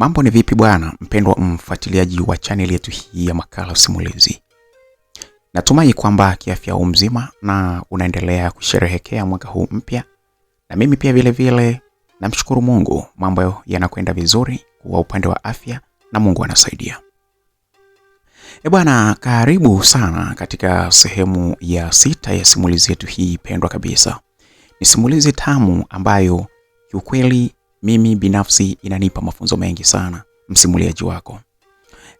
Mambo ni vipi bwana, mpendwa mfuatiliaji wa channel yetu hii ya makala simulizi. Natumai kwamba kiafya mzima na unaendelea kusherehekea mwaka huu mpya. Na mimi pia vile vile namshukuru Mungu, mambo yanakwenda vizuri kwa upande wa afya na Mungu anasaidia. Bwana, karibu sana katika sehemu ya 6 ya simulizi yetu hii pendwa kabisa. Ni simulizi tamu ambayo kiukweli mimi binafsi inanipa mafunzo mengi sana, msimuliaji wako.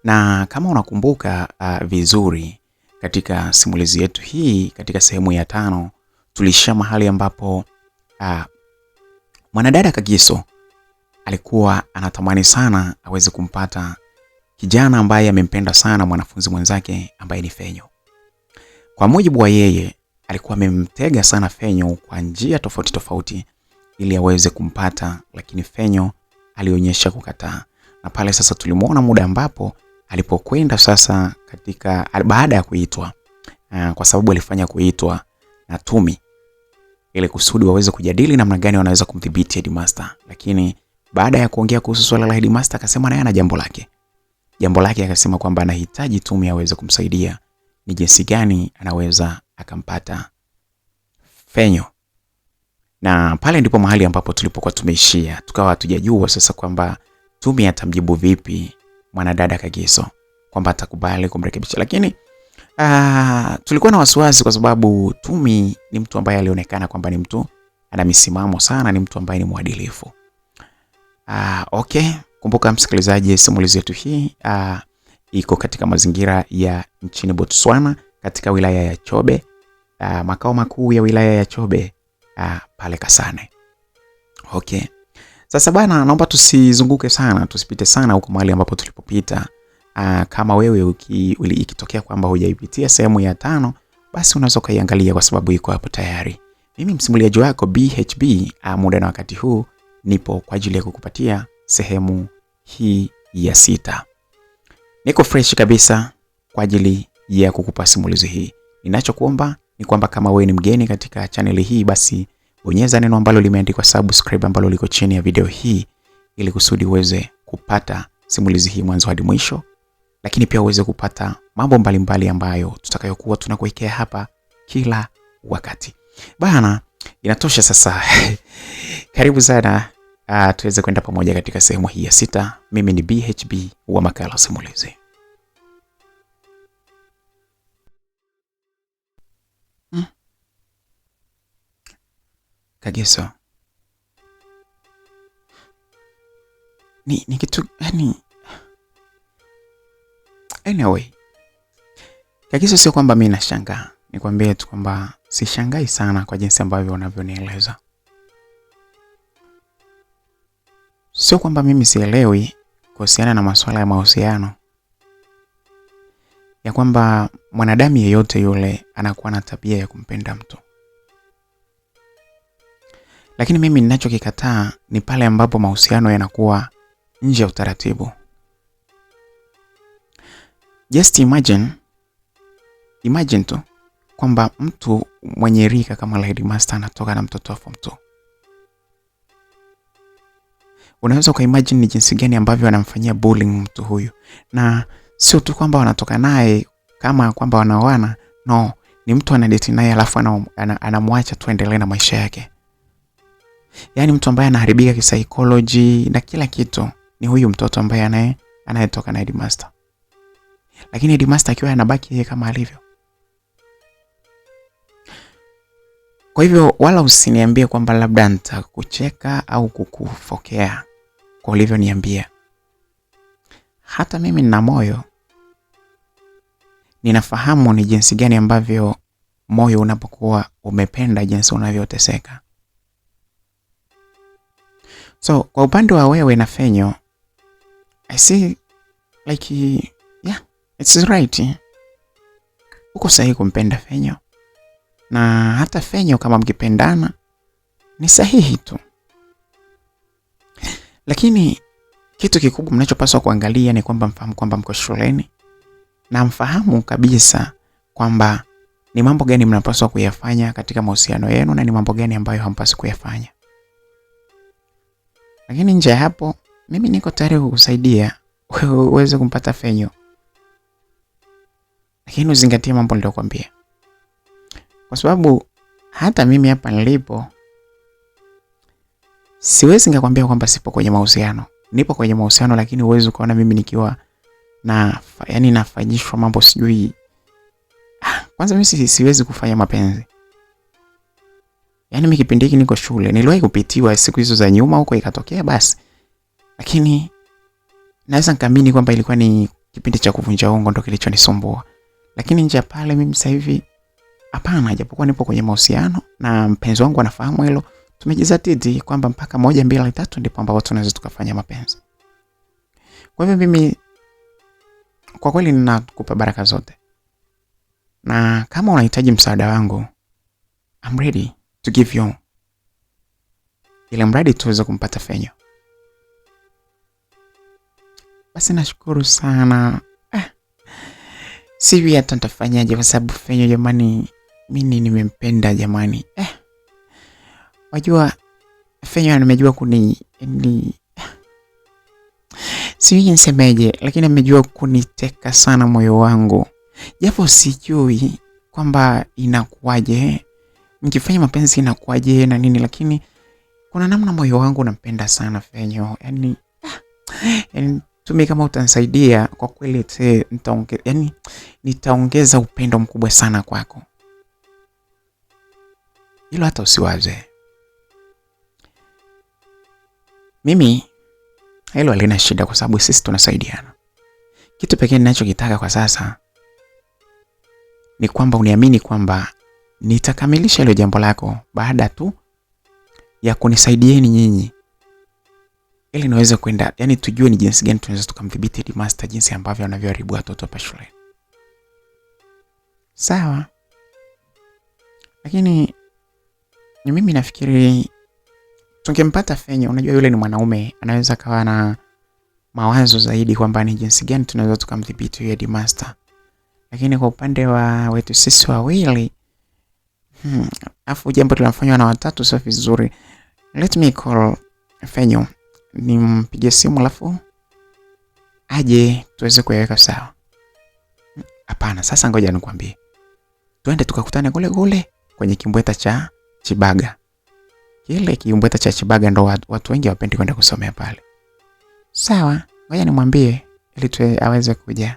Na kama unakumbuka vizuri, katika simulizi yetu hii katika sehemu ya 5 tulishia mahali ambapo mwanadada Kagiso alikuwa anatamani sana aweze kumpata kijana ambaye amempenda sana mwanafunzi mwenzake ambaye ni Fenyo. Kwa mujibu wa yeye, alikuwa amemtega sana Fenyo kwa njia tofauti tofauti ili aweze kumpata, lakini Fenyo alionyesha kukataa. Na pale sasa tulimuona muda ambapo alipokwenda sasa katika baada ya kuitwa, kwa sababu alifanya kuitwa na Tumi ili kusudi waweze kujadili namna gani wanaweza kumdhibiti Headmaster. Lakini baada ya kuongea kuhusu swala la Headmaster akasema naye ana jambo lake. Jambo lake akasema kwamba anahitaji Tumi aweze kumsaidia ni jinsi gani anaweza akampata Fenyo. Na pale ndipo mahali ambapo tulipokuwa tumeishia. Tukawa hatujajua sasa kwamba Tumi atamjibu vipi mwanadada Kagiso, kwamba atakubali kumrekebisha. Lakini tulikuwa na wasiwasi kwa sababu Tumi ni mtu ambaye alionekana kwamba ni mtu ana misimamo sana, ni mtu ambaye ni mwadilifu. Okay, kumbuka msikilizaji, simulizi yetu hii iko katika mazingira ya nchini Botswana, katika wilaya ya Chobe, makao makuu ya wilaya ya Chobe pale Kasane. Okay. Sasa bana, naomba tusizunguke sana, tusipite sana huko mahali ambapo tulipopita. Kama wewe ikitokea kwamba hujaipitia sehemu ya 5, basi unaweza kuiangalia kwa sababu iko hapo tayari. Mimi msimuliaji wako BHB, muda na wakati huu nipo kwa ajili ya kukupatia sehemu hii ya 6. Niko fresh kabisa kwa ajili ya kukupa simulizi hii. Ninachokuomba ni kwamba kama wewe ni mgeni katika channel hii, basi bonyeza neno ambalo limeandikwa subscribe ambalo liko chini ya video hii ili kusudi uweze kupata simulizi hii mwanzo hadi mwisho, lakini pia uweze kupata mambo mbalimbali ambayo tutakayokuwa tunakuwekea hapa kila wakati. Bana, inatosha sasa. Karibu sana, tuweze kwenda pamoja katika sehemu hii ya 6. Mimi ni BHB wa makala simulizi. Kagiso. Ni kitu anyway. Kagiso, sio kwamba mimi nashangaa. Nikwambie tu kwamba sishangai sana kwa jinsi ambavyo unavyonieleza. Sio kwamba mimi sielewi kuhusiana na masuala ya mahusiano, ya kwamba mwanadamu yeyote yule anakuwa na tabia ya kumpenda mtu. Lakini mimi ninachokikataa ni pale ambapo mahusiano yanakuwa nje ya utaratibu. Just imagine tu kwamba mtu mwenye rika kama Headmaster anatoka na mtoto wa form 2. Unaweza kuimagine ni jinsi gani ambavyo anamfanyia bullying mtu huyu. Na sio tu kwamba wanatoka naye kama kwamba wanaoana, no, ni mtu anadate naye alafu anamwacha tu endelee na maisha yake. Yaani mtu ambaye anaharibika kisaikolojia na kila kitu ni huyu mtoto ambaye anayetoka na Headmaster. Lakini Headmaster akiwa anabaki yeye kama alivyo. Kwa hivyo wala usiniambie kwamba labda nitakucheka au kukufokea kwa ulivyoniambia. Hata mimi nina moyo. Ninafahamu ni jinsi gani ambavyo moyo unapokuwa umependa jinsi unavyoteseka. So, kwa upande wa wewe na Fenyo, I see like, yeah, it's right. Uko sahihi kumpenda Fenyo. Na hata Fenyo kama mkipendana ni sahihi tu. Lakini kitu kikubwa mnachopaswa kuangalia ni kwamba mfahamu kwamba mko shuleni, na mfahamu kabisa kwamba ni mambo gani mnapaswa kuyafanya katika mahusiano yenu na ni mambo gani ambayo hampaswi kuyafanya. Lakini nje hapo mimi niko tayari kukusaidia uweze kumpata Fenyo. Lakini uzingatie mambo niliyokuambia. Kwa sababu hata mimi hapa nilipo siwezi nikakwambia kwamba sipo kwenye mahusiano. Nipo kwenye mahusiano, lakini uwezo kuona mimi nikiwa nafanyishwa mambo sijui. Kwanza mimi siwezi kufanya mapenzi. Mimi kipindi hiki niko shule. Niliwahi kupitiwa siku hizo za nyuma huko ikatokea basi. Lakini naweza nikaamini kwamba ilikuwa ni kipindi cha kuvunja ungo ndo kilichonisumbua. Lakini nje pale mimi sasa hivi hapana, japokuwa nipo kwenye mahusiano na mpenzi wangu anafahamu hilo. Tumejizatiti kwamba mpaka 1 2 3 ndipo ambapo tunaweza tukafanya mapenzi. Kwa hivyo mimi kwa kweli ninakupa baraka zote. Na kama unahitaji msaada wangu, I'm ready to give you. Ile mradi tuweze kumpata Fenyo. Basi nashukuru sana. Sivi hata nitafanyaje kwa sababu Fenyo jamani, mimi nimempenda jamani. Wajua Fenyo amejua sivi nisemeje, lakini amejua kuniteka sana moyo wangu. Japo sijui kwamba inakuwaje, mkifanya mapenzi inakuwaje na nini, lakini kuna namna moyo wangu unampenda sana Fenyo. Tumi kama utanisaidia kwa kweli nitaongeza upendo mkubwa sana kwako. Hilo hata usiwaze. Mimi hilo halina shida kwa sababu sisi tunasaidiana. Kitu pekee ninachokitaka kwa sasa ni kwamba uniamini kwamba nitakamilisha hilo jambo lako baada tu ya kunisaidieni nyinyi. Ili niweze kwenda, tujue ni jinsi gani tunaweza tukamdhibiti Headmaster jinsi ambavyo anavyoharibu watoto hapa shule. Sawa? Lakini mimi nafikiri tungempata Fenyo, unajua yule ni mwanaume, anaweza kawa na mawazo zaidi kwamba ni jinsi gani tunaweza tukamdhibiti Headmaster. Lakini kwa upande wetu sisi wawili, afu jambo tunafanywa na watatu sio vizuri. Let me call Fenyo. Nimpige simu alafu aje tuweze kuweka sawa. Hapana, sasa ngoja nikwambie. Twende tukakutane kule kwenye kimbweta cha Chibaga. Kile kimbweta cha Chibaga ndo watu wengi wapendi kwenda kusomea pale. Sawa, ngoja nimwambie ili aweze kuja.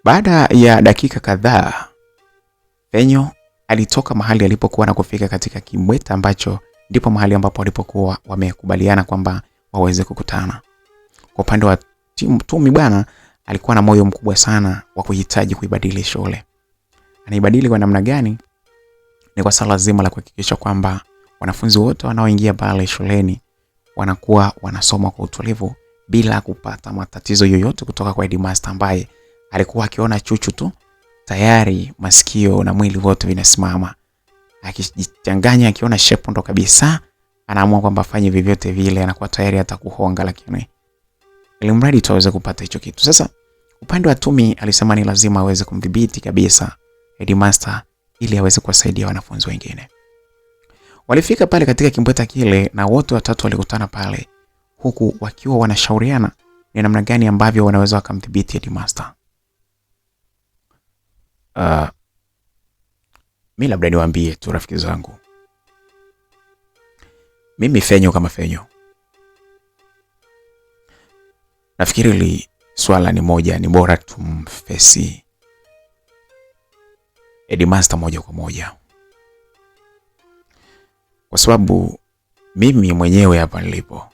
Baada ya dakika kadhaa, Fenyo alitoka mahali alipokuwa na kufika katika kimbweta ambacho ndipo mahali ambapo walipokuwa wamekubaliana kwamba waweze kukutana. Kwa upande wa Tumi bwana alikuwa na moyo mkubwa sana wa kuhitaji kuibadili shule. Anaibadili kwa namna gani? Ni kwa sala zima la kuhakikisha kwamba wanafunzi wote wanaoingia pale shuleni wanakuwa wanasoma kwa utulivu bila kupata matatizo yoyote kutoka kwa Headmaster ambaye alikuwa akiona chuchu tu tayari masikio na mwili wote vinasimama. Akijichanganya akiona shepu ndo kabisa anaamua kwamba afanye vyovyote vile, anakuwa tayari hata kuhonga, lakini ili mradi tuweze kupata hicho kitu. Sasa upande wa Tumi alisema ni lazima aweze kumdhibiti kabisa Headmaster ili aweze kuwasaidia wanafunzi wengine. Walifika pale katika kimbweta kile na wote watatu walikutana pale huku wakiwa wanashauriana ni namna gani ambavyo wanaweza wakamdhibiti Headmaster. Mimi labda niwaambie tu rafiki zangu. Mimi Fenyo kama Fenyo, nafikiri swala ni moja, ni bora tumfesi Headmaster moja kwa moja. Kwa sababu mimi mwenyewe hapa nilipo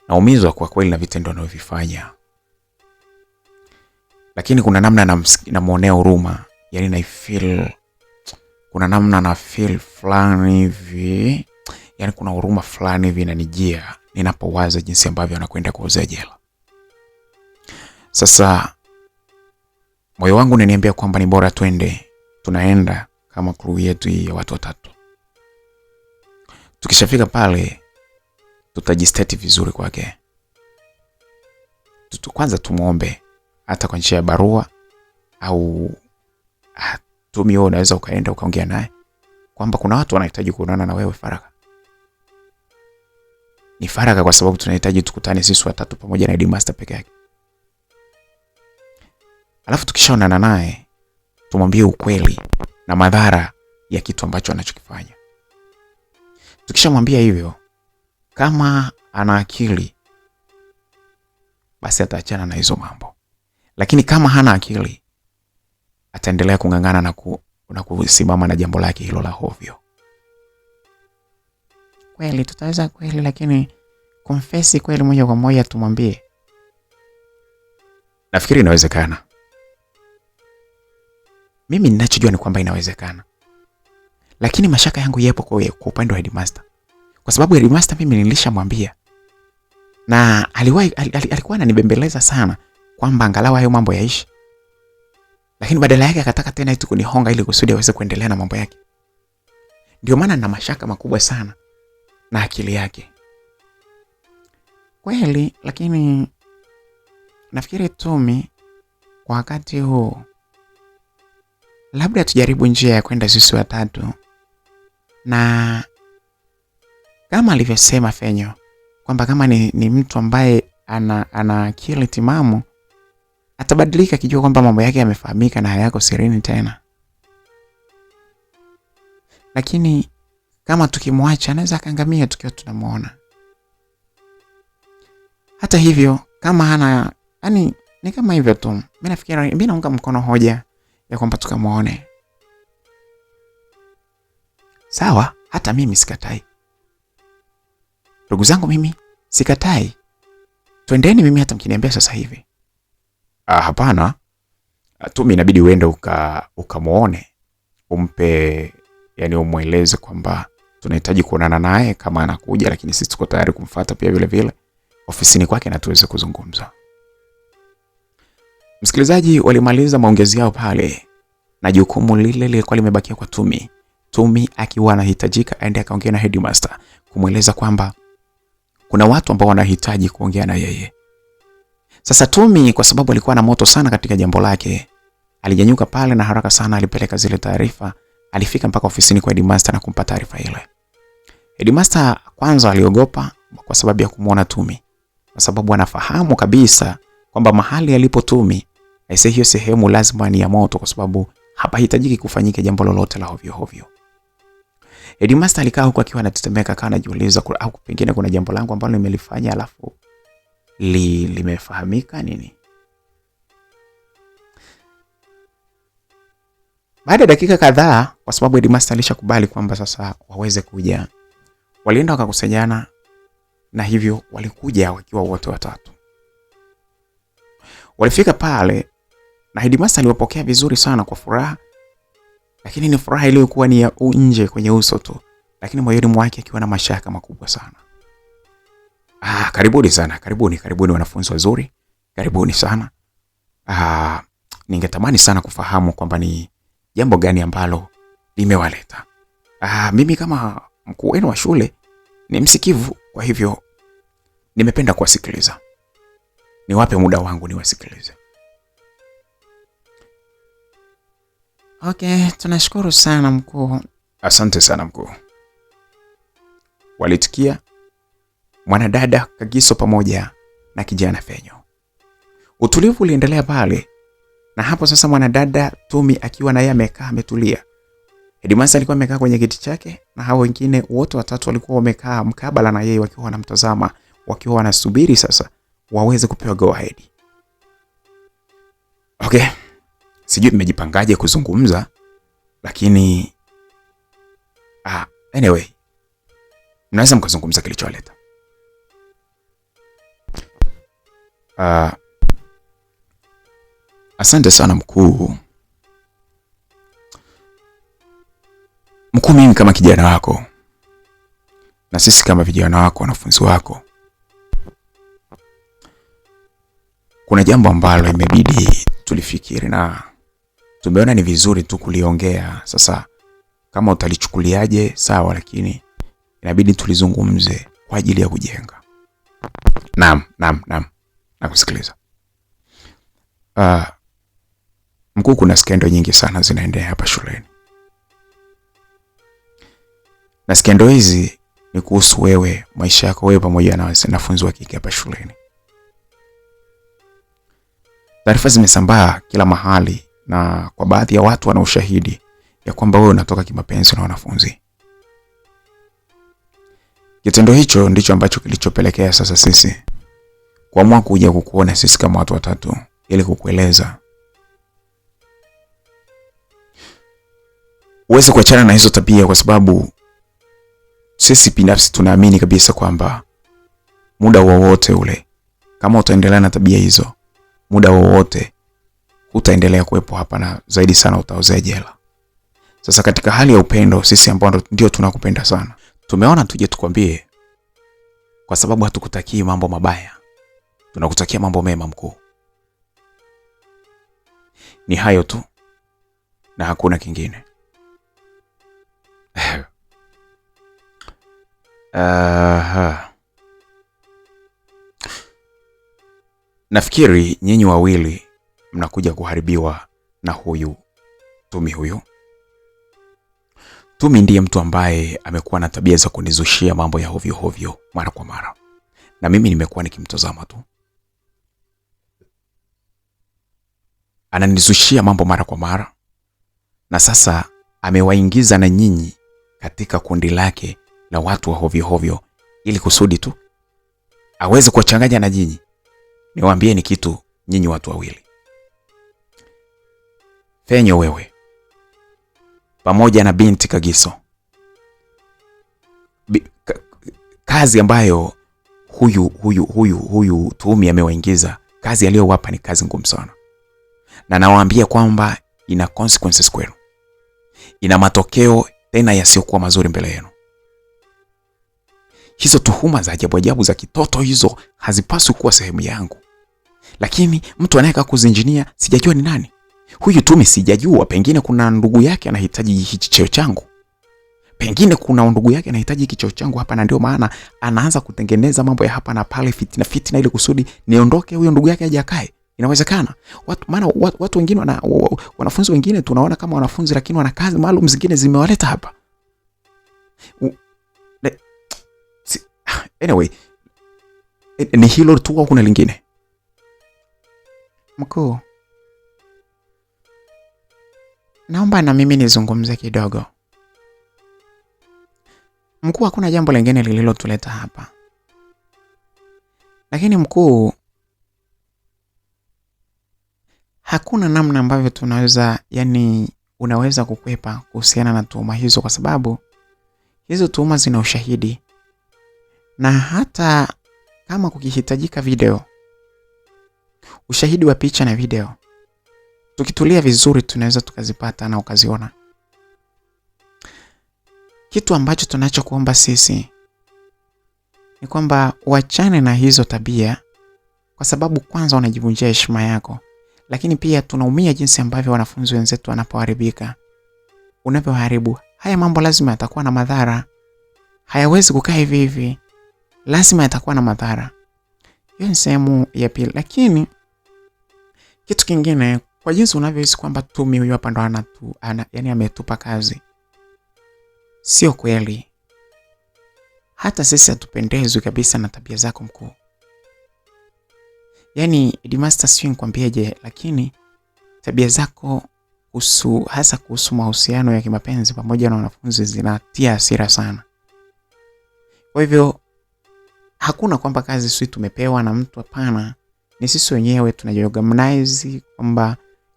naumizwa kwa kweli na vitendo anavyofanya. Lakini kuna namna namuonea huruma, na feel kuna namna na feel fulani hivi, kuna huruma fulani hivi inanijia ninapowaza jinsi ambavyo anakwenda kuoza jela. Sasa moyo wangu unaniambia kwamba ni bora tunaenda kama crew yetu ya watu watatu. Tukishafika pale tutajisteti vizuri kwake. Kwanza tumuombe hata kwa njia ya barua au Tumi, unaweza ukaenda ukaongea naye kwamba kuna watu wanahitaji kuonana na wewe faragha. Ni faragha kwa sababu tunahitaji tukutane sisi watatu pamoja na headmaster peke yake. Alafu tukishaonana naye tumwambie ukweli na madhara ya kitu ambacho anachokifanya. Tukishamwambia hivyo, kama ana akili basi ataachana na hizo mambo. Lakini kama hana akili ataendelea kungangana na kusimama na jambo lake hilo la hovyo. Kweli tutaweza kweli, lakini confess kweli moja kwa moja tumwambie. Nafikiri inawezekana. Mimi ninachojua ni kwamba inawezekana. Lakini mashaka yangu yapo kwa upande wa headmaster. Kwa sababu headmaster mimi nilishamwambia. Na alikuwa ananibembeleza sana kwamba angalau hayo mambo yaishi. Lakini badala yake akataka tena eti kunihonga ili kusudi aweze kuendelea na mambo yake. Ndio maana nina mashaka makubwa sana na akili yake. Kweli, lakini nafikiri Tumi kwa wakati huu labda tujaribu njia ya kwenda sisi watatu. Na kama alivyosema Fenyo kwamba kama ni mtu ambaye ana akili timamu, atabadilika kijua kwamba mambo yake yamefahamika na hayako sirini tena. Lakini kama tukimwacha anaweza kaangamia tukiwa tunamuona. Hata hivyo kama hana, yani ni kama hivyo tu. Mimi nafikiri mimi naunga mkono hoja ya kwamba tukamuone. Sawa, hata mimi sikatai. Ndugu zangu, mimi sikatai. Twendeni, mimi hata mkiniambia sasa hivi. Hapana. Tumi inabidi uende ukamuone. Umpe, yani umueleze kwamba tunahitaji kuonana naye kama anakuja, lakini sisi tuko tayari kumfuata pia vile vile ofisini kwake na tuweze kuzungumza. Msikilizaji, walimaliza maongezi yao pale na jukumu lile lilikuwa limebakia kwa Tumi. Tumi akiwa anahitajika aende akaongea na headmaster kumueleza kwamba kuna watu ambao wanahitaji kuongea na yeye. Sasa Tumi kwa sababu alikuwa na moto sana katika jambo lake, alijanyuka pale na haraka sana alipeleka zile taarifa. Alifika mpaka ofisini kwa headmaster na kumpa taarifa ile. Headmaster kwanza aliogopa kwa sababu ya kumuona Tumi, kwa sababu anafahamu kabisa kwamba mahali alipo Tumi hiyo sehemu lazima ni ya moto, kwa sababu hapahitajiki kufanyike jambo lolote la hovyo hovyo. Headmaster alikaa huko akiwa anatetemeka, kana anajiuliza au pengine kuna jambo langu ambalo nimelifanya alafu limefahamika nini. Baada ya dakika kadhaa, kwa sababu headmaster alishakubali kwamba sasa waweze kuja, walienda wakakusanyana na hivyo walikuja wakiwa wote watatu. Walifika pale na headmaster aliwapokea vizuri sana kwa furaha, lakini ni furaha iliyokuwa ni ya nje kwenye uso tu, lakini moyoni mwake akiwa na mashaka makubwa sana. Karibuni sana, karibuni wanafunzi wazuri. Karibuni sana. Ningetamani sana kufahamu kwamba ni jambo gani ambalo limewaleta. Mimi kama mkuu wenu wa shule ni msikivu, kwa hivyo nimependa kuwasikiliza. Niwape muda wangu niwasikilize. Okay, tunashukuru sana mkuu. Asante sana mkuu. Walitikia mwanadada Kagiso pamoja na kijana Fenyo. Utulivu uliendelea pale, na hapo sasa mwanadada Tumi akiwa na yeye amekaa ametulia. Headmaster alikuwa amekaa kwenye kiti chake na hao wengine wote watatu walikuwa wamekaa mkabala na yeye wakiwa wanamtazama, wakiwa wanasubiri sasa waweze kupewa go ahead. Okay. Sijui mmejipangaje kuzungumza, lakini anyway, mnaweza mkazungumza kilicholeta. Asante sana mkuu. Mkuu, mimi kama kijana wako na sisi kama vijana wako, wanafunzi wako, kuna jambo ambalo imebidi tulifikiri na tumeona ni vizuri tu kuliongea. Sasa kama utalichukuliaje sawa, lakini inabidi tulizungumze kwa ajili ya kujenga. Naam. Nakusikiliza. Mkuu, kuna skendo nyingi sana zinaendelea hapa shuleni. Na skendo hizi ni kuhusu wewe, maisha yako wewe pamoja na wanafunzi wa kike hapa shuleni. Taarifa zimesambaa kila mahali na kwa baadhi ya watu wana ushahidi ya kwamba wewe unatoka kimapenzi na wanafunzi. Kitendo hicho ndicho ambacho kilichopelekea sasa sisi kuamua kuja kukuona sisi kama watu watatu ili kukueleza uweze kuachana na hizo tabia, kwa sababu sisi binafsi tunaamini kabisa kwamba muda wowote ule kama utaendelea na tabia hizo, muda wowote utaendelea kuwepo hapa na zaidi sana utaozea jela. Sasa katika hali ya upendo, sisi ambao ndio tunakupenda sana, tumeona tuje tukwambie, kwa sababu hatukutakii mambo mabaya, tunakutakia mambo mema mkuu. Ni hayo tu na hakuna kingine. Nafikiri nyinyi wawili mnakuja kuharibiwa na huyu Tumi. Huyu Tumi ndiye mtu ambaye amekuwa na tabia za kunizushia mambo ya hovyo hovyo mara kwa mara, na mimi nimekuwa nikimtazama tu. Ananizushia mambo mara kwa mara, na sasa amewaingiza na nyinyi katika kundi lake la watu wa hovyo hovyo ili kusudi tu aweze kuchanganya na nyinyi. Niwaambieni kitu nyinyi watu wawili. Fenyo wewe pamoja na binti Kagiso, kazi ambayo huyu Tumi amewaingiza, kazi aliyowapa ni kazi ngumu sana, na nawaambia kwamba ina consequences kwenu, ina matokeo tena yasiyokuwa mazuri mbele yenu. Hizo tuhuma za ajabu za kitoto hizo hazipaswi kuwa sehemu yangu. Lakini mtu anayeka kuzinjinia sijajua ni nani. Huyu Tumi sijajua, pengine kuna ndugu yake anahitaji hichi cheo changu. Pengine kuna ndugu yake anahitaji hichi cheo changu hapa, na ndio maana anaanza kutengeneza mambo ya hapa na pale, fitina ili kusudi niondoke, huyo ndugu yake aje akae. Inawezekana. Watu wengine wanafunzi wengine tunaona kama wanafunzi, lakini wana kazi maalum zingine zimewaleta hapa. Anyway, ni hilo tu au kuna lingine? Mkuu, naomba na mimi nizungumze kidogo. Mkuu, hakuna jambo lingine lililotuleta hapa. Lakini mkuu, hakuna namna ambavyo tunaweza, unaweza kukwepa kuhusiana na tuhuma hizo, kwa sababu hizo tuhuma zina ushahidi. Na hata kama kukihitajika video, ushahidi wa picha na video, tukitulia vizuri tunaweza tukazipata na ukaziona. Kitu ambacho tunachokuomba sisi ni kwamba uachane na hizo tabia, kwa sababu kwanza unajivunjia heshima yako, lakini pia tunaumia jinsi ambavyo wanafunzi wenzetu wanapoharibika. Unavyoharibu haya mambo, lazima yatakuwa na madhara. Hayawezi kukaa hivi hivi, lazima yatakuwa na madhara. Hiyo ni sehemu ya pili. Lakini kitu kingine, kwa jinsi unavyohisi kwamba Tumi huyu hapa ndo ametupa kazi, sio kweli. Hata sisi hatupendezwi kabisa na tabia zako mkuu. Headmaster sio nikwambieje, lakini tabia zako hasa kuhusu mahusiano ya kimapenzi pamoja na wanafunzi zinatia hasira sana. Kwa hivyo hakuna kwamba kazi sisi tumepewa na mtu, hapana. Ni sisi wenyewe tunajiorganize kwamba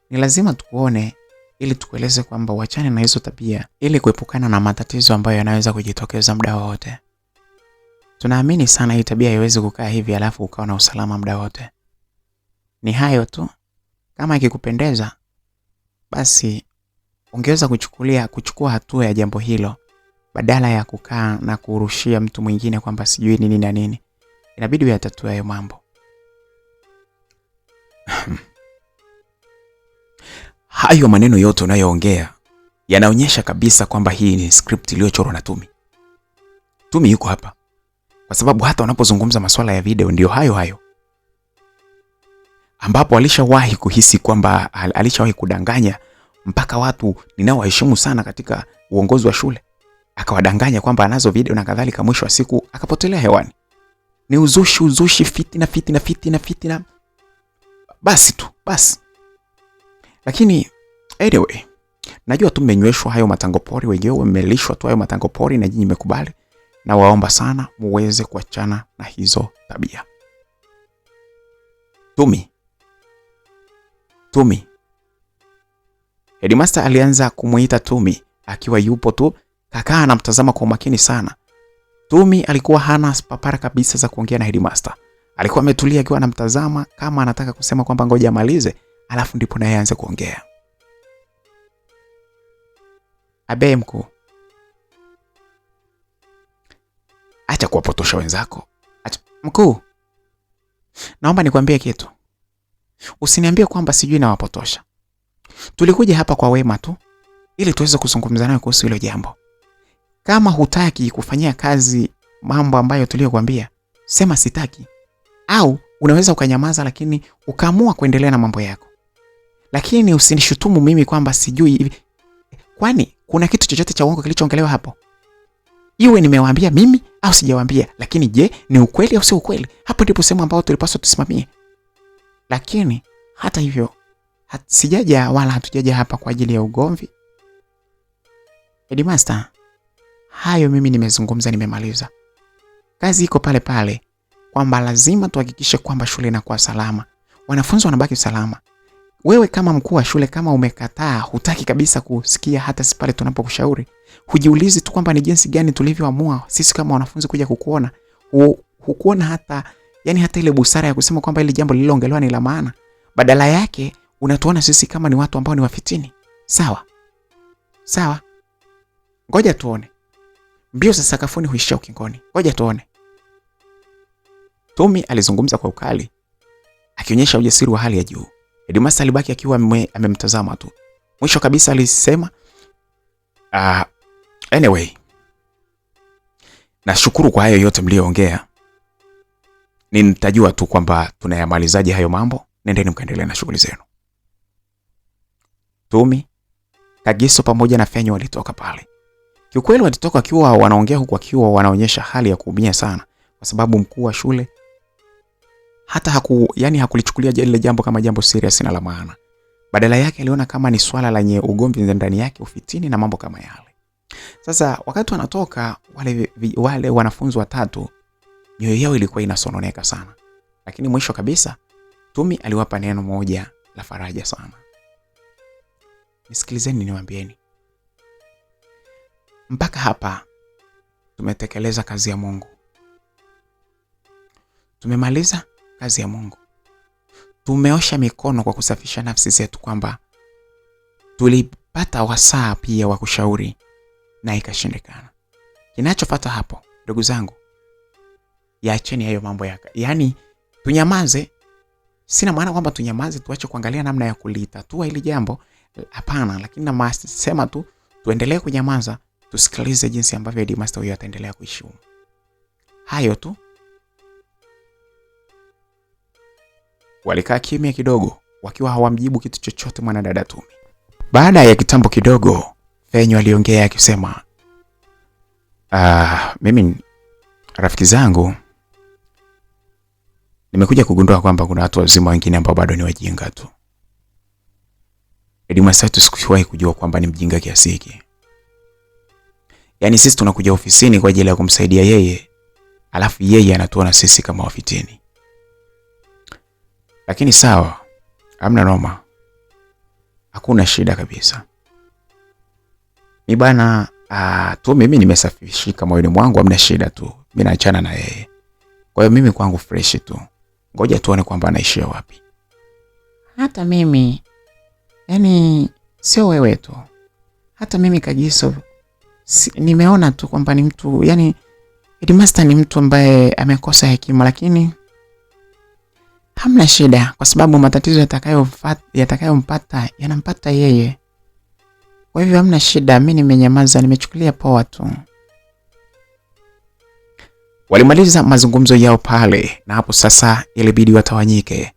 ni lazima tukuone ili tukueleze kwamba uachane na hizo tabia ili kuepukana na matatizo ambayo yanaweza kujitokeza muda wote. Tunaamini sana hii tabia haiwezi kukaa hivi alafu ukawa na usalama muda wote. Ni hayo tu. Kama ikikupendeza, basi ungeweza kuchukua hatua ya jambo hilo badala ya kukaa na kurushia mtu mwingine kwamba sijui nini na nini. Inabidi uyatatue hayo mambo. Hayo maneno yote unayoongea yanaonyesha kabisa kwamba hii ni script iliyochorwa na Tumi. Tumi yuko hapa kwa sababu hata unapozungumza masuala ya video ndio hayo ambapo alishawahi kuhisi kwamba alishawahi kudanganya mpaka watu ninaowaheshimu sana katika uongozi wa shule. akawadanganya kwamba anazo video na kadhalika, mwisho wa siku akapotelea hewani. Ni uzushi, fitina. Basi tu, basi. Lakini anyway, najua tu mmenyweshwa hayo matango pori, wenyewe mmelishwa tu hayo matango pori na nyinyi mmekubali, na waomba sana muweze kuachana na hizo tabia. Tumi. Headmaster alianza kumuita Tumi akiwa yupo tu, kakaa anamtazama kwa umakini sana. Tumi alikuwa hana papara kabisa za kuongea na Headmaster. Alikuwa ametulia akiwa anamtazama kama anataka kusema kwamba ngoja amalize, alafu ndipo naye aanze kuongea. Abe mkuu, acha kuwapotosha wenzako. Acha. Mkuu, naomba nikwambie kitu. Usiniambie kwamba sijui nawapotosha. Tulikuja hapa kwa wema tu ili tuweze kuzungumza nawe kuhusu hilo jambo. Kama hutaki kufanyia kazi mambo ambayo tuliyokuambia, sema sitaki. Au unaweza ukanyamaza lakini ukaamua kuendelea na mambo yako. Lakini usinishutumu mimi kwamba sijui hivi. Kwani kuna kitu chochote cha uongo kilichoongelewa hapo? Iwe nimewaambia mimi au sijawaambia, lakini je, ni ukweli au si ukweli? Hapo ndipo sehemu ambayo tulipaswa tusimamie. Lakini hata hivyo sijaja wala hatujaja hapa kwa ajili ya ugomvi. Headmaster, hayo mimi nimezungumza, nimemaliza. Kazi iko pale pale kwamba lazima tuhakikishe kwamba shule inakuwa salama, wanafunzi wanabaki salama. Wewe kama mkuu wa shule, kama umekataa, hutaki kabisa kusikia hata pale tunapokushauri, hujiulizi tu kwamba ni jinsi gani tulivyoamua sisi kama wanafunzi kuja kukuona, hukuona hata hata ile busara ya kusema kwamba ile jambo lililoongelewa ni la maana. Badala yake unatuona sisi kama ni watu ambao ni wafitini. Sawa. Ngoja tuone. Mbio za sakafuni huishia ukingoni. Ngoja tuone. Tumi alizungumza kwa ukali, akionyesha ujasiri wa hali ya juu. Headmaster alibaki akiwa amemtazama tu. Mwisho kabisa alisema, anyway, nashukuru kwa hayo yote mlioongea. Nitajua tu kwamba tunayamalizaje hayo mambo. Nendeni mkaendelee na shughuli zenu. Tumi, Kagiso pamoja na Fenyo walitoka pale. Kiukweli walitoka akiwa wanaongea huku akiwa wanaonyesha hali ya kuumia sana, kwa sababu mkuu wa shule hata hakulichukulia ile jambo kama jambo serious na la maana. Badala yake aliona kama ni swala lenye ugomvi ndani yake, ufitini na mambo kama yale. Sasa wakati wanatoka wale wanafunzi watatu, mioyo yao ilikuwa inasononeka sana. Lakini mwisho kabisa Tumi aliwapa neno moja la faraja sana. Nisikilizeni niwaambieni. Mpaka hapa tumetekeleza kazi ya Mungu. Tumemaliza kazi ya Mungu. Tumeosha mikono kwa kusafisha nafsi zetu, kwamba tulipata wasaa pia wa kushauri na ikashindikana. Kinachofuata hapo, ndugu zangu, yaacheni hayo mambo yaka. Tunyamaze. Sina maana kwamba tunyamaze tuache kuangalia namna ya kulitatua hili jambo. Hapana, lakini nasema tu tuendelee kunyamaza, tusikilize jinsi ambavyo Headmaster huyo ataendelea kuishi. Hayo tu. Walikaa kimya kidogo wakiwa hawamjibu kitu chochote mwanadada Tumi. Baada ya kitambo kidogo, Fenyo aliongea akisema, mimi rafiki zangu nimekuja kugundua kwamba kuna watu wazima wengine ambao bado ni wajinga tu. Headmaster sikuwahi kujua kwamba ni mjinga kiasi hiki. Sisi tunakuja ofisini kwa ajili ya kumsaidia yeye, alafu yeye anatuona sisi kama wafitini. Lakini sawa, hamna noma. Hakuna shida kabisa. Bana, tu mimi nimesafishika moyoni mwangu, hamna shida tu. Mimi naachana na yeye. Kwa hiyo mimi kwangu fresh tu. Ngoja tuone kwamba anaishia wapi. Hata mimi, sio wewe tu. Hata mimi Kagiso nimeona tu kwamba ni mtu, Headmaster ni mtu ambaye amekosa hekima, lakini hamna shida kwa sababu matatizo yatakayompata yanampata yeye. Kwa hivyo hamna shida, mimi nimenyamaza, nimechukulia poa tu. Walimaliza mazungumzo yao pale, na hapo sasa ilibidi watawanyike.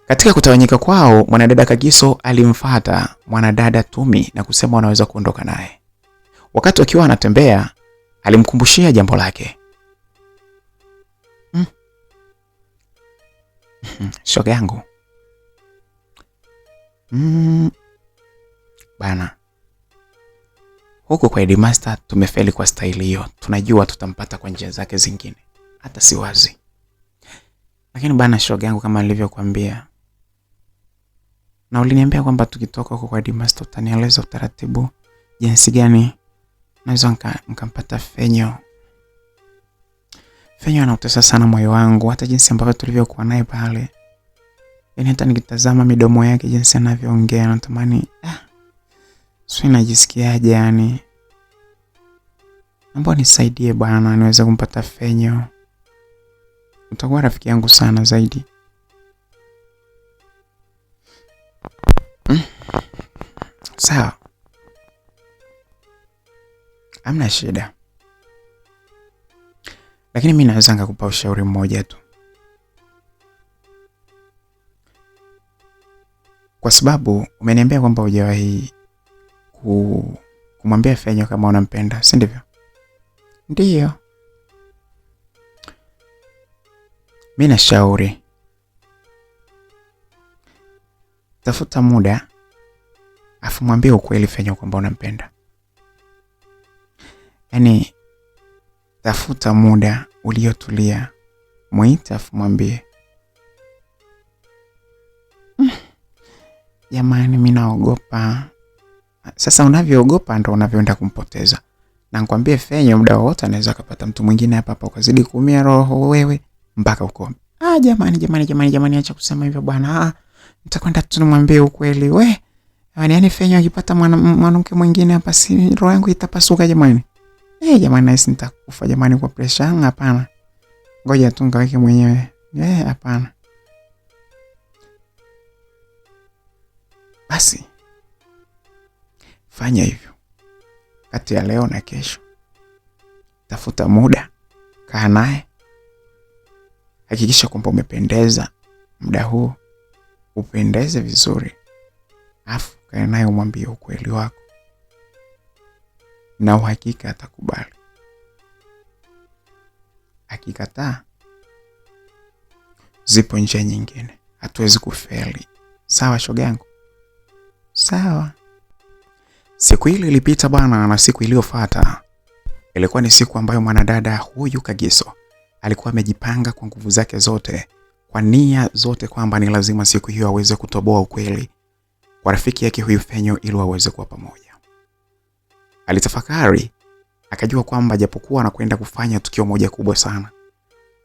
Katika kutawanyika kwao, mwanadada Kagiso alimfuata mwanadada Tumi na kusema wanaweza kuondoka naye. Wakati akiwa anatembea, alimkumbushia jambo lake. Shoga yangu. Bana. Huko kwa Headmaster tumefeli kwa staili hiyo. Tunajua tutampata kwa njia zake zingine. Hata si wazi. Lakini bana shoga yangu, kama nilivyokuambia, na uliniambia kwamba tukitoka huko kwa Headmaster utanieleza utaratibu jinsi gani naweza nikampata Fenyo. Fenyo anautesa sana moyo wangu, hata jinsi ambavyo tulivyokuwa naye pale. Yaani hata nikitazama midomo yake jinsi anavyoongea natamani sio, najisikiaje yani. Naomba nisaidie bwana niweze kumpata Fenyo. Utakuwa rafiki yangu sana zaidi. Sawa. Hamna shida. Lakini mimi naweza nikakupa ushauri mmoja tu. Kwa sababu umeniambia kwamba hujawahi kumwambia Fenyo kama unampenda, si ndivyo? Ndiyo. Mimi nashauri tafuta muda afu mwambie ukweli Fenyo kwamba unampenda. Yaani tafuta muda uliotulia, muite afu mwambie. Jamani mimi naogopa. Sasa unavyoogopa ndo unavyoenda kumpoteza. Na nikwambie Fenyo muda wote anaweza kupata mtu mwingine hapa ukazidi kuumia roho wewe mpaka ukome. Jamani acha kusema hivyo bwana. Nitakwenda tu nimwambie ukweli we. Yaani Fenyo akipata mwanamke mwingine hapa si roho yangu itapasuka jamani. Jamani nahisi nitakufa jamani kwa pressure. Hapana. Ngoja tu ngaweke mwenyewe. Hapana. Basi fanya hivyo. Kati ya leo na kesho tafuta muda, kaa naye. Hakikisha kwamba umependeza muda huu. Upendeze vizuri. Afu kaa naye umwambie ukweli wako. Na uhakika atakubali. Akikataa, zipo njia nyingine. Hatuwezi kufeli. Sawa shoga yangu? Sawa. Siku ile ilipita bana, na siku iliyofuata ilikuwa ni siku ambayo mwanadada huyu Kagiso alikuwa amejipanga kwa nguvu zake zote, kwa nia zote kwamba ni lazima siku hiyo aweze kutoboa ukweli kwa rafiki yake huyu Fenyo ili waweze kuwa pamoja. Alitafakari, akajua kwamba japokuwa anakwenda kufanya tukio moja kubwa sana,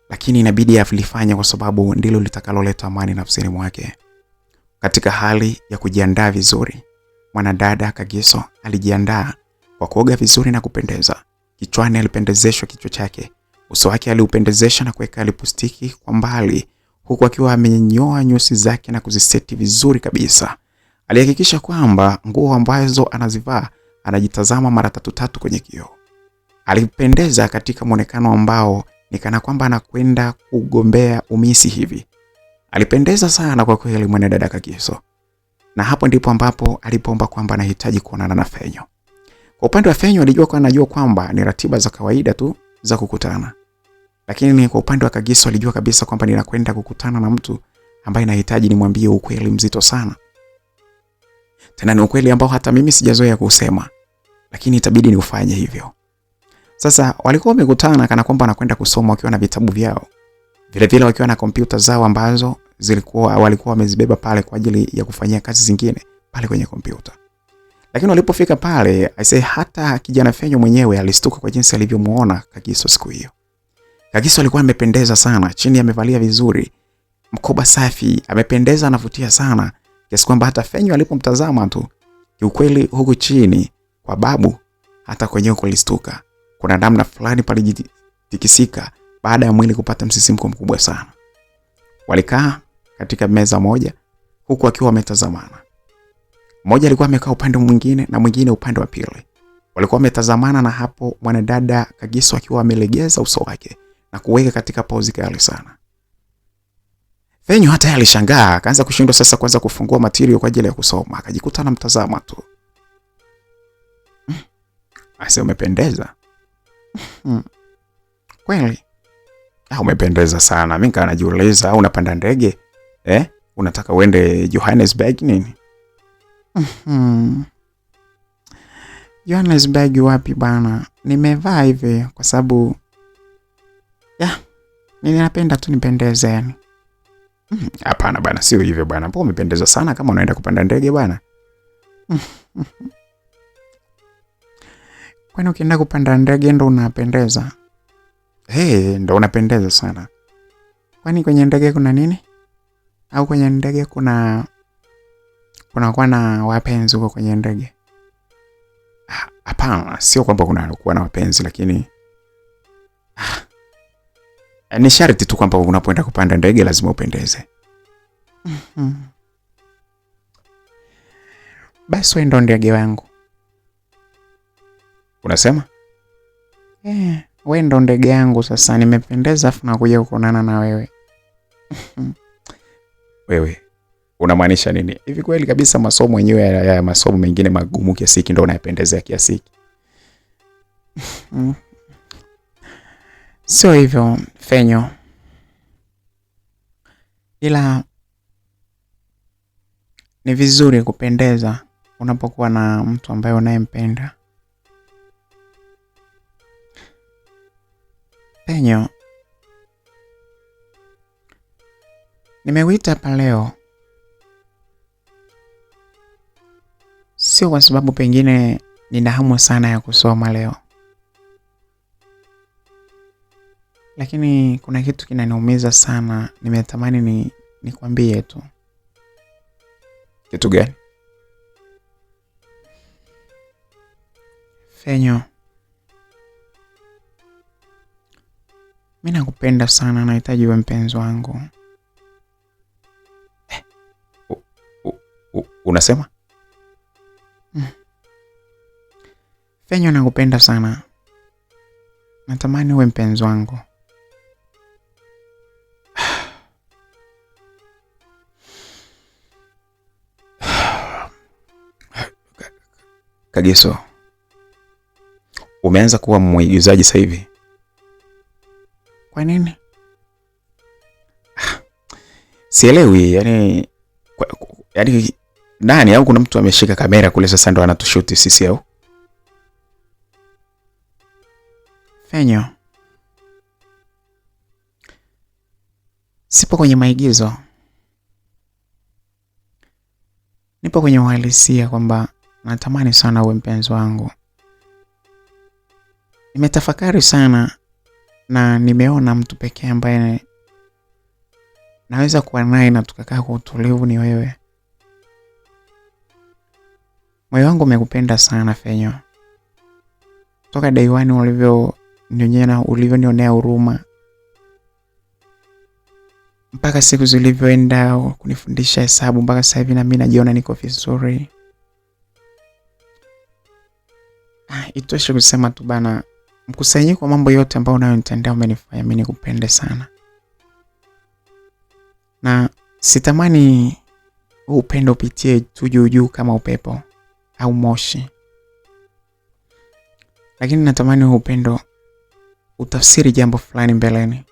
lakini inabidi afanye kwa sababu ndilo litakaloleta amani nafsini mwake. Katika hali ya kujiandaa vizuri, mwanadada Kagiso alijiandaa kwa kuoga vizuri na kupendeza. Kichwani alipendezeshwa kichwa chake, uso wake aliupendezesha na kuweka lipstiki kwa mbali, huku akiwa amenyoa nyusi zake na kuziseti vizuri kabisa. Alihakikisha kwamba nguo ambazo anazivaa anajitazama mara 3 kwenye kioo. Alipendeza katika muonekano ambao ni kana kwamba anakwenda kugombea umisi hivi. Alipendeza sana kwa kweli mwanadada Kagiso. Na hapo ndipo ambapo alipoomba kwamba anahitaji kuonana na Fenyo. Kwa upande wa Fenyo anajua kwamba ni ratiba za kawaida tu za kukutana. Lakini kwa upande wa Kagiso alijua kabisa kwamba ninakwenda kukutana na mtu ambaye nahitaji nimwambie ukweli mzito sana. Tena ni ukweli ambao hata mimi sijazoea kusema, lakini itabidi niufanye hivyo. Sasa walikuwa wamekutana kana kwamba anakwenda kusoma wakiwa na vitabu vyao. Vile vile wakiwa na kompyuta zao ambazo walikuwa wamezibeba pale kwa ajili ya kufanyia kazi zingine pale kwenye kompyuta. Lakini walipofika pale, hata kijana Fenyo mwenyewe alistuka kwa jinsi alivyomuona Kagiso siku hiyo. Kagiso alikuwa amependeza sana, chini amevalia vizuri, mkoba safi, amependeza anavutia sana, kiasi kwamba hata Fenyo alipomtazama tu, kiukweli huku chini kwa babu hata kwenyewe kulistuka. Kuna namna fulani palijitikisika baada ya mwili kupata msisimko mkubwa sana. Walikaa katika meza moja huku akiwa wametazamana. Mmoja alikuwa amekaa upande mwingine na mwingine upande wa pili. Walikuwa wametazamana, na hapo mwanadada Kagiso akiwa amelegeza uso wake na kuweka katika pose kali sana. Fenyo hata alishangaa, akaanza kushindwa sasa kwanza kufungua material kwa ajili ya kusoma, akajikuta anamtazama tu. Ase umependeza. Kweli? Umependeza sana. Mimi kana najiuliza au unapanda ndege? Unataka uende Johannesburg nini? Johannesburg wapi bana? Nimevaa hivi kwa sababu ninapenda tu nipendeze yani. Hapana bana, sio hivyo bana. Mbona umependeza sana kama unaenda kupanda ndege bana? Kwani ukienda kupanda ndege ndo unapendeza? Ndo unapendeza sana. Kwani kwenye ndege kuna nini? Au kwenye ndege kuna kwa na wapenzi huko kwenye ndege? Hapana, sio kwamba kuwa na wapenzi, lakini ni sharti tu kwamba unapoenda kupanda ndege lazima upendeze. Basi wewe ndo ndege wangu. Unasema? Wewe ndo ndege yangu sasa, nimependeza afu nakuja kuonana na wewe. Wewe unamaanisha nini? Hivi kweli kabisa masomo yenyewe ya masomo mengine magumu kiasi hiki ndo unayapendezea kiasi hiki? Sio hivyo, Fenyo. Ila ni vizuri kupendeza unapokuwa na mtu ambaye unayempenda. Fenyo, nimekuita hapa leo sio kwa sababu pengine nina hamu sana ya kusoma leo, lakini kuna kitu kinaniumiza sana. Nimetamani nikwambie tu. Kitu gani? Fenyo, mimi nakupenda sana, nahitaji uwe mpenzi wangu. Unasema? Fenyo, nakupenda sana. Natamani uwe mpenzi wangu. Kagiso, umeanza kuwa mwigizaji sasa hivi. Kwa nini? Sielewi, yani nani au kuna mtu ameshika kamera kule sasa ndo anatushuti sisi au? Fenyo, sipo kwenye maigizo. Nipo kwenye uhalisia kwamba natamani sana uwe mpenzi wangu. Nimetafakari sana na nimeona mtu pekee ambaye naweza kuwa naye na tukakaa kwa utulivu ni wewe. Moyo wangu umekupenda sana Fenyo. Toka day one ulivyonionea huruma mpaka siku zilivyoenda kunifundisha hesabu mpaka sasa hivi na mimi najiona niko vizuri. Itoshe kusema tu bana, mkusanyiko wa mambo yote ambayo unayonitendea umenifanya mimi nikupende sana. Na sitamani upendo upitie tu juu kama upepo au moshi. Lakini natamani upendo utafsiri jambo fulani mbeleni.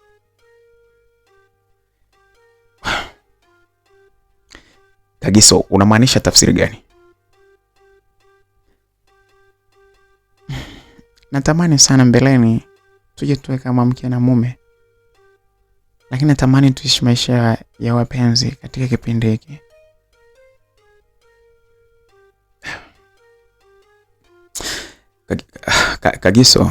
Kagiso, unamaanisha tafsiri gani? Natamani sana mbeleni tuje tuwe kama mke na mume. Lakini natamani tuishi maisha ya wapenzi katika kipindi hiki. Kagiso,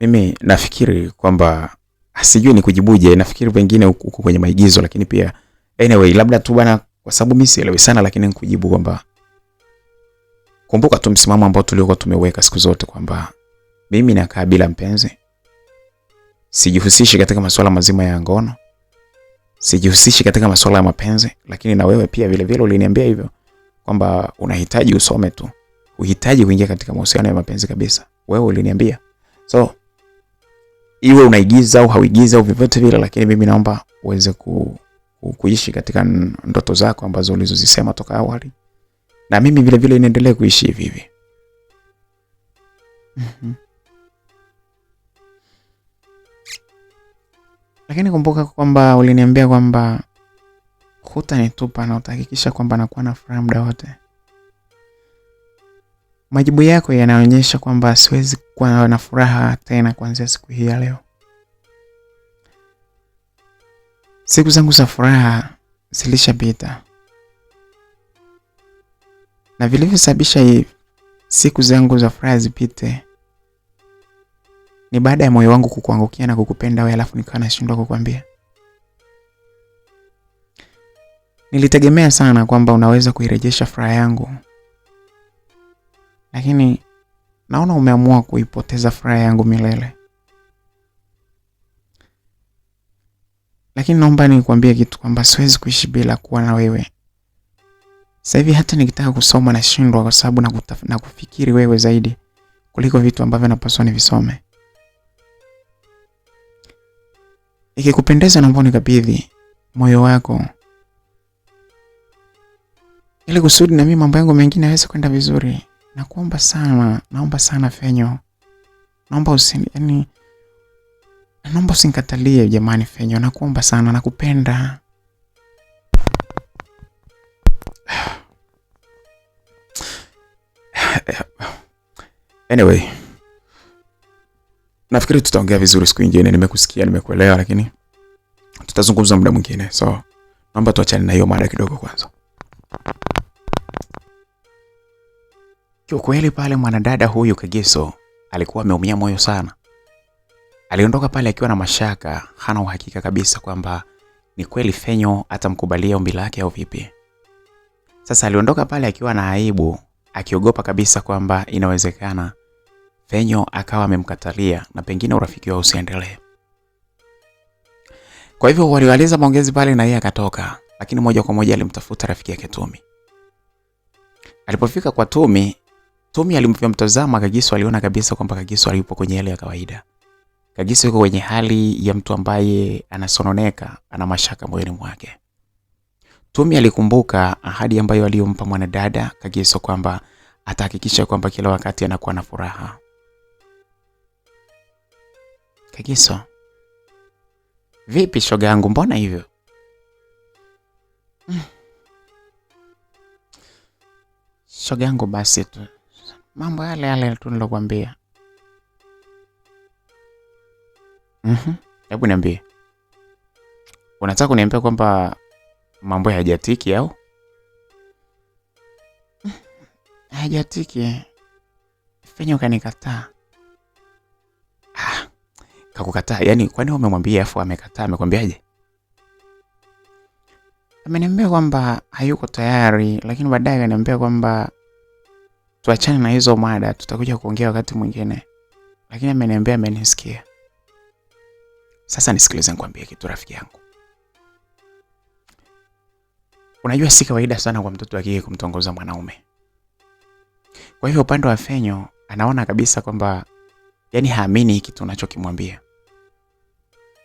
mimi nafikiri kwamba sijui ni kujibuje, nafikiri pengine uko kwenye maigizo, lakini pia anyway labda tu bana, kwa sababu mimi sielewi sana, lakini nikujibu kwamba kumbuka tu msimamo ambao tuliokuwa tumeweka siku zote kwamba mimi nakaa bila mpenzi. Sijihusishi katika masuala mazima ya ngono. Sijihusishi katika masuala ya mapenzi, lakini na wewe pia vile vile uliniambia hivyo kwamba unahitaji usome tu. Uhitaji kuingia katika mahusiano ya mapenzi kabisa. Wewe uliniambia. So iwe unaigiza au hauigiza au vyovyote vile, lakini mimi naomba uweze kuishi katika ndoto zako ambazo ulizozisema toka awali. Na mimi vile vile niendelee kuishi hivi hivi. Lakini kumbuka kwamba uliniambia kwamba hutanitupa na utahakikisha kwamba nakuwa na furaha muda wote. Majibu yako yanaonyesha kwamba siwezi kuwa na furaha tena kuanzia siku hii ya leo. Siku zangu za furaha zilishapita. Na vilivyosababisha siku zangu za furaha zipite ni baada ya moyo wangu kukuangukia na kukupenda wewe, alafu nikawa nashindwa kukwambia. Nilitegemea sana kwamba unaweza kuirejesha furaha yangu, lakini naona umeamua kuipoteza furaha yangu milele. Lakini naomba nikwambie kitu kwamba siwezi kuishi bila kuwa na wewe. Sasa hivi hata nikitaka kusoma nashindwa kwa sababu na kufikiri wewe zaidi kuliko vitu ambavyo napaswa nivisome. Ikikupendeza naomba nikabidhi moyo wako, ili kusudi na mimi mambo yangu mengine yaweze kwenda vizuri. Nakuomba sana, naomba sana Fenyo. Naomba usinikatalie jamani Fenyo, nakuomba sana, nakupenda. Anyway, nafikiri tutaongea vizuri siku nyingine. Nimekusikia, nimekuelewa, lakini tutazungumza muda mwingine. So, naomba tuachane na hiyo mada kidogo kwanza. Kwa kweli pale mwanadada huyu Kagiso alikuwa ameumia moyo sana. Aliondoka pale akiwa na mashaka, hana uhakika kabisa kwamba ni kweli Fenyo atamkubalia ombi lake au vipi. Sasa aliondoka pale akiwa na aibu, akiogopa kabisa kwamba inawezekana Fenyo akawa amemkatalia na pengine urafiki wao usiendelee. Kwa hivyo waliwaliza maongezi pale na yeye akatoka, lakini moja kwa moja alimtafuta rafiki yake Tumi. Alipofika kwa Tumi alimtazama Kagiso, aliona kabisa kwamba Kagiso alipo kwenye hali ya kawaida. Kagiso yuko kwenye hali ya mtu ambaye anasononeka, ana mashaka moyoni mwake. Tumi alikumbuka ahadi ambayo aliyompa mwanadada Kagiso kwamba atahakikisha kwamba kila wakati anakuwa na furaha. Kagiso, vipi shoga yangu, mbona hivyo? Shoga yangu basi tu, mambo yale tu nilokuambia. Hebu niambie. Unataka kuniambia kwamba mambo hayajatiki au? Hayajatiki. Fenyo kanikataa. Kakukataa? Yaani kwani wewe umemwambia afu amekataa? Amekwambiaje? Ameniambia kwamba hayuko tayari, lakini baadaye akaniambia kwamba tuachane na hizo mada, tutakuja kuongea wakati mwingine. Lakini ameniambia amenisikia. Sasa nisikilize nikwambie kitu rafiki yangu. Unajua si kawaida sana kwa mtoto wa kike kumtongoza mwanaume. Kwa hivyo upande wa Fenyo anaona kabisa kwamba yani haamini kitu unachokimwambia.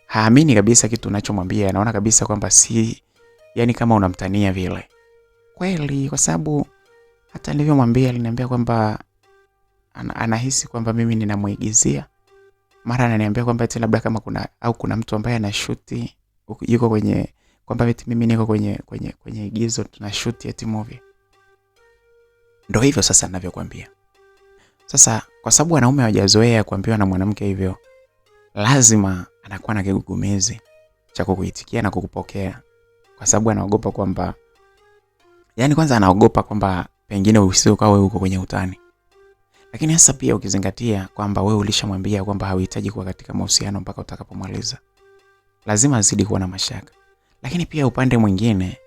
Haamini kabisa kitu unachomwambia, anaona kabisa kwamba si yani kama unamtania vile. Kweli, kwa sababu hata nilivyomwambia aliniambia kwamba anahisi kwamba mimi ninamuigizia. Mara ananiambia kwamba eti labda kama kuna mtu ambaye anashuti yuko kwenye, kwamba eti mimi niko kwenye igizo tunashuti eti movie. Ndio hivyo sasa ninavyokuambia. Sasa kwa sababu wanaume hawajazoea kuambiwa na mwanamke hivyo, lazima anakuwa na kigugumizi cha kukuitikia na kukupokea, kwa sababu anaogopa kwamba yani kwanza anaogopa kwamba pengine usio kwa wewe uko kwenye utani. Lakini hasa pia ukizingatia kwamba wewe ulishamwambia kwamba hauhitaji kuwa katika mahusiano mpaka utakapomaliza, lazima azidi kuwa na mashaka. Lakini pia upande mwingine,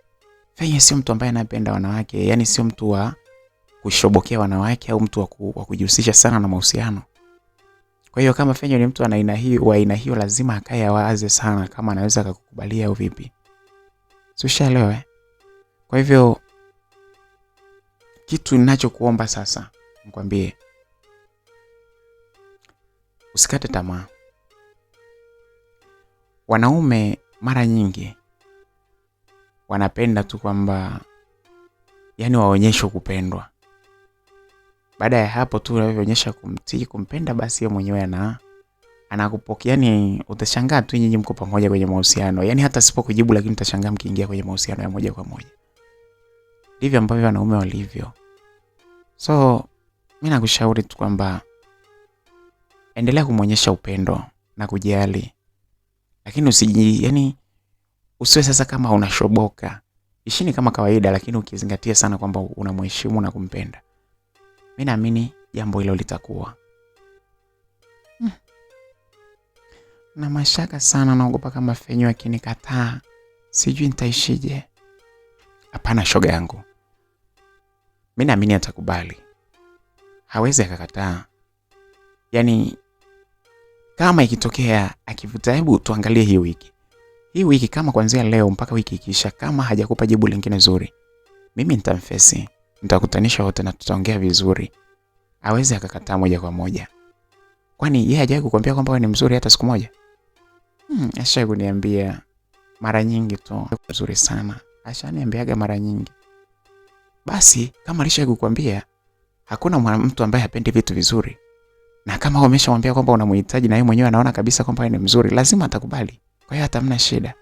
Fenyo sio mtu ambaye anapenda wanawake, yani sio mtu wa kushobokea wanawake au mtu wa kujihusisha sana na mahusiano. Kwa hiyo kama Fenyo ni mtu ana aina hiyo lazima akae awaze sana kama anaweza kukubalia au vipi. Ushaelewa? Kwa hivyo kitu ninachokuomba sasa, nikwambie, usikate tamaa. Wanaume mara nyingi wanapenda tu kwamba yani waonyeshe kupendwa. Baada ya hapo tu unavyoonyesha kumtii, kumpenda, basi yeye mwenyewe anakupokea. Yani utashangaa tu nyinyi mko pamoja kwenye mahusiano. Yani hata sipokujibu, lakini utashangaa mkiingia kwenye mahusiano ya moja kwa moja. Ndivyo ambavyo wanaume walivyo. So mimi nakushauri tu kwamba endelea kumuonyesha upendo na kujali. Lakini usiwe sasa kama unashoboka. Ishini kama kawaida, lakini ukizingatia sana kwamba unamheshimu na kumpenda. Mimi naamini jambo hilo litakuwa. Na mashaka sana, naogopa kama Fenyo akinikataa, sijui nitaishije. Hapana shoga yangu. Mimi naamini atakubali. Hawezi akakataa. Yani kama ikitokea akivuta, hebu tuangalie hii wiki. Hii wiki kama kuanzia leo mpaka wiki ikiisha, kama hajakupa jibu lingine zuri, mimi nitamfesi, nitakutanisha wote na tutaongea vizuri. Hawezi akakataa moja kwa moja. Kwani yeye hajawahi kukuambia kwamba wewe ni mzuri hata siku moja? Asha kuniambia mara nyingi tu mzuri sana. Ashaniambiaga mara nyingi. Basi kama alisha kukuambia, hakuna mtu ambaye hapendi vitu vizuri. Na kama umeshamwambia kwamba unamhitaji na yeye mwenyewe anaona kabisa kwamba wewe ni mzuri, lazima atakubali. Kwa hiyo hata hamna shida.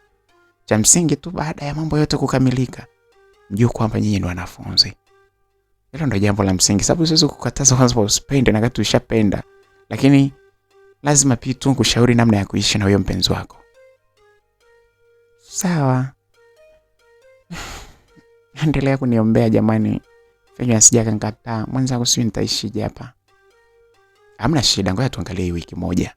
Cha msingi tu baada ya mambo yote kukamilika, mjue kwamba nyinyi ni wanafunzi. Hilo ndio jambo la msingi. Sababu siwezi kukataza kwanza usipende na kati ushapenda. Lakini lazima pia tu kushauri namna ya kuishi na huyo mpenzi wako. Sawa. Endelea kuniombea jamani. Fenyo asije akanikataa. Mwanzo sijui nitaishije hapa. Hamna shida, ngoja tuangalie hii wiki moja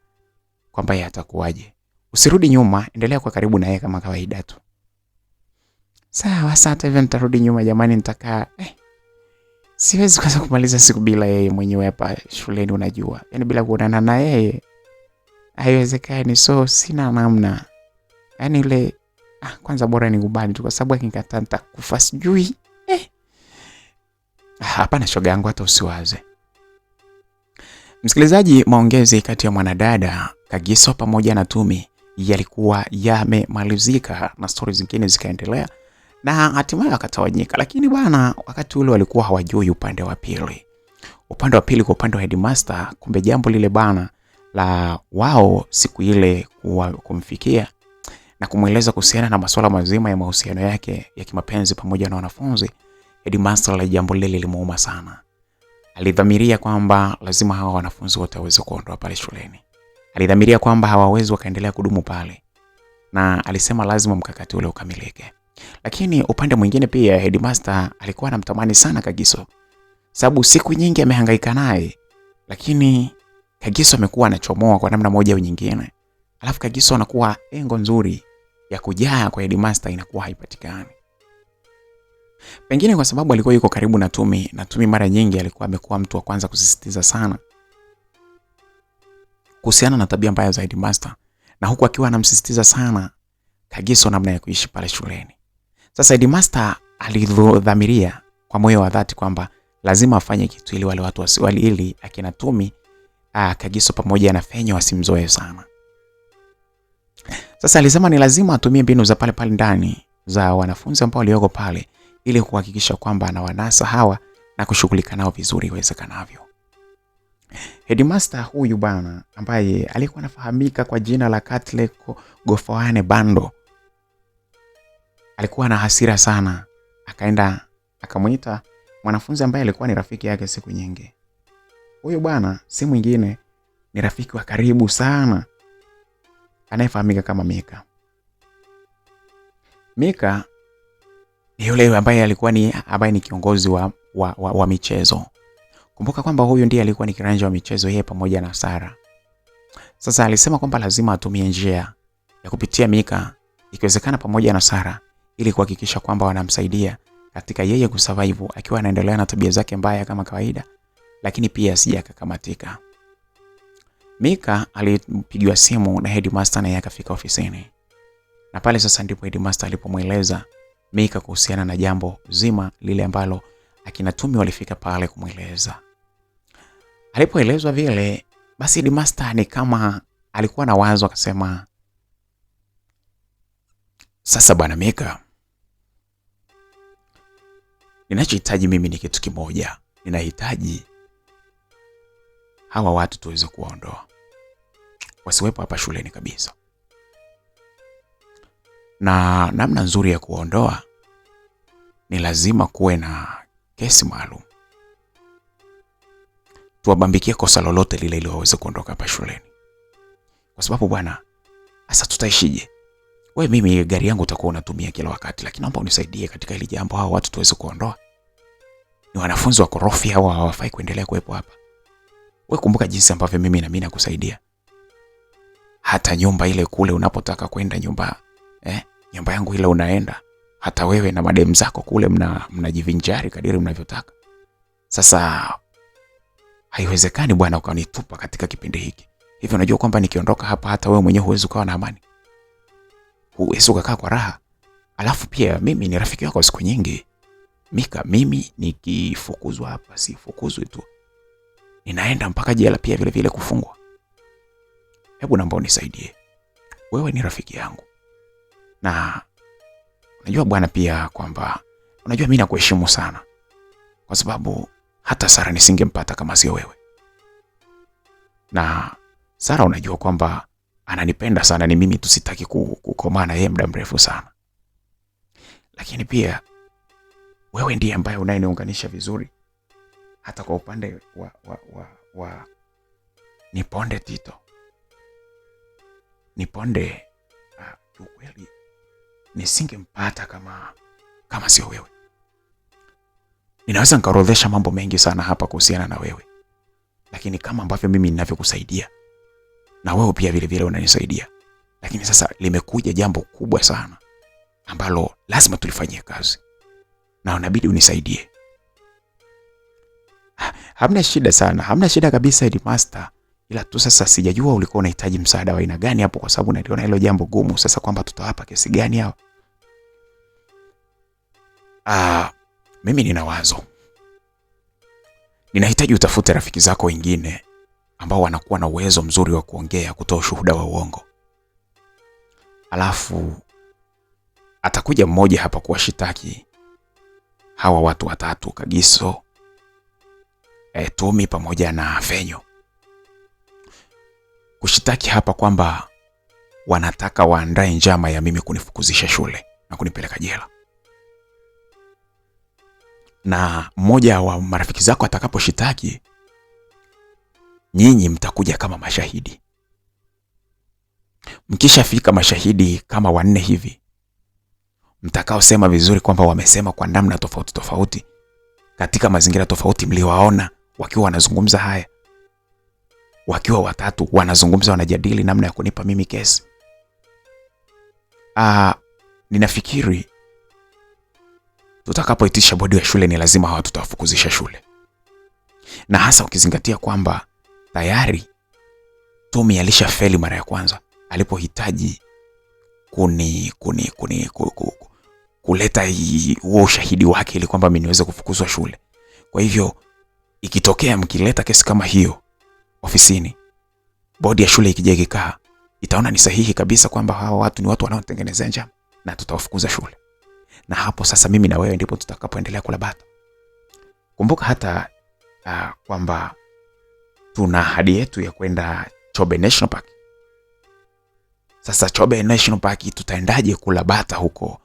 kwamba yeye atakuwaje. Usirudi nyuma, endelea kwa karibu na yeye kama kawaida tu. Sawa, hata hivyo nitarudi nyuma jamani, nitakaa. Siwezi kwanza kumaliza siku bila yeye mwenyewe hapa shuleni, unajua. Yani bila kuonana na yeye haiwezekani, so sina namna. Yani ile kwanza bora nikubali tu, kwa sababu akinikataa nitakufa sijui. Hapana shoga yangu, hata usiwaze. Msikilizaji, maongezi kati ya mwanadada Kagiso pamoja na Tumi yalikuwa yamemalizika na stories zingine zikaendelea na hatimaye wakatawanyika. Lakini bwana, wakati ule walikuwa hawajui upande wa pili. Upande wa pili kwa upande wa Headmaster, kumbe jambo lile bana la wao siku ile kumfikia na kumueleza kuhusiana na masuala mazima ya mahusiano yake ya kimapenzi pamoja na wanafunzi. Headmaster la jambo lile limuuma sana. Alidhamiria kwamba lazima hawa wanafunzi wote waweze kuondoka pale shuleni. Alidhamiria kwamba hawawezi wakaendelea kudumu pale. Na alisema lazima mkakati ule ukamilike. Lakini upande mwingine pia Headmaster alikuwa anamtamani sana Kagiso. Sababu siku nyingi amehangaika naye, lakini Kagiso amekuwa anachomoa kwa namna moja au nyingine. Alafu Kagiso anakuwa engo nzuri ya kujaa kwa Headmaster inakuwa haipatikani. Pengine kwa sababu alikuwa yuko karibu na Tumi, na Tumi mara nyingi alikuwa amekuwa mtu wa kwanza kusisitiza sana kuhusiana na tabia mbaya za Headmaster, na huku akiwa anamsisitiza sana Kagiso namna ya kuishi pale shuleni. Sasa Headmaster alidhamiria kwa moyo wa dhati kwamba lazima afanye kitu ili wale watu wasiwali, ili akina Tumi, Kagiso pamoja na Fenyo wasimzoe sana. Sasa alisema ni lazima atumie mbinu za pale pale ndani za wanafunzi ambao walioko pale ili kuhakikisha kwamba anawanasa hawa na kushughulika nao vizuri iwezekanavyo. Headmaster huyu bana ambaye alikuwa anafahamika kwa jina la Katleko Gofoane Bando alikuwa na hasira sana. Akaenda akamuita mwanafunzi ambaye alikuwa ni rafiki yake siku nyingi. Huyu bwana si mwingine, ni rafiki wa karibu sana anayefahamika kama Mika. Mika ni yule ambaye alikuwa ni kiongozi wa michezo. Kumbuka kwamba huyu ndiye alikuwa ni kiranja wa michezo, yeye pamoja na Sara. Sasa alisema kwamba lazima atumie njia ya kupitia Mika, ikiwezekana pamoja na Sara, ili kuhakikisha kwamba wanamsaidia katika yeye kusurvive akiwa anaendelea na tabia zake mbaya kama kawaida, lakini pia asije akakamatika. Mika alipigiwa simu na Headmaster na yeye akafika ofisini. Na pale sasa ndipo Headmaster alipomueleza Mika kuhusiana na jambo zima lile ambalo akina Tumi walifika pale kumueleza. Alipoelezwa vile, basi Headmaster ni kama alikuwa na wazo, akasema, sasa bwana Mika, ninachohitaji mimi ni kitu kimoja. Ninahitaji hawa watu tuweze kuwaondoa, wasiwepo hapa shuleni kabisa. Na namna nzuri ya kuwaondoa ni lazima kuwe na kesi maalum, tuwabambikie kosa lolote lile ili waweze kuondoka hapa shuleni. Kwa sababu bwana, sasa tutaishije? Wewe, mimi gari yangu utakuwa unatumia kila wakati, lakini naomba unisaidie katika hili jambo, hao watu tuweze kuondoa. Ni wanafunzi wa korofi, hawafai kuendelea kuwepo hapa. Wewe kumbuka jinsi ambavyo mimi nakusaidia. Hata nyumba ile kule unapotaka kwenda nyumba yangu ile unaenda, hata wewe na madem zako kule mnajivinjari kadiri mnavyotaka. Sasa haiwezekani bwana ukanitupa katika kipindi hiki. Hivyo unajua kwamba nikiondoka hapa hata wewe mwenyewe huwezi kuwa na amani. Huwezi kukaa kwa raha. Alafu pia mimi ni rafiki wako siku nyingi. Mika, mimi nikifukuzwa hapa sifukuzwi tu, ninaenda mpaka jela pia vile vile kufungwa. Hebu naomba unisaidie. Wewe ni rafiki yangu. Na unajua bwana pia kwamba unajua mimi nakuheshimu sana. Kwa sababu hata Sara nisingempata kama sio wewe. Na Sara unajua kwamba ananipenda sana, ni mimi tusitaki kukomana yeye muda mrefu sana. Lakini pia wewe ndiye ambaye unayeniunganisha vizuri hata kwa upande wa Niponde Tito. Niponde kweli nisingempata kama sio wewe. Ninaweza nikaorodhesha mambo mengi sana hapa kuhusiana na wewe, lakini kama ambavyo mimi ninavyokusaidia na wewe pia vile vile unanisaidia, lakini sasa limekuja jambo kubwa sana ambalo lazima tulifanyie kazi na unabidi unisaidie. Hamna shida sana, hamna shida kabisa Headmaster, ila tu sasa sijajua ulikuwa unahitaji msaada wa aina gani hapo, kwa sababu naliona hilo jambo gumu sasa kwamba tutawapa kesi gani hao. Mimi nina wazo. Ninahitaji utafute rafiki zako wengine ambao wanakuwa na uwezo mzuri wa kuongea, kutoa ushuhuda wa uongo. Alafu atakuja mmoja hapa kuwashitaki hawa watu watatu, Kagiso, Tumi pamoja na Fenyo. Kushitaki hapa kwamba wanataka waandae njama ya mimi kunifukuzisha shule na kunipeleka jela. Na mmoja wa marafiki zako atakaposhitaki, nyinyi mtakuja kama mashahidi. Mkishafika mashahidi kama 4 hivi, mtakao sema vizuri kwamba wamesema kwa namna tofauti tofauti katika mazingira tofauti, mliwaona wakiwa wanazungumza haya, wakiwa watatu wanazungumza, wanajadili namna ya kunipa mimi kesi. Ninafikiri tutakapoitisha bodi ya shule ni lazima hawa tutawafukuzisha shule. Na hasa ukizingatia kwamba tayari Tumi alishafeli mara ya kwanza alipohitaji kuleta huo ushahidi wake ili kwamba mimi niweze kufukuzwa shule. Kwa hivyo ikitokea mkileta kesi kama hiyo ofisini, bodi ya shule ikija ikikaa, itaona ni sahihi kabisa kwamba hawa watu ni watu wanaotengeneza njama na tutawafukuza shule. Na hapo sasa mimi na wewe ndipo tutakapoendelea kula bata. Kumbuka hata kwamba tuna ahadi yetu ya kwenda Chobe National Park. Sasa Chobe National Park tutaendaje kula bata huko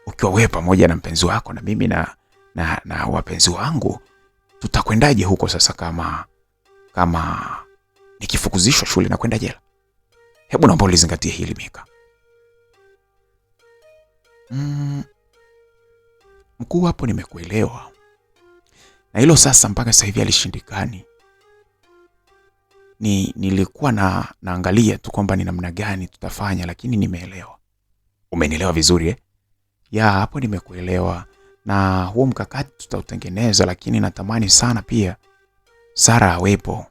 ukiwa wewe pamoja na mpenzi wako na mimi na wapenzi wangu? Tutakwendaje huko sasa kama nikifukuzishwa shule na kwenda jela? Hebu naomba ulizingatie hili Mika. Mkuu, hapo nimekuelewa. Na hilo sasa mpaka sasa hivi alishindikani. Nilikuwa naangalia tu kwamba ni namna gani tutafanya, lakini nimeelewa. Umenielewa vizuri Ya, hapo nimekuelewa. Na huo mkakati tutautengeneza, lakini natamani sana pia Sara awepo.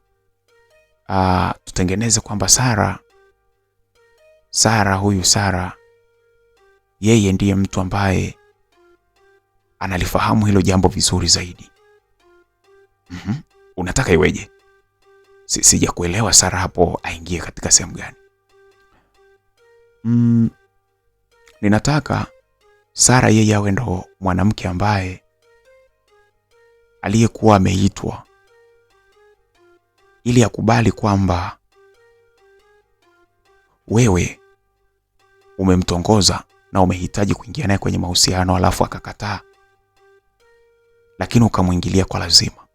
Tutengeneze kwamba Sara yeye ndiye mtu ambaye analifahamu hilo jambo vizuri zaidi. Unataka iweje? Sija kuelewa Sara hapo aingie katika sehemu gani? Ninataka Sara yeye awe ndo mwanamke ambaye aliyekuwa ameitwa ili akubali kwamba wewe umemtongoza na umehitaji kuingia naye kwenye mahusiano, alafu akakataa, lakini ukamwingilia kwa lazima.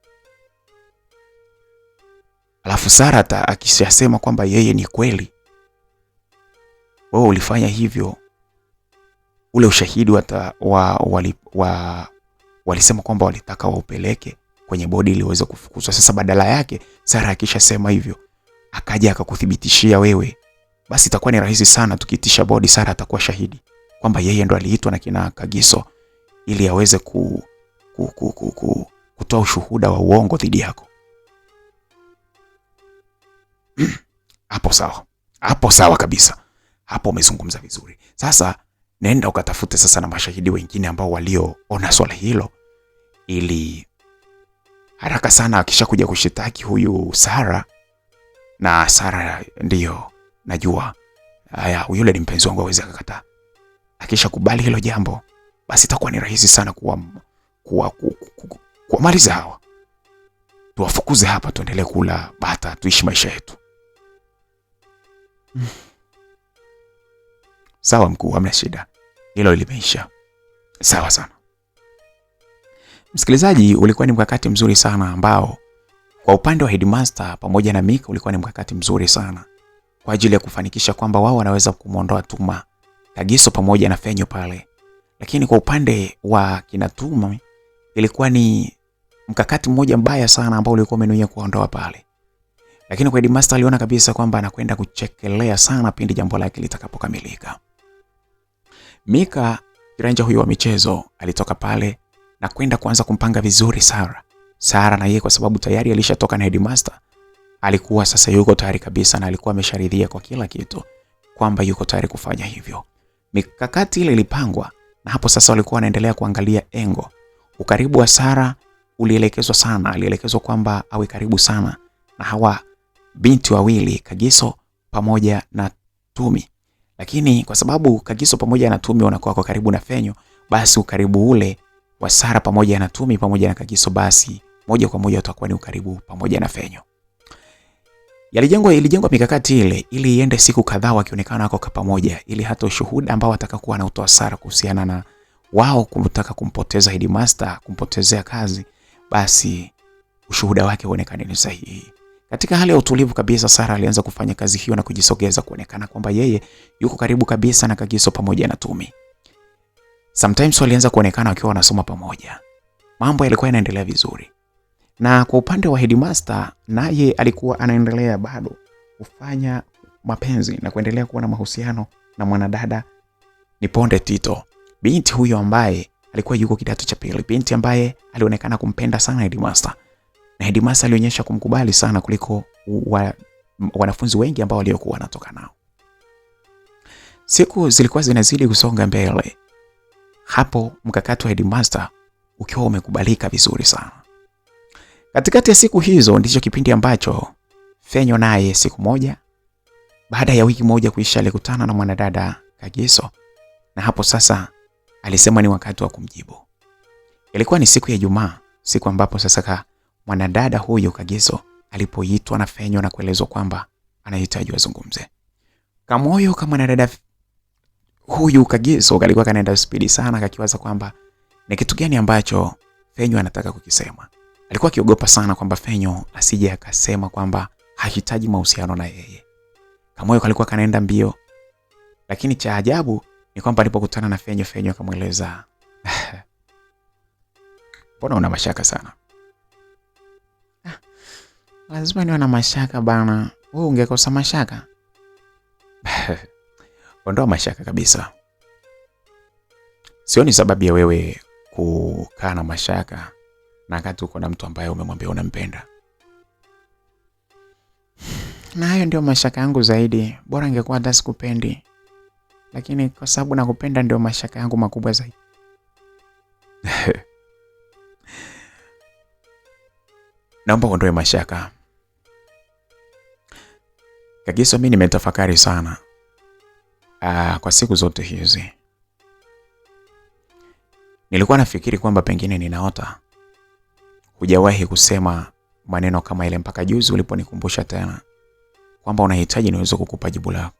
Alafu Sara akishasema kwamba yeye ni kweli wewe ulifanya hivyo, ule ushahidi walisema kwamba walitaka waupeleke kwenye bodi ili uweze kufukuzwa. Sasa badala yake Sara akishasema hivyo, akaja akakuthibitishia wewe, basi itakuwa ni rahisi sana tukiitisha bodi, Sara atakuwa shahidi kwamba yeye ndo aliitwa na kina Kagiso ili aweze kutoa ushuhuda wa uongo dhidi yako. Hapo sawa. Hapo sawa kabisa. Hapo umezungumza vizuri. Sasa nenda ukatafute sasa na mashahidi wengine ambao walioona swala hilo, ili haraka sana akisha kuja kushitaki huyu Sara, na Sara ndiyo najua haya yule ni mpenzi wangu, aweze kukataa. Akisha kubali hilo jambo, basi itakuwa ni rahisi sana kuwamaliza hawa. Tuwafukuze hapa, tuendelee kula bata, tuishi maisha yetu. Sawa mkuu, hamna shida. Hilo limeisha. Sawa sana. Msikilizaji, ulikuwa ni mkakati mzuri sana ambao kwa upande wa Headmaster pamoja na Mika ulikuwa ni mkakati mzuri sana kwa ajili ya kufanikisha kwamba wao wanaweza kumuondoa Tuma, Kagiso pamoja na Fenyo pale. Lakini kwa upande wa kina Tuma ilikuwa ni mkakati mmoja mbaya sana ambao ulikuwa umenuia kuondoa pale. Lakini kwa Headmaster aliona kabisa kwamba anakwenda kuchekelea sana pindi jambo lake litakapokamilika. Mika, kiranja huyo wa michezo, alitoka pale na kwenda kuanza kumpanga vizuri Sara. Sara na yeye kwa sababu tayari alishatoka na Headmaster, alikuwa sasa yuko tayari kabisa na alikuwa amesharidhia kwa kila kitu kwamba yuko tayari kufanya hivyo. Mikakati ile ilipangwa na hapo sasa walikuwa wanaendelea kuangalia engo. Ukaribu wa Sara ulielekezwa sana, alielekezwa kwamba awe karibu sana na hawa binti wawili, Kagiso pamoja na Tumi. Lakini kwa sababu Kagiso pamoja na Tumi wanakuwa kwa karibu na Fenyo, basi ukaribu ule wa Sara pamoja na Tumi pamoja na Kagiso basi moja kwa moja utakuwa ni ukaribu pamoja na Fenyo. Ilijengwa mikakati ile ili iende siku kadhaa wakionekana wako pamoja, ili hata ushuhuda ambao watakakuwa na utoa Sara kuhusiana na wao kumtaka kumpoteza Headmaster, kumpotezea kazi, basi ushuhuda wake uonekane ni sahihi. Katika hali ya utulivu kabisa, Sara alianza kufanya kazi hiyo na kujisogeza kuonekana kwamba yeye yuko karibu kabisa na Kagiso pamoja na Tumi. Sometimes walianza kuonekana wakiwa wanasoma pamoja. Mambo yalikuwa yanaendelea vizuri. Na kwa upande wa Headmaster, naye alikuwa anaendelea bado kufanya mapenzi na kuendelea kuwa na mahusiano na mwanadada Niponde Tito. Binti huyo ambaye alikuwa yuko kidato cha pili, binti ambaye alionekana kumpenda sana Headmaster. Na Headmaster alionyesha kumkubali sana kuliko wanafunzi wengi ambao waliokuwa wanatoka nao. Siku zilikuwa zinazidi kusonga mbele. Hapo mkakati wa Headmaster ukiwa umekubalika vizuri sana. Katikati ya siku hizo ndicho kipindi ambacho Fenyo naye siku moja baada ya wiki moja kuisha alikutana na mwanadada Kagiso, na hapo sasa alisema ni wakati wa kumjibu. Ilikuwa ni siku ya Ijumaa, siku ambapo sasa mwanadada huyo Kagiso alipoitwa na Fenyo na kuelezwa kwamba anahitaji wazungumze. Kamoyo kama mwanadada huyu Kagiso kalikuwa kanaenda spidi sana, kakiwaza kwamba ni kitu gani ambacho Fenyo anataka kukisema. Alikuwa akiogopa sana kwamba Fenyo asije akasema kwamba hahitaji mahusiano na yeye. Kamoyo kalikuwa kanaenda mbio. Lakini cha ajabu ni kwamba alipokutana na Fenyo akamweleza, "Mbona una mashaka sana?" "Lazima niwe na mashaka bana. Wewe ungekosa mashaka?" "Ondoa mashaka kabisa. Sioni sababu ya wewe kukaa na mashaka na wakati uko na mtu ambaye umemwambia unampenda." "Na hayo ndio mashaka yangu zaidi. Bora ingekuwa hata sikupendi. Lakini kwa sababu nakupenda ndio mashaka yangu makubwa zaidi." "Naomba uondoe mashaka." "Kagiso, mimi nimetafakari sana kwa siku zote hizi. Nilikuwa nafikiri kwamba pengine ninaota. Hujawahi kusema maneno kama ile mpaka juzi uliponikumbusha tena kwamba unahitaji niweze kukupa jibu lako.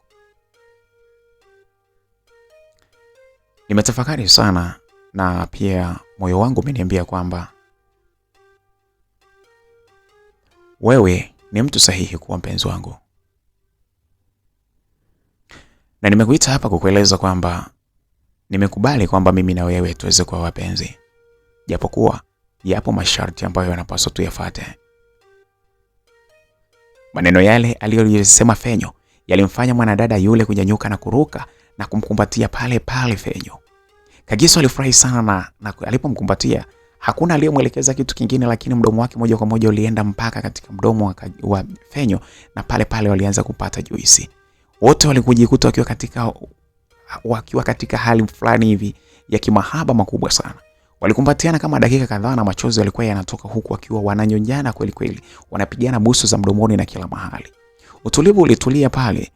Nimetafakari sana na pia moyo wangu umeniambia kwamba wewe ni mtu sahihi kuwa mpenzi wangu. Na nimekuita hapa kukueleza kwamba nimekubali kwamba mimi na wewe tuweze kuwa wapenzi. Japokuwa yapo masharti ambayo yanapaswa tuyafuate. Maneno yale aliyosema Fenyo yalimfanya mwanadada yule kunyanyuka na kuruka na kumkumbatia pale pale Fenyo. Kagiso alifurahi sana na alipomkumbatia hakuna aliyemwelekeza kitu kingine, lakini mdomo wake moja kwa moja ulienda mpaka katika mdomo wa Fenyo na pale pale walianza kupata juisi. Wote walikujikuta wakiwa katika hali fulani hivi ya kimahaba makubwa sana. Walikumbatiana kama dakika kadhaa na machozi yalikuwa yanatoka huku wakiwa wananyonyana kweli kweli, wanapigana busu za mdomoni na kila mahali. Utulivu ulitulia pale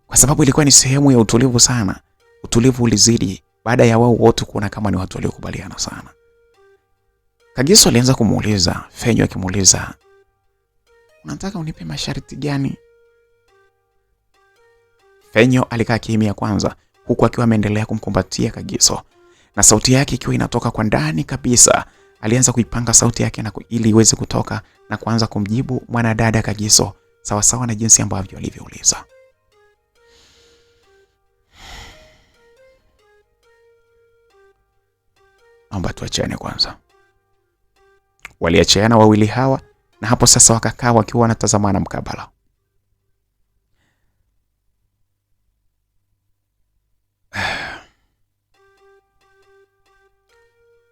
kwa sababu ilikuwa ni sehemu ya utulivu sana. Utulivu ulizidi baada ya wao wote kuona kama ni watu waliokubaliana sana. Kagiso alianza kumuuliza Fenyo, akimuuliza, "Unataka unipe masharti gani?" Fenyo alikaa kimya kwanza huku akiwa ameendelea kumkumbatia Kagiso, na sauti yake ikiwa inatoka kwa ndani kabisa. Alianza kuipanga sauti yake ili iweze kutoka na kuanza kumjibu mwanadada Kagiso sawa sawa na jinsi ambavyo alivyouliza. "Naomba tuachane kwanza." Waliachiana wawili hawa na hapo sasa wakakaa wakiwa wanatazamana mkabala.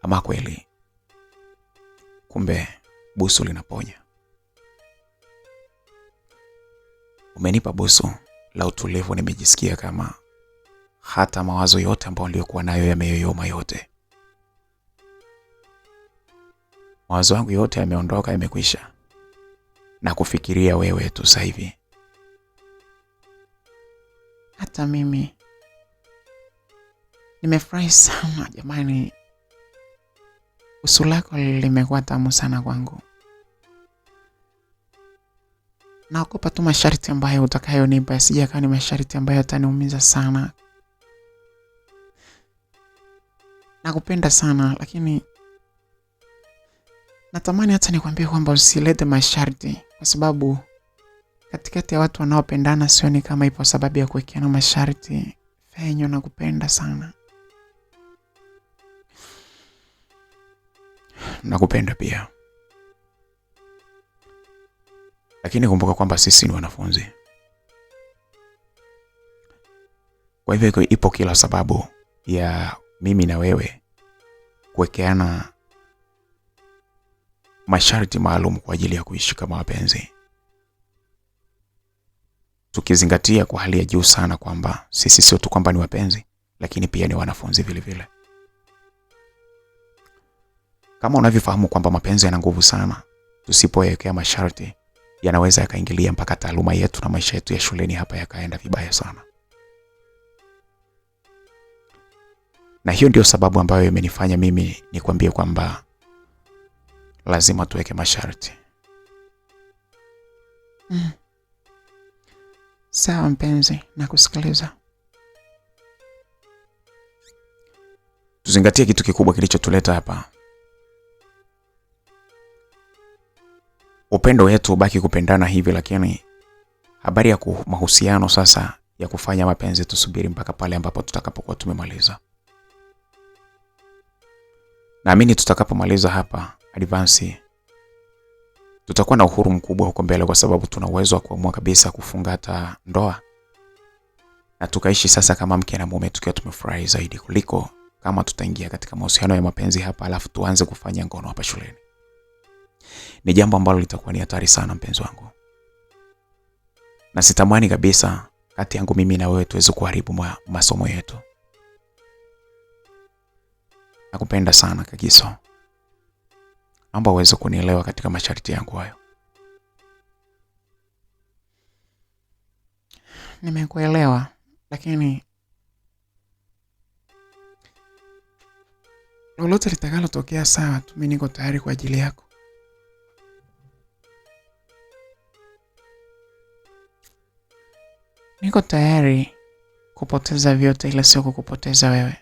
Ama kweli, kumbe busu linaponya. Umenipa busu la utulivu, nimejisikia kama hata mawazo yote ambayo nilikuwa nayo yameyoyoma yote. Mawazo yangu yote yameondoka, yamekwisha. Na kufikiria wewe tu sasa hivi. Hata mimi nimefurahi sana jamani. Busu lako limekuwa tamu sana kwangu. Naogopa tu masharti ambayo utakayonipa yasije yakawa ni masharti ambayo yataniumiza sana. Nakupenda sana, lakini natamani hata nikwambie kwamba usilete masharti, kwa sababu katikati ya watu wanaopendana sioni kama ipo sababu ya kuwekeana masharti. Fenyo, nakupenda sana. Nakupenda pia. Lakini kumbuka kwamba sisi ni wanafunzi. Kwa hivyo ipo kila sababu ya mimi na wewe kuwekeana masharti maalum kwa ajili ya kuishi kama wapenzi. Tukizingatia kwa hali ya juu sana kwamba sisi sio tu kwamba ni wapenzi, lakini pia ni wanafunzi vile vile. Kama unavyofahamu kwamba mapenzi yana nguvu sana, tusipoyawekea masharti yanaweza yakaingilia mpaka taaluma yetu na maisha yetu ya shuleni hapa yakaenda vibaya sana. Na hiyo ndio sababu ambayo imenifanya mimi nikwambie kwamba lazima tuweke masharti. Sawa mpenzi, nakusikiliza. Tuzingatie kitu kikubwa kilichotuleta hapa. Upendo wetu ubaki kupendana hivi, lakini habari ya mahusiano sasa ya kufanya mapenzi tusubiri mpaka pale ambapo tutakapokuwa tumemaliza. Naamini tutakapomaliza hapa advance tutakuwa na uhuru mkubwa huko mbele, kwa sababu tuna uwezo wa kuamua kabisa kufunga hata ndoa na tukaishi sasa kama mke na mume tukiwa tumefurahi zaidi kuliko kama tutaingia katika mahusiano ya mapenzi hapa alafu tuanze kufanya ngono hapa shuleni. Ni jambo ambalo litakuwa ni hatari sana mpenzi wangu. Na sitamani kabisa kati yangu mimi na wewe tuweze kuharibu masomo yetu. Nakupenda sana Kagiso. Naomba uweze kunielewa katika masharti yangu hayo. Nimekuelewa, lakini lolote litakalotokea sawa tu, mimi niko tayari kwa ajili yako. Niko tayari kupoteza vyote ila sio kukupoteza wewe.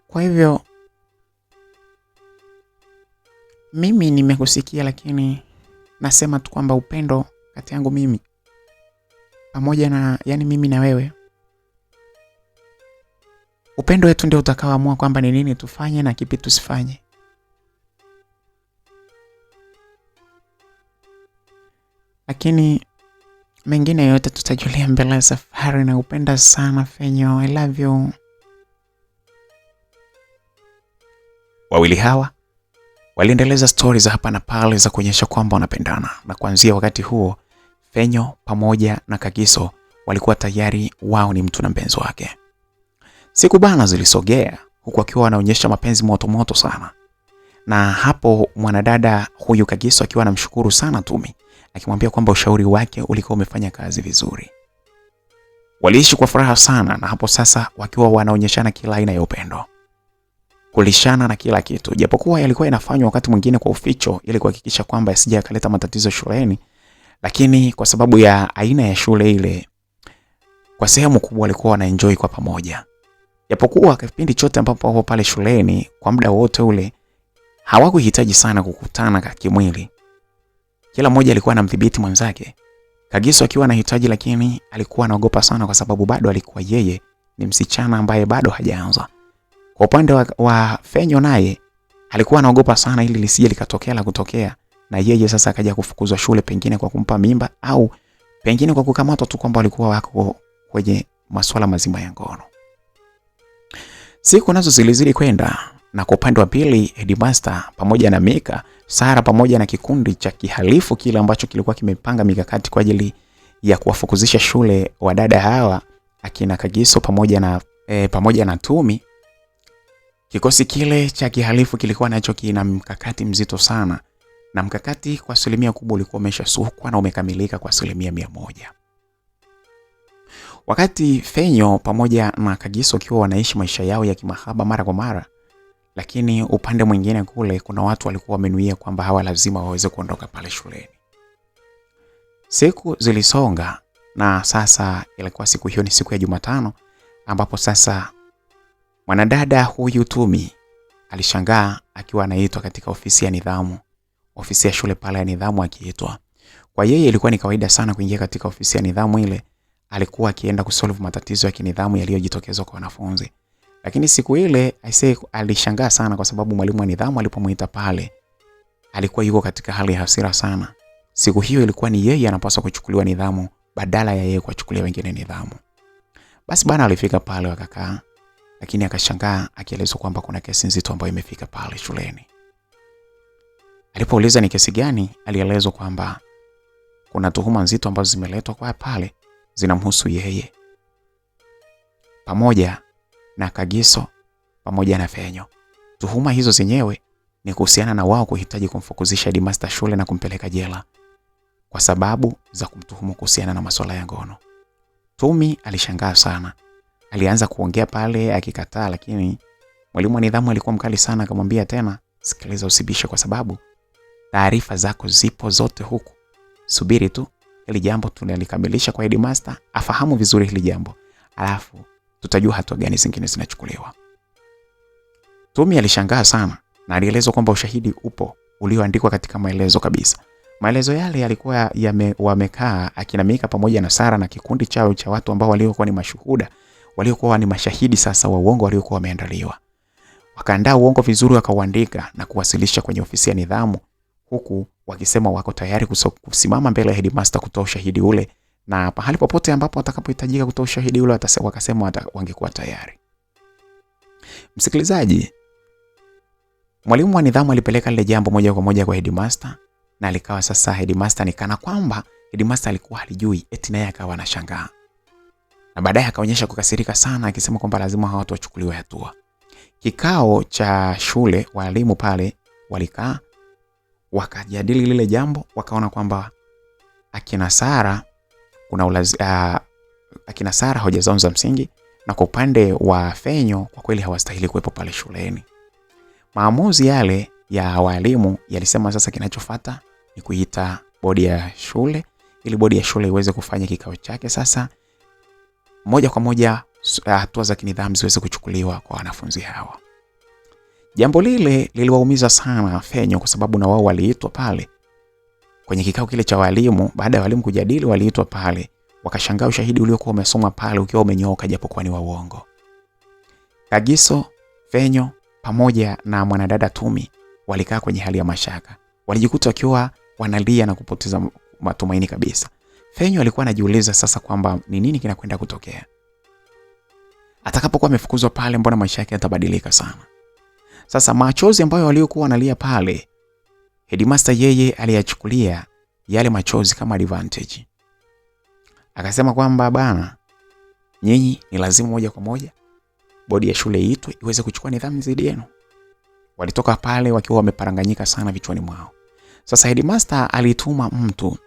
Kwa hivyo mimi nimekusikia, lakini nasema tu kwamba upendo kati yangu mimi pamoja na mimi na wewe, upendo wetu ndio utakaoamua kwamba ni nini tufanye na kipi tusifanye. Lakini mengine yote tutajulia mbele ya safari. Na upenda sana Fenyo, I love you. Wawili hawa waliendeleza stories za hapa na pale za kuonyesha kwamba wanapendana, na kuanzia wakati huo Fenyo pamoja na Kagiso walikuwa tayari wao ni mtu na mpenzi wake. Siku bana zilisogea huku akiwa wanaonyesha mapenzi moto sana. Na hapo mwanadada huyu Kagiso akiwa anamshukuru sana Tumi, akimwambia kwamba ushauri wake ulikuwa umefanya kazi vizuri. Waliishi kwa furaha sana, na hapo sasa wakiwa wanaonyeshana kila aina ya upendo, kulishana na kila kitu, japokuwa yalikuwa inafanywa wakati mwingine kwa uficho ili kuhakikisha kwamba asije akaleta matatizo shuleni. Lakini kwa sababu ya aina ya shule ile, kwa sehemu kubwa walikuwa wanaenjoy kwa pamoja. Japokuwa kipindi chote ambapo wao pale shuleni, kwa muda wote ule hawakuhitaji sana kukutana kimwili. Kila mmoja alikuwa anamdhibiti mwenzake. Kagiso akiwa anahitaji, lakini alikuwa anaogopa sana kwa sababu bado alikuwa yeye ni msichana ambaye bado hajaanza. Kwa upande wa Fenyo naye alikuwa anaogopa sana ili lisije likatokea la kutokea na yeye sasa akaja kufukuzwa shule, pengine kwa kumpa mimba au pengine kwa kukamatwa tu kwamba walikuwa wako kwenye masuala mazima ya ngono. Siku nazo zilizidi kwenda, na kwa upande wa pili Headmaster pamoja na Mika, Sara pamoja na kikundi cha kihalifu kile ambacho kilikuwa kimepanga mikakati kwa ajili ya kuwafukuzisha shule wadada hawa akina Kagiso pamoja na Tumi. Kikosi kile cha kihalifu kilikuwa nacho kina mkakati mzito sana, na mkakati kwa asilimia kubwa ulikuwa umeshasukwa na umekamilika kwa asilimia 100. Wakati Fenyo pamoja na Kagiso wakiwa wanaishi maisha yao ya kimahaba mara kwa mara, lakini upande mwingine kule kuna watu walikuwa wamenuia kwamba hawa lazima waweze kuondoka pale shuleni. Siku zilisonga, na sasa ilikuwa siku hiyo ni siku ya Jumatano, ambapo sasa mwanadada huyu Tumi alishangaa akiwa anaitwa katika ofisi ya nidhamu, ofisi ya shule pale ya nidhamu akiitwa. Kwa yeye ilikuwa ni kawaida sana kuingia katika ofisi ya nidhamu ile, alikuwa akienda kusolve matatizo ya kinidhamu yaliyojitokeza kwa wanafunzi. Lakini siku ile alishangaa sana kwa sababu mwalimu wa nidhamu alipomuita pale alikuwa yuko katika hali ya hasira sana. Siku hiyo ilikuwa ni yeye anapaswa kuchukuliwa nidhamu badala ya yeye kuchukulia wengine nidhamu. Basi bana alifika pale wakakaa, lakini akashangaa akielezwa kwamba kuna kesi nzito ambayo imefika pale shuleni. Alipouliza ni kesi gani, alielezwa kwamba kuna tuhuma nzito ambazo zimeletwa kwa pale zinamhusu yeye pamoja na Kagiso pamoja na Fenyo. Tuhuma hizo zenyewe ni kuhusiana na wao kuhitaji kumfukuzisha Headmaster shule na kumpeleka jela kwa sababu za kumtuhumu kuhusiana na masuala ya ngono. Tumi alishangaa sana. Alianza kuongea pale akikataa, lakini mwalimu wa nidhamu alikuwa mkali sana, akamwambia tena, sikiliza usibishe kwa sababu taarifa zako zipo zote huku. Subiri tu hili jambo tunalikamilisha kwa Headmaster, afahamu vizuri hili jambo, alafu tutajua hatua gani zingine zinachukuliwa. Tumi alishangaa sana na alielezwa kwamba ushahidi upo ulioandikwa katika maelezo kabisa. Maelezo yale yalikuwa wamekaa akina Mika pamoja na Sara na kikundi chao cha watu ambao waliokuwa ni mashuhuda, waliokuwa ni mashahidi sasa wa uongo waliokuwa wameandaliwa. Wakaandaa uongo vizuri, wakauandika na kuwasilisha kwenye ofisi ya nidhamu, huku wakisema wako tayari kusimama mbele ya Headmaster kutoa ushahidi ule, na pahali popote ambapo watakapohitajika kutoa ushahidi ule wakasema wangekuwa tayari. Msikilizaji, mwalimu wa nidhamu alipeleka lile jambo moja kwa moja kwa Headmaster, na alikawa sasa Headmaster ni kana kwamba Headmaster alikuwa halijui, eti naye akawa anashangaa. Na baadaye akaonyesha kukasirika sana akisema kwamba lazima hao watu wachukuliwe hatua. Kikao cha shule, walimu pale walikaa wakajadili lile jambo, wakaona kwamba akina Sara akina Sara hoja zao za msingi, na kwa upande wa Fenyo kwa kweli hawastahili kuwepo pale shuleni. Maamuzi yale ya walimu yalisema sasa kinachofuata ni kuita bodi ya shule ili bodi ya shule iweze kufanya kikao chake. Sasa moja kwa moja hatua za kinidhamu ziweze kuchukuliwa kwa wanafunzi hawa. Jambo lile liliwaumiza sana Fenyo kwa sababu na wao waliitwa pale kwenye kikao kile cha walimu. Baada ya walimu kujadili, waliitwa pale, wakashangaa ushahidi uliokuwa umesomwa pale ukiwa umenyooka japokuwa ni wa uongo. Kagiso, Fenyo pamoja na mwanadada Tumi walikaa kwenye hali ya mashaka. Walijikuta wakiwa wanalia na kupoteza matumaini kabisa. Fenyo alikuwa anajiuliza sasa kwamba ni nini kinakwenda kutokea. Atakapokuwa amefukuzwa pale, mbona maisha yake yatabadilika sana? Sasa machozi ambayo waliokuwa wanalia pale, Headmaster yeye aliyachukulia yale machozi kama advantage. Akasema kwamba bana, nyinyi ni lazima moja kwa moja bodi ya shule iitwe iweze kuchukua nidhamu dhidi yenu. Walitoka pale wakiwa wameparanganyika sana vichwani mwao. Sasa Headmaster alituma mtu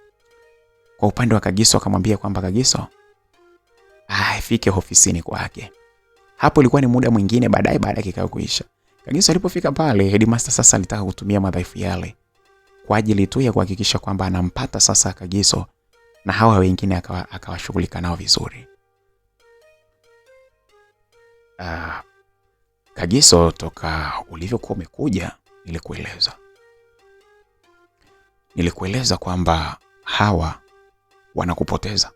kwa upande wa Kagiso, akamwambia kwamba Kagiso afike ofisini kwake. Hapo ilikuwa ni muda mwingine baada ya kikao kuisha. Kagiso alipofika pale, Headmaster sasa alitaka kutumia madhaifu yale kwa ajili tu ya kuhakikisha kwamba anampata sasa Kagiso na hawa wengine akawashughulika nao vizuri. Kagiso, toka ulivyokuwa umekuja nilikueleza kwamba hawa wanakupoteza.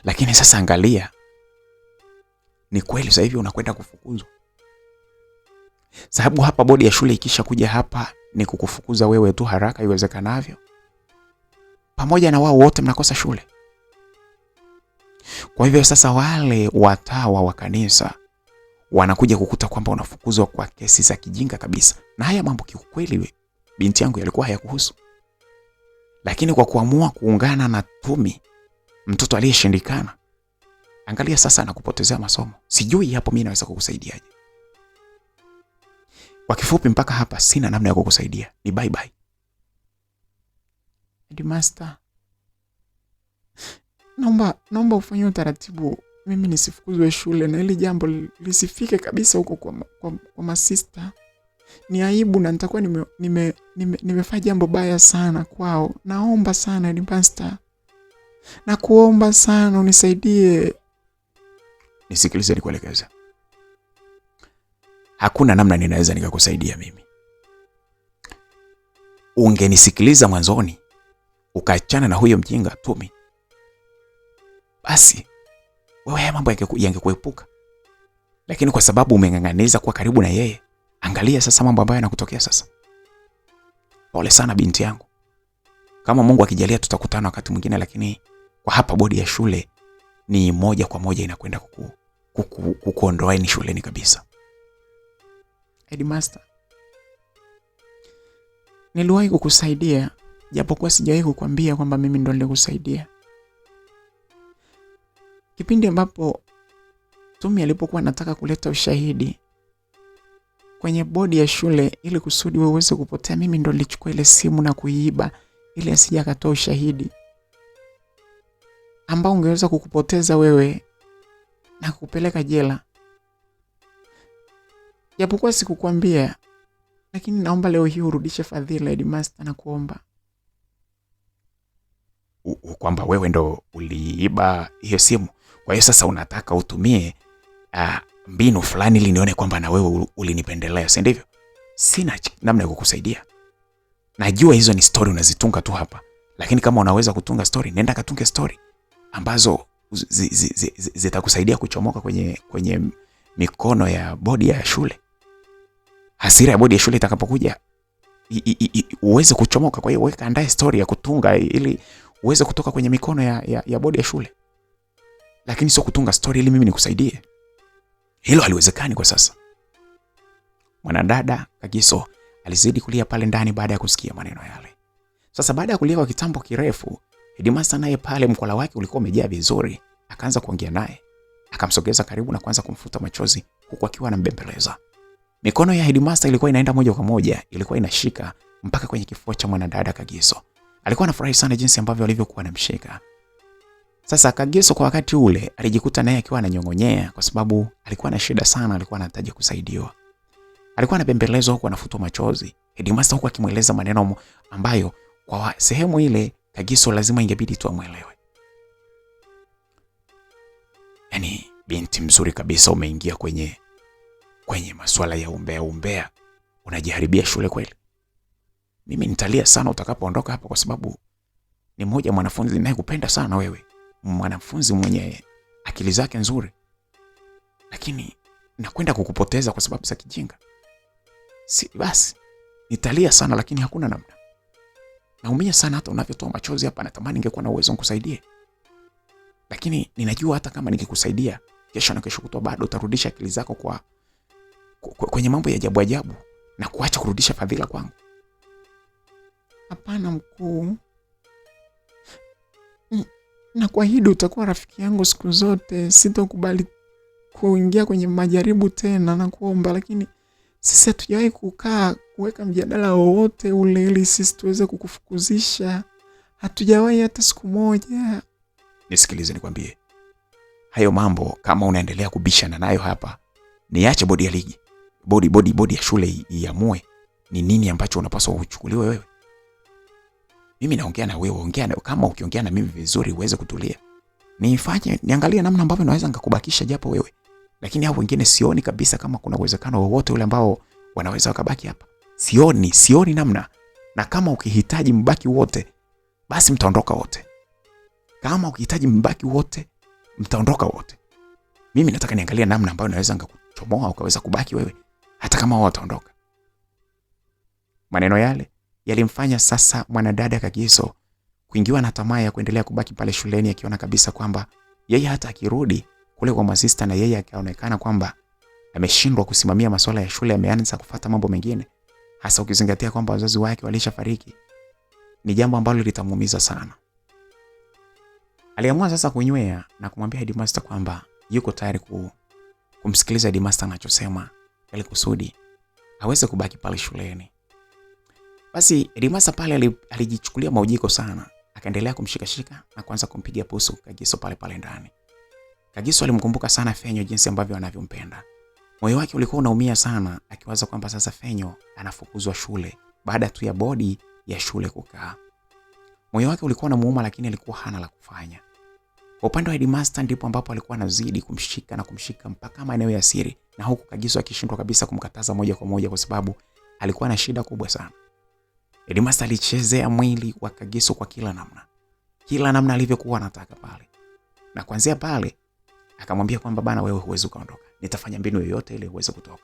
Lakini sasa angalia, ni kweli sasa hivi unakwenda kufukuzwa. Sababu hapa bodi ya shule ikisha kuja hapa ni kukufukuza wewe tu haraka iwezekanavyo. Pamoja na wao wote mnakosa shule. Kwa hivyo sasa wale watawa wa kanisa wanakuja kukuta kwamba unafukuzwa kwa kesi za kijinga kabisa. Na haya mambo kiukweli binti yangu yalikuwa hayakuhusu. Lakini kwa kuamua kuungana na Tumi, mtoto aliyeshindikana, angalia sasa anakupotezea masomo. Sijui hapo mimi naweza kukusaidiaje. Kwa kifupi mpaka hapa sina namna ya kukusaidia. Ni bye bye. Headmaster, naomba ufanye utaratibu mimi nisifukuzwe shule na ili jambo lisifike kabisa huko kwa masista. Ni aibu na nitakuwa nimefanya jambo baya sana kwao. Naomba sana Headmaster. Na kuomba sana unisaidie. Nisikilize nikuelekeze. Hakuna namna ninaweza nikakusaidia mimi. Ungenisikiliza mwanzoni, ukaachana na huyo mjinga Tumi, basi wewe haya mambo yangekuepuka. Lakini kwa sababu umeng'ang'aniza kwa karibu na yeye, angalia sasa mambo ambayo yanakutokea sasa. Pole sana binti yangu. Kama Mungu akijalia tutakutana wakati mwingine, lakini kwa hapa bodi ya shule ni moja kwa moja inakwenda kukuondoa ni shuleni kabisa. Headmaster, niliwahi kukusaidia japokuwa sijawahi kukwambia kwamba mimi ndo nilikusaidia. Kipindi ambapo Tumi alipokuwa anataka kuleta ushahidi kwenye bodi ya shule ili kusudi wewe uweze kupotea, mimi ndo nilichukua ile simu na kuiiba ili asije akatoa ushahidi ambao ungeweza kukupoteza wewe na kukupeleka jela. Japokuwa sikukwambia, lakini naomba leo hii urudishe fadhila Headmaster, na kuomba. Kwamba wewe ndo uliiba hiyo simu. Kwa hiyo sasa unataka utumie mbinu fulani ili nione kwamba na wewe ulinipendelea, si ndivyo? Sina namna ya kukusaidia. Najua hizo ni story unazitunga tu hapa. Lakini kama unaweza kutunga story, nenda katunge story ambazo zitakusaidia kuchomoka kwenye mikono ya bodi ya shule. Hasira ya bodi ya shule itakapokuja uweze kuchomoka. Kwa hiyo weka andae story ya kutunga ili uweze kutoka kwenye mikono ya bodi ya shule. Lakini sio kutunga story ili mimi nikusaidie. Hilo haliwezekani kwa sasa. Mwanadada Kagiso alizidi kulia pale ndani baada ya kusikia maneno yale. Sasa baada ya kulia kwa kitambo kirefu, Headmaster naye pale mkola wake ulikuwa umejaa vizuri, akaanza kuongea naye. Akamsogeza karibu na kuanza kumfuta machozi huku akiwa anambembeleza. Mikono ya Headmaster ilikuwa inaenda moja kwa moja, ilikuwa inashika mpaka kwenye kifua cha mwanadada Kagiso. Alikuwa anafurahi sana jinsi ambavyo alivyokuwa anamshika. Sasa Kagiso kwa wakati ule alijikuta naye akiwa ananyongonyea kwa sababu alikuwa na shida sana, alikuwa anahitaji kusaidiwa. Alikuwa anabembelezwa huku anafutwa machozi. Headmaster huku akimueleza maneno ambayo kwa sehemu ile Kagiso lazima ingebidi tu amuelewe. Yaani binti mzuri kabisa umeingia kwenye masuala ya umbea. Unajiharibia shule kweli? Mimi nitalia sana utakapoondoka hapa, kwa sababu ni mmoja mwanafunzi ninayekupenda sana wewe. Mwanafunzi mwenye akili zake nzuri. Lakini nakwenda kukupoteza kwa sababu za kijinga. Si basi nitalia sana, lakini hakuna namna. Naumia sana hata unavyotoa machozi hapa, natamani ningekuwa na uwezo nikusaidie. Lakini ninajua hata kama nikikusaidia, kesho na kesho kutwa bado utarudisha akili zako kwenye mambo ya ajabu na kuacha kurudisha fadhila kwangu. Hapana mkuu. Na kuahidi utakuwa rafiki yangu siku zote. Sitokubali kuingia kwenye majaribu tena na kuomba, lakini sisi hatujawahi kukaa kuweka mjadala wowote ule ili sisi tuweze kukufukuzisha. Hatujawahi hata siku moja. Nisikilize nikwambie. Hayo mambo kama unaendelea kubishana nayo hapa, niache bodi ya ligi. Bodi ya shule iamue ni nini ambacho unapaswa kuchukuliwa wewe. Mimi naongea na wewe, ongea na kama ukiongea na mimi vizuri uweze kutulia. Niangalie namna ambavyo naweza nikakubakisha japo wewe. Lakini hao wengine sioni kabisa kama kuna uwezekano wowote ule ambao wanaweza wakabaki hapa. Sioni namna. Na kama ukihitaji mbaki wote, basi mtaondoka wote. Kama ukihitaji mbaki wote, mtaondoka wote. Mimi nataka niangalie namna ambayo naweza nikakuchomoa ukaweza kubaki wewe, hata kama wao wataondoka. Maneno yale yalimfanya sasa mwanadada Kagiso kuingiwa na tamaa ya kuendelea kubaki pale shuleni, akiona kabisa kwamba yeye hata akirudi kule kwa masista na yeye akaonekana kwamba ameshindwa kusimamia masuala ya shule, ameanza kufuata mambo mengine, hasa ukizingatia kwamba wazazi wake walishafariki. Ni jambo ambalo litamuumiza sana. Aliamua sasa kunywea na kumwambia headmaster kwamba yuko tayari kumsikiliza headmaster anachosema ili kusudi aweze kubaki pale shuleni. Basi headmaster pale alijichukulia maujiko sana, akaendelea kumshikashika na kuanza kumpigia pusu Kagiso pale ndani. Kagiso alimkumbuka sana Fenyo, jinsi ambavyo anavyompenda. Moyo wake ulikuwa unaumia sana, akiwaza kwamba sasa Fenyo anafukuzwa shule baada tu ya bodi ya shule kukaa. Moyo wake ulikuwa unamuuma, lakini alikuwa hana la kufanya. Kwa upande wa headmaster ndipo ambapo alikuwa anazidi kumshika mpaka maeneo ya siri, na huku Kagiso akishindwa kabisa kumkataza moja kwa moja kwa sababu alikuwa na shida kubwa sana. Headmaster alichezea mwili wa Kagiso kwa kila namna alivyokuwa anataka pale. Na kuanzia pale akamwambia kwamba bana, wewe huwezi kuondoka. Nitafanya mbinu yoyote ili uweze kutoka.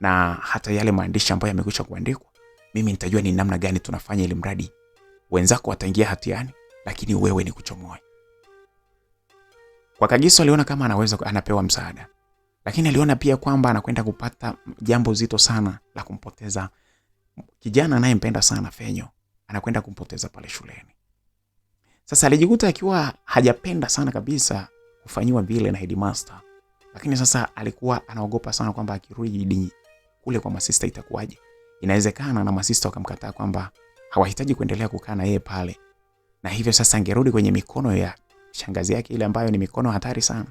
Na hata yale maandishi ambayo yamekwisha kuandikwa, mimi nitajua ni namna gani tunafanya ili mradi wenzako wataingia hatiani, lakini wewe ni kuchomoa. Kwa Kagiso aliona kama anapewa msaada. Lakini aliona pia kwamba anakwenda kupata jambo zito sana la kumpoteza kijana anayempenda sana Fenyo. Anakwenda kumpoteza pale shuleni. Sasa alijikuta akiwa hajapenda sana kabisa kufanywa vile na headmaster. Lakini sasa alikuwa anaogopa sana kwamba akirudi kule kwa masista itakuwaje. Inawezekana na masista wakamkataa kwamba hawahitaji kuendelea kukaa na yeye pale. Na hivyo sasa angerudi kwenye mikono ya shangazi yake ile ambayo ni mikono hatari sana.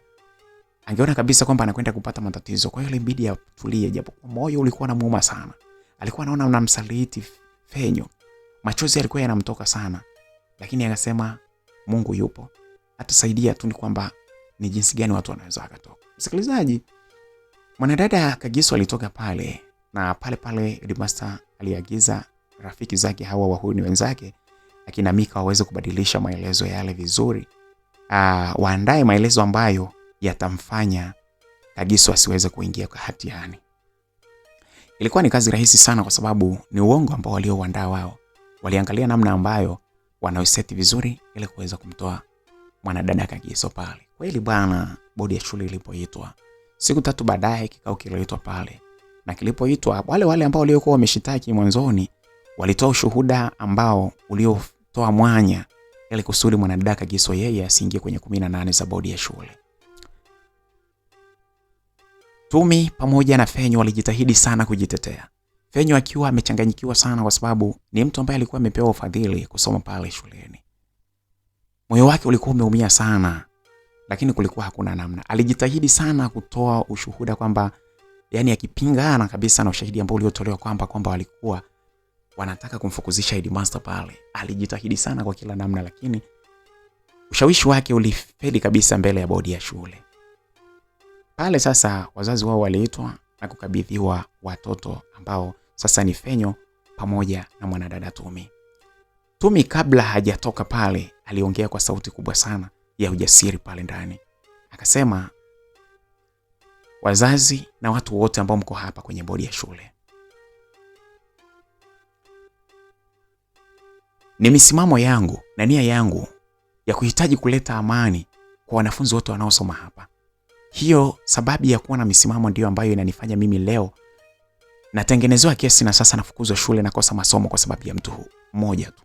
Angeona kabisa kwamba anakwenda kupata matatizo. Kwa hiyo ilibidi atulie, japo moyo ulikuwa unamuuma sana. Alikuwa anaona unamsaliti Fenyo. Machozi yalikuwa yanamtoka sana. Lakini akasema Mungu yupo. Atasaidia tu, ni kwamba ni jinsi gani watu wanaweza wakatoka. Msikilizaji, mwanadada Kagiso alitoka pale, na pale headmaster aliagiza rafiki zake hawa wahuni wenzake akina Mika waweze kubadilisha maelezo yale vizuri. Waandae maelezo ambayo yatamfanya Kagiso asiweze kuingia kwa hatiani. Ilikuwa ni kazi rahisi sana kwa sababu ni uongo ambao walioandaa wao. Waliangalia namna ambayo wanaiseti vizuri ili kuweza kumtoa mwanadada Kagiso pale. Kweli bwana, bodi ya shule ilipoitwa, siku 3 baadaye kikao kiliitwa pale. Na kilipoitwa, wale ambao waliokuwa wameshitaki mwanzoni walitoa ushuhuda ambao uliotoa mwanya ili kusudi mwanadada Kagiso yeye asiingie kwenye 18 za bodi ya shule. Tumi pamoja na Fenyo walijitahidi sana kujitetea. Fenyo akiwa amechanganyikiwa sana kwa sababu ni mtu ambaye alikuwa amepewa ufadhili kusoma pale shuleni. Moyo wake ulikuwa umeumia sana, lakini kulikuwa hakuna namna. Alijitahidi sana kutoa ushuhuda kwamba yani akipingana kabisa na ushahidi ambao uliotolewa kwamba walikuwa wanataka kumfukuzisha headmaster pale. Alijitahidi sana kwa kila namna, lakini ushawishi wake ulifeli kabisa mbele ya bodi ya shule. Pale sasa wazazi wao waliitwa na kukabidhiwa watoto ambao sasa ni Fenyo pamoja na mwanadada Tumi. Tumi kabla hajatoka pale aliongea kwa sauti kubwa sana ya ujasiri pale ndani. Akasema, wazazi na watu wote ambao mko hapa kwenye bodi ya shule, ni misimamo yangu na nia yangu ya kuhitaji kuleta amani kwa wanafunzi wote wanaosoma hapa. Hiyo sababu ya kuwa na misimamo ndio ambayo inanifanya mimi leo natengenezewa kesi na sasa nafukuzwa shule na kosa masomo kwa sababu ya mtu mmoja tu.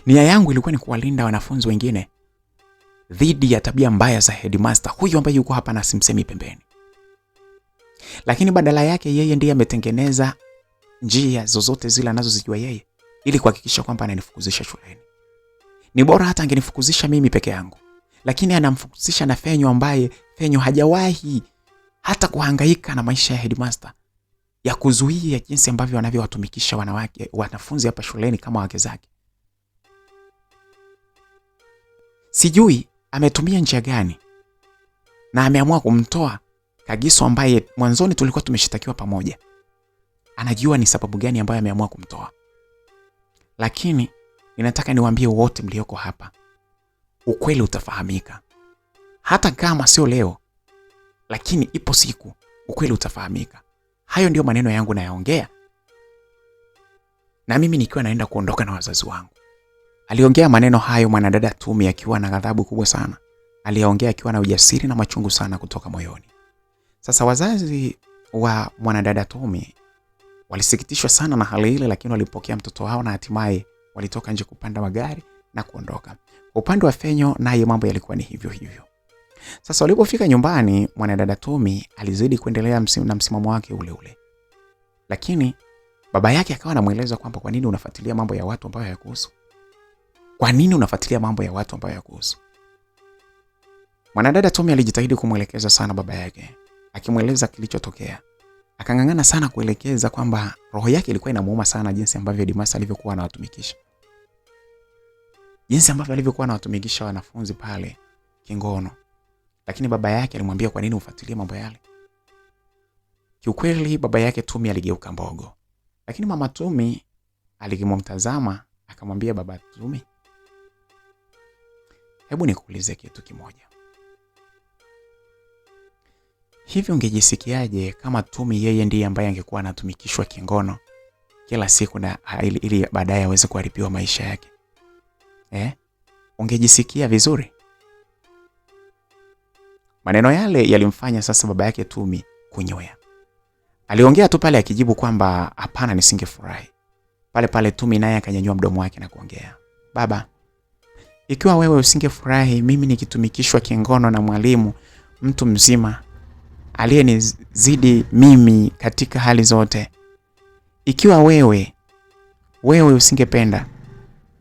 Nia yangu ilikuwa ni kuwalinda wanafunzi wengine dhidi ya tabia mbaya za headmaster huyu ambaye yuko hapa na simsemi pembeni. Lakini badala yake yeye ndiye ametengeneza njia zozote zile anazozijua yeye ili kuhakikisha kwamba ananifukuzisha shuleni. Ni bora hata angenifukuzisha mimi peke yangu, lakini anamfukuzisha na Fenyo ambaye Fenyo hajawahi hata kuhangaika na maisha ya headmaster ya kuzuia jinsi ambavyo wanavyowatumikisha wanafunzi hapa shuleni kama wake zake. Sijui ametumia njia gani na ameamua kumtoa Kagiso ambaye mwanzoni tulikuwa tumeshitakiwa pamoja. Anajua ni sababu gani ambayo ameamua kumtoa. Lakini ninataka niwaambie wote mlioko hapa, ukweli utafahamika. Hata kama sio leo, lakini ipo siku ukweli utafahamika. Hayo ndio maneno yangu nayaongea, na mimi nikiwa naenda kuondoka na wazazi wangu. Aliongea maneno hayo mwanadada Tumi akiwa na ghadhabu kubwa sana. Aliongea akiwa na ujasiri na machungu sana kutoka moyoni. Sasa wazazi wa mwanadada Tumi walisikitishwa sana na hali ile, lakini walipokea mtoto wao na hatimaye walitoka nje kupanda magari na kuondoka. Upande wa Fenyo naye mambo yalikuwa ni hivyo hivyo. Sasa walipofika nyumbani, mwanadada Tumi alizidi kuendelea na msimamo wake ule ule. Lakini baba yake akawa anamueleza kwamba kwa nini unafuatilia mambo ya watu ambao hayakuhusu? Kwa nini unafuatilia mambo ya watu ambao hayakuhusu? Mwanadada Tumi alijitahidi kumuelekeza sana baba yake, akimueleza kilichotokea. Akangangana sana kuelekeza kwamba roho yake ilikuwa inamuuma sana jinsi ambavyo headmaster alivyokuwa anawatumikisha. Jinsi ambavyo alivyokuwa anawatumikisha wanafunzi pale kingono. Lakini baba yake alimwambia kwa nini ufuatilie mambo yale? Kiukweli baba yake Tumi aligeuka mbogo. Lakini mama Tumi alikimtazama akamwambia, baba Tumi, hebu nikuulize kitu kimoja. Hivi ungejisikiaje kama Tumi yeye ndiye ambaye angekuwa anatumikishwa kingono kila siku na ili baadaye aweze kuharibiwa maisha yake? Ungejisikia vizuri? Maneno yale yalimfanya sasa baba yake Tumi kunyoya. Aliongea tu pale akijibu kwamba hapana, nisingefurahi. Pale Tumi naye akanyanyua mdomo wake na kuongea, baba, ikiwa wewe usingefurahi mimi nikitumikishwa kingono na mwalimu mtu mzima aliyenizidi mimi katika hali zote, ikiwa wewe usingependa,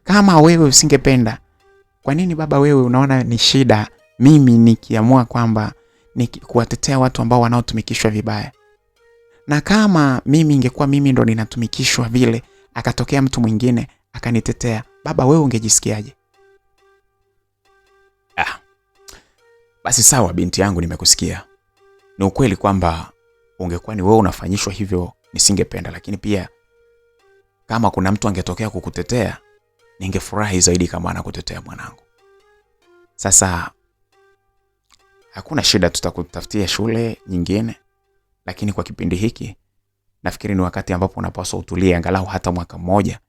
kama wewe usingependa, kwa nini baba wewe unaona ni shida mimi nikiamua kwamba kuwatetea watu ambao wanaotumikishwa vibaya? Na kama mimi ingekuwa mimi ndo ninatumikishwa vile, akatokea mtu mwingine akanitetea, baba wewe ungejisikiaje? Basi sawa binti yangu, nimekusikia. Ni ukweli kwamba ungekuwa ni wewe unafanyishwa hivyo nisingependa, lakini pia kama kuna mtu angetokea kukutetea ningefurahi zaidi kama anakutetea mwanangu. Sasa hakuna shida, tutakutafutia shule nyingine, lakini kwa kipindi hiki nafikiri ni wakati ambapo unapaswa utulie angalau hata mwaka mmoja.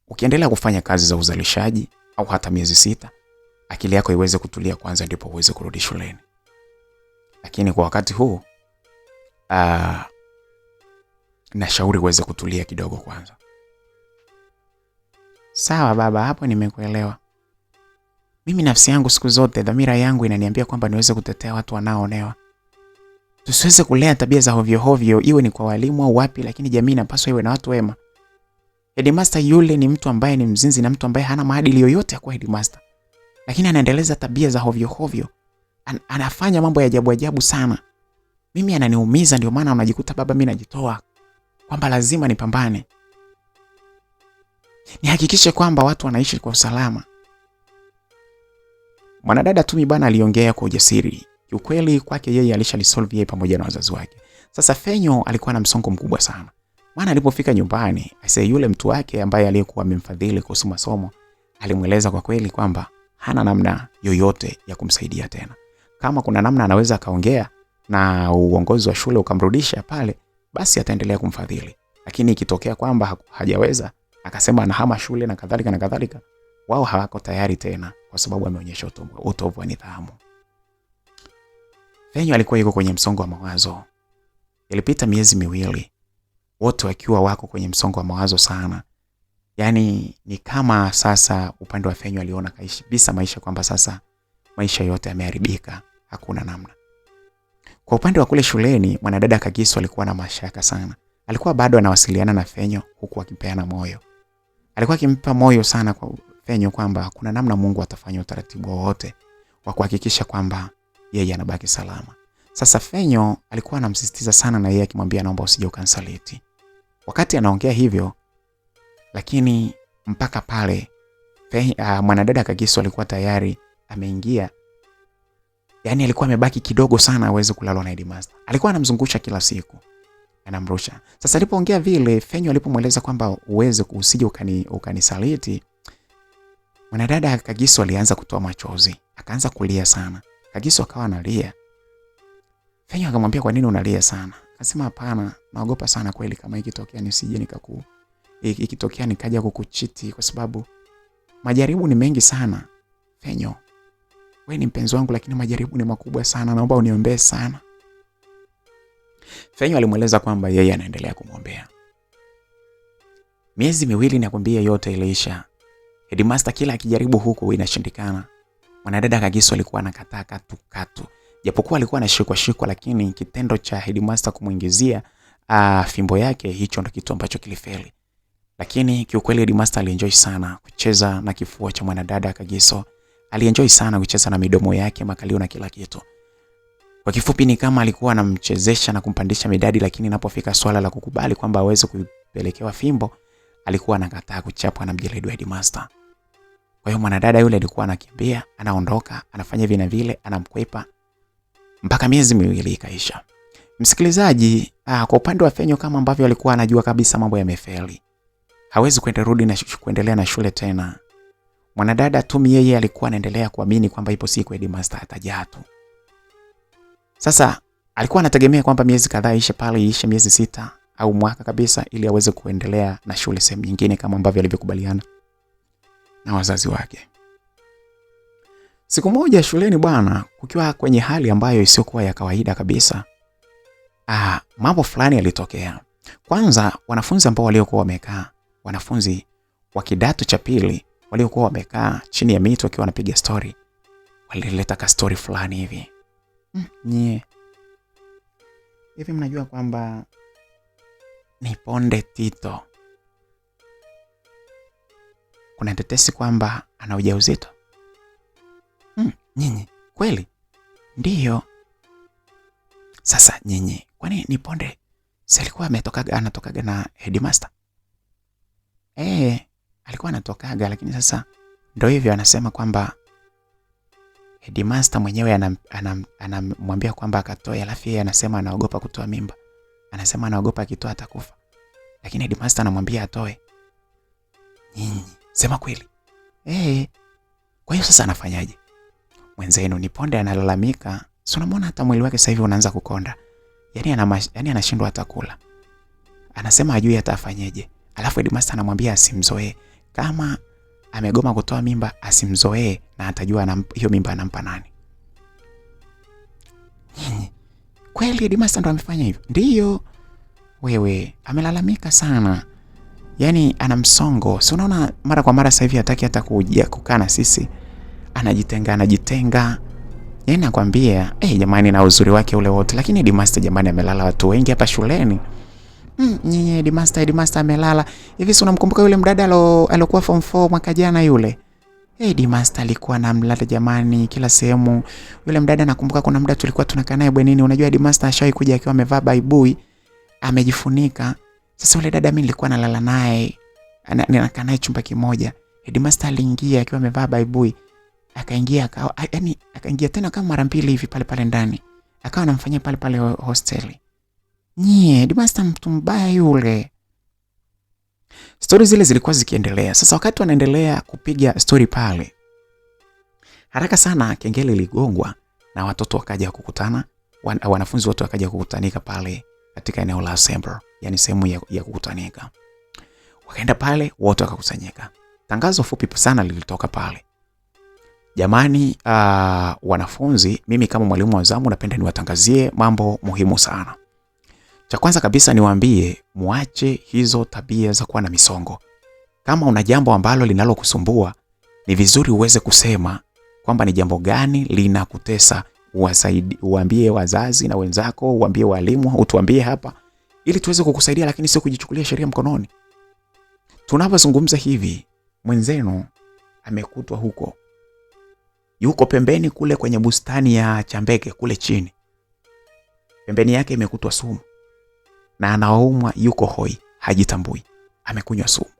Ukiendelea kufanya kazi za uzalishaji au hata miezi 6, akili yako iweze kutulia kwanza ndipo uweze kurudi shuleni. Lakini kwa wakati huu nashauri uweze kutulia kidogo kwanza. Sawa baba, hapo nimekuelewa. Mimi nafsi yangu siku zote dhamira yangu inaniambia kwamba niweze kutetea watu wanaoonewa. Tusiweze kulea tabia za hovyo hovyo, iwe ni kwa walimu au wapi, lakini jamii inapaswa iwe na watu wema. Headmaster yule ni mtu ambaye ni mzinzi na mtu ambaye hana maadili yoyote ya kuwa headmaster. Lakini anaendeleza tabia za hovyo hovyo. Anafanya mambo ya ajabu ajabu sana. Mimi ananiumiza, ndio maana unajikuta baba mimi najitoa kwamba lazima nipambane, nihakikishe kwamba watu wanaishi kwa usalama. Mwanadada Tumi bwana aliongea kwa ujasiri. Kiukweli kwake yeye alishalisolve yeye pamoja na wazazi wake. Sasa Fenyo alikuwa na msongo mkubwa sana. Maana alipofika nyumbani, yule mtu wake ambaye aliyekuwa amemfadhili kuhusu masomo, alimweleza kwa kweli kwamba hana namna yoyote ya kumsaidia tena. Kama kuna namna anaweza kaongea na uongozi wa shule ukamrudisha pale, basi ataendelea kumfadhili. Lakini ikitokea kwamba hajaweza, akasema anahama shule na kadhalika, wao hawako tayari tena kwa sababu ameonyesha utovu wa nidhamu. Fenyo alikuwa yuko kwenye msongo wa mawazo. Ilipita miezi 2 wote wakiwa wako kwenye msongo wa mawazo sana. Yaani ni kama sasa upande wa Fenyo aliona kaishi bisa maisha kwamba sasa maisha yote yameharibika, hakuna namna. Kwa upande wa kule shuleni, mwanadada Kagiso alikuwa na mashaka sana. Alikuwa bado anawasiliana na Fenyo huku akipeana moyo. Alikuwa akimpa moyo sana kwa Fenyo kwamba kuna namna Mungu atafanya utaratibu wote wa kuhakikisha kwamba yeye anabaki salama. Sasa Fenyo alikuwa anamsisitiza sana na yeye akimwambia naomba usije ukansaliti. Wakati anaongea hivyo, lakini mpaka pale mwanadada Kagiso alikuwa tayari ameingia. Yaani alikuwa amebaki kidogo sana aweze kulalwa na Headmaster. Alikuwa anamzungusha kila siku, anamrusha. Sasa alipoongea vile, Fenyo alipomweleza kwamba uweze usije ukanisaliti, mwanadada Kagiso alianza kutoa machozi, akaanza kulia sana. Kagiso akawa analia. Fenyo akamwambia kwa nini unalia sana? Akasema hapana, naogopa sana kweli kama ikitokea nisije ikitokea nikaja kukuchiti kwa sababu majaribu ni mengi sana. Fenyo, wewe ni mpenzi wangu lakini majaribu ni makubwa sana, naomba uniombee sana. Fenyo alimweleza kwamba yeye anaendelea kumwombea. Miezi 2 nakwambia yote iliisha. Headmaster kila akijaribu huku inashindikana. Mwanadada Kagiso alikuwa anakataa katu. Japokuwa alikuwa anashikwa lakini kitendo cha Headmaster kumuingizia fimbo yake, hicho ndo kitu ambacho kilifeli. Lakini kiukweli Headmaster alienjoy sana kucheza na kifua cha mwanadada Kagiso. Alienjoy sana kucheza na midomo yake, makalio na kila kitu. Kwa kifupi ni kama alikuwa anamchezesha na kumpandisha midadi, lakini inapofika swala la kukubali kwamba aweze kupelekewa fimbo, alikuwa anakataa kuchapwa na mjeledi Headmaster. Kwa hiyo mwanadada yule alikuwa anakimbia, anaondoka, anafanya hivi na vile, anamkwepa mpaka miezi 2 ikaisha. Msikilizaji, kwa upande wa Fenyo kama ambavyo alikuwa anajua kabisa mambo yamefeli, hawezi kuendelea na shule tena. Mwanadada Tumi yeye alikuwa anaendelea kuamini kwamba ipo siku Headmaster atajaa tu. Sasa alikuwa anategemea kwamba miezi kadhaa ishe pale, ishe miezi 6 au mwaka kabisa ili aweze kuendelea na shule sehemu nyingine kama ambavyo alivyokubaliana na wazazi wake. Siku moja shuleni bwana, kukiwa kwenye hali ambayo isiyokuwa ya kawaida kabisa, mambo fulani yalitokea. Kwanza wanafunzi ambao waliokuwa wamekaa, wanafunzi wa kidato cha pili waliokuwa wamekaa chini ya miti wakiwa wanapiga story, walileta ka story fulani hivi. Nyie hivi mnajua kwamba ni Ponde Tito kuna tetesi kwamba ana ujauzito? Nyinyi kweli? Ndiyo. Sasa nyinyi, kwani ni Ponde si alikuwa anatokaga na Headmaster? Alikuwa anatokaga, lakini sasa ndio hivyo anasema kwamba Headmaster mwenyewe anamwambia kwamba akatoe, alafu yeye anasema anaogopa kutoa mimba. Anasema anaogopa akitoa atakufa. Lakini Headmaster anamwambia atoe. Nyinyi, sema kweli? Kwa hiyo sasa anafanyaje? Mwenzenu ni Ponde analalamika, si unamwona hata mwili wake sasa hivi unaanza kukonda. Yaani anashindwa hata kula. Anasema hajui atafanyaje. Alafu Headmaster anamwambia asimzoee. Kama amegoma kutoa mimba asimzoee na atajua hiyo mimba anampa nani. Kweli Headmaster ndo amefanya hivyo? Ndiyo. Wewe amelalamika sana. Yaani ana msongo. Si unaona mara kwa mara sasa hivi hataki hata kukaa na sisi. Anajitenga. Yaani nakwambia, jamani na uzuri wake ule wote, lakini Headmaster jamani amelala watu wengi hapa shuleni. Nyinyi Headmaster amelala. Hivi si unamkumbuka yule mdada alokuwa form 4 mwaka jana yule? Headmaster alikuwa anamlala jamani kila sehemu. Yule mdada nakumbuka kuna muda tulikuwa tunakaa naye bwenini. Unajua Headmaster ashawahi kuja akiwa amevaa baibui, amejifunika. Sasa yule dada mimi nilikuwa nalala naye, ninakaa naye chumba kimoja. Headmaster aliingia akiwa amevaa baibui. Akaingia akaingia tena kama mara mbili hivi pale pale ndani. Akawa anamfanyia pale pale hosteli. Headmaster mtu mbaya yule. Story zile zilikuwa zikiendelea. Sasa wakati wanaendelea kupiga story pale, haraka sana kengele iligongwa na watoto wakaja kukutana, wanafunzi wote wakaja kukutanika pale katika eneo la assembly, yani sehemu ya kukutanika. Wakaenda pale wote wakakusanyika. Tangazo fupi sana lilitoka pale. Jamani, wanafunzi, mimi kama mwalimu wa zamu napenda niwatangazie mambo muhimu sana. Cha kwanza kabisa niwaambie muache hizo tabia za kuwa na misongo. Kama una jambo ambalo linalokusumbua, ni vizuri uweze kusema kwamba ni jambo gani linakutesa. Uambie wazazi na wenzako, uambie walimu, utuambie hapa ili tuweze kukusaidia, lakini sio kujichukulia sheria mkononi. Tunapozungumza hivi, mwenzenu amekutwa huko, yuko pembeni kule kwenye bustani ya Chambeke kule chini, pembeni yake imekutwa sumu na anaumwa, yuko hoi, hajitambui, amekunywa sumu.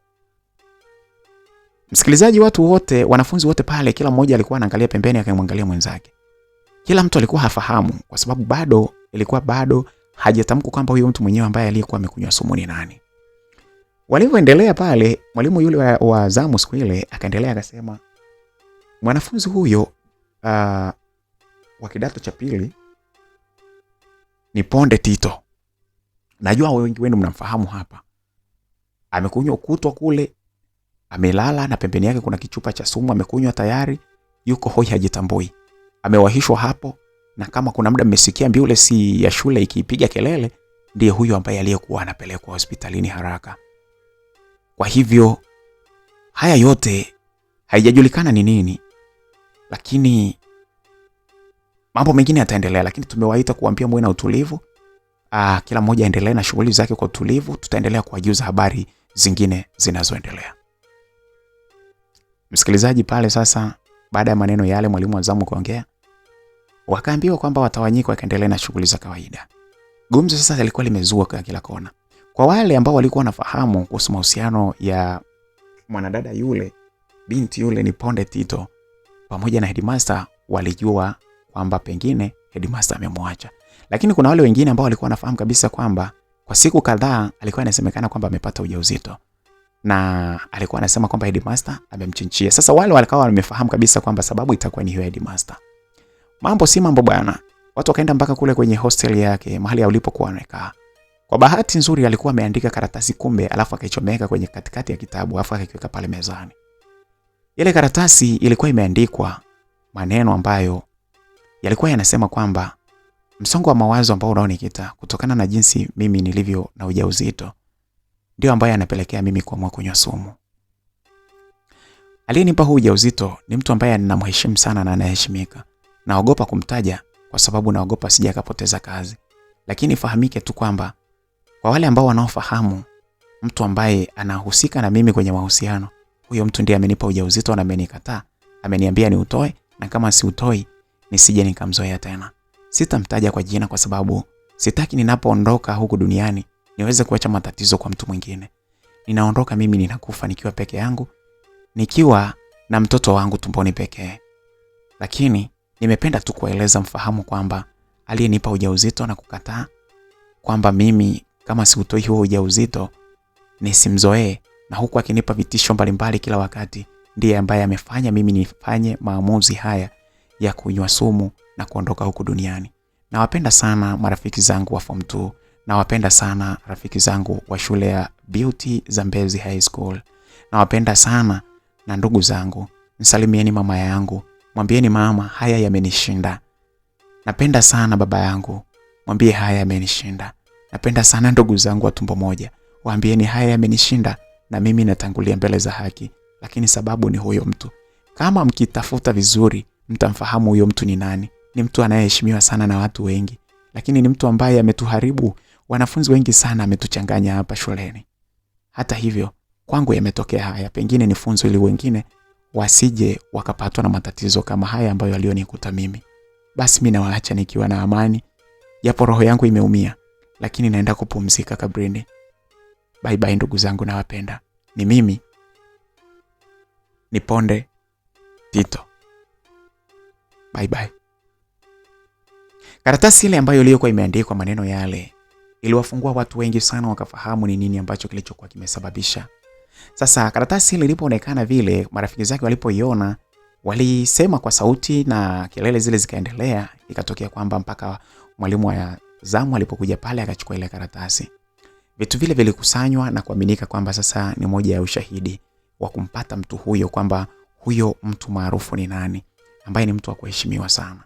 Msikilizaji, watu wote, wanafunzi wote pale, kila mmoja alikuwa anaangalia pembeni akimwangalia mwenzake. Kila mtu alikuwa hafahamu kwa sababu bado hajatamka kwamba huyo mtu mwenyewe ambaye aliyekuwa amekunywa sumu ni nani. Walivyoendelea pale, mwalimu yule wa zamu siku ile akaendelea akasema, mwanafunzi huyo wa kidato cha pili ni Ponde Tito. Najua wengi wenu mnamfahamu hapa. Amekunywa kutwa kule, amelala na pembeni yake kuna kichupa cha sumu, amekunywa tayari, yuko hoi, hajitambui. Amewahishwa hapo, na kama kuna muda mmesikia ambulance ya shule ikipiga kelele, ndiye huyo ambaye aliyekuwa anapelekwa hospitalini haraka. Kwa hivyo haya yote haijajulikana ni nini, lakini mambo mengine yataendelea, lakini tumewaita kuambia muwe na utulivu. Kila mmoja aendelee na shughuli zake kwa utulivu. Tutaendelea kuwajuza habari zingine zinazoendelea. Msikilizaji, pale sasa baada ya maneno yale mwalimu wa zamu kuongea, wakaambiwa kwamba watawanyika wakaendelea na shughuli za kawaida. Gumzo sasa lilikuwa limezua kwa kila kona. Kwa wale ambao walikuwa wanafahamu kuhusu mahusiano ya mwanadada yule, binti yule ni Ponde Tito pamoja na headmaster, walijua kwamba pengine headmaster amemwacha. Lakini kuna wale wengine ambao walikuwa wanafahamu kabisa kwamba kwa siku kadhaa alikuwa anasemekana kwamba amepata ujauzito, na alikuwa anasema kwamba headmaster amemchinchia. Sasa wale walikuwa wamefahamu kabisa kwamba sababu itakuwa ni hiyo headmaster. Mambo si mambo bwana. Watu wakaenda mpaka kule kwenye hostel yake, mahali alipokuwa anakaa. Kwa bahati nzuri alikuwa ameandika karatasi kumbe, alafu akaichomeka kwenye katikati ya kitabu, alafu akaiweka pale mezani. Ile karatasi ilikuwa imeandikwa maneno ambayo yalikuwa yanasema kwamba msongo wa mawazo ambao unaonikita kutokana na jinsi mimi nilivyo na ujauzito ndio ambaye anapelekea mimi kuamua kunywa sumu. Aliyenipa huu ujauzito ni mtu ambaye ninamheshimu sana na anaheshimika. Naogopa kumtaja kwa sababu naogopa sija akapoteza kazi. Lakini fahamike tu kwamba kwa wale ambao wanaofahamu mtu ambaye anahusika na mimi kwenye mahusiano, huyo mtu ndiye amenipa ujauzito na amenikataa. Ameniambia ni utoe, na kama si utoi nisije nikamzoea tena. Sitamtaja kwa jina kwa sababu sitaki ninapoondoka huku duniani niweze kuacha matatizo kwa mtu mwingine. Ninaondoka mimi, ninakufa nikiwa peke yangu, nikiwa na mtoto wangu tumboni pekee. Lakini nimependa tu kueleza mfahamu kwamba aliyenipa ujauzito na kukataa kwamba mimi kama si utoi huo ujauzito nisimzoee, na huku akinipa vitisho mbalimbali kila wakati, ndiye ambaye amefanya mimi nifanye maamuzi haya ya kunywa sumu na kuondoka huku duniani. Nawapenda sana marafiki zangu wa form 2, nawapenda sana rafiki zangu wa shule ya Beauty Zambezi High School. Nawapenda sana na ndugu zangu. Msalimieni mama yangu, mwambieni mama haya yamenishinda. Napenda sana baba yangu, mwambie haya yamenishinda. Napenda sana ndugu zangu wa tumbo moja, waambieni haya yamenishinda, na mimi natangulia mbele za haki, lakini sababu ni huyo mtu. Kama mkitafuta vizuri mtamfahamu huyo mtu ni nani. Ni mtu anayeheshimiwa sana na watu wengi, lakini ni mtu ambaye ametuharibu wanafunzi wengi sana, ametuchanganya hapa shuleni. Hata hivyo kwangu yametokea haya, pengine ni funzo ili wengine wasije wakapatwa na matatizo kama haya ambayo alionikuta mimi. Basi mimi nawaacha nikiwa na amani, japo roho yangu imeumia, lakini naenda kupumzika kabrini. Bye bye ndugu zangu nawapenda. Ni mimi Niponde Tito. Bye bye. Karatasi ile ambayo iliyokuwa imeandikwa maneno yale iliwafungua watu wengi sana, wakafahamu ni nini ambacho kilichokuwa kimesababisha. Sasa karatasi ile ilipoonekana vile, marafiki zake walipoiona walisema kwa sauti na kelele zile zikaendelea. Ikatokea kwamba mpaka mwalimu wa zamu alipokuja pale akachukua ile karatasi. Vitu vile vilikusanywa na kuaminika kwamba sasa ni moja ya ushahidi wa kumpata mtu huyo, kwamba huyo mtu maarufu ni nani, ambaye ni mtu wa kuheshimiwa sana.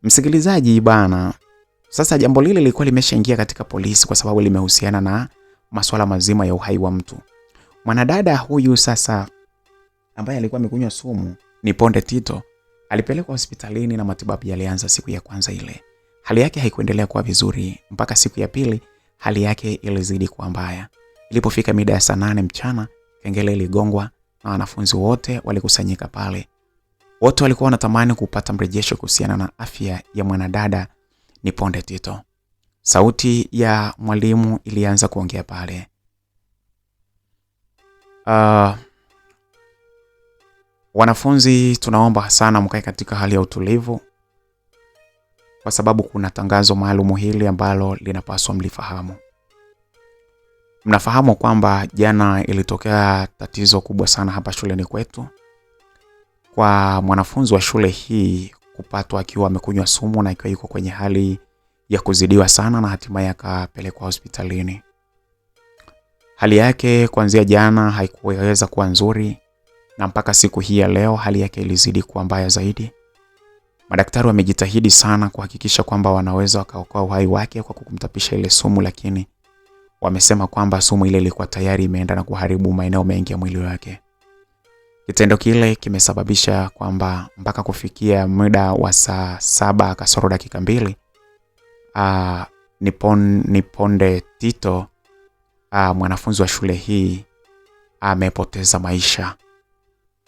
Msikilizaji bana, sasa jambo lile lilikuwa limeshaingia katika polisi kwa sababu limehusiana na masuala mazima ya uhai wa mtu. Mwanadada huyu sasa ambaye alikuwa amekunywa sumu, Niponde Tito, alipelekwa hospitalini na matibabu yalianza siku ya kwanza ile. Hali yake haikuendelea kuwa vizuri mpaka siku ya pili, hali yake ilizidi kuwa mbaya. Ilipofika mida ya saa 8 mchana, kengele iligongwa na wanafunzi wote walikusanyika pale. Wote walikuwa wanatamani kupata mrejesho kuhusiana na afya ya mwanadada Niponde Tito. Sauti ya mwalimu ilianza kuongea pale. Wanafunzi, tunaomba sana mkae katika hali ya utulivu kwa sababu kuna tangazo maalum hili ambalo linapaswa mlifahamu. Mnafahamu kwamba jana ilitokea tatizo kubwa sana hapa shuleni kwetu, kwa mwanafunzi wa shule hii kupatwa akiwa amekunywa sumu na akiwa yuko kwenye hali ya kuzidiwa sana, na hatimaye akapelekwa hospitalini. Hali yake kuanzia jana haikuweza kuwa nzuri, na mpaka siku hii ya leo hali yake ilizidi kuwa mbaya zaidi. Madaktari wamejitahidi sana kuhakikisha kwamba wanaweza wakaokoa uhai wake kwa kumtapisha ile sumu, lakini wamesema kwamba sumu ile ilikuwa tayari imeenda na kuharibu maeneo mengi ya mwili wake. Kitendo kile kimesababisha kwamba mpaka kufikia muda wa saa 7 kasoro dakika 2, Niponde Tito, mwanafunzi wa shule hii, amepoteza maisha.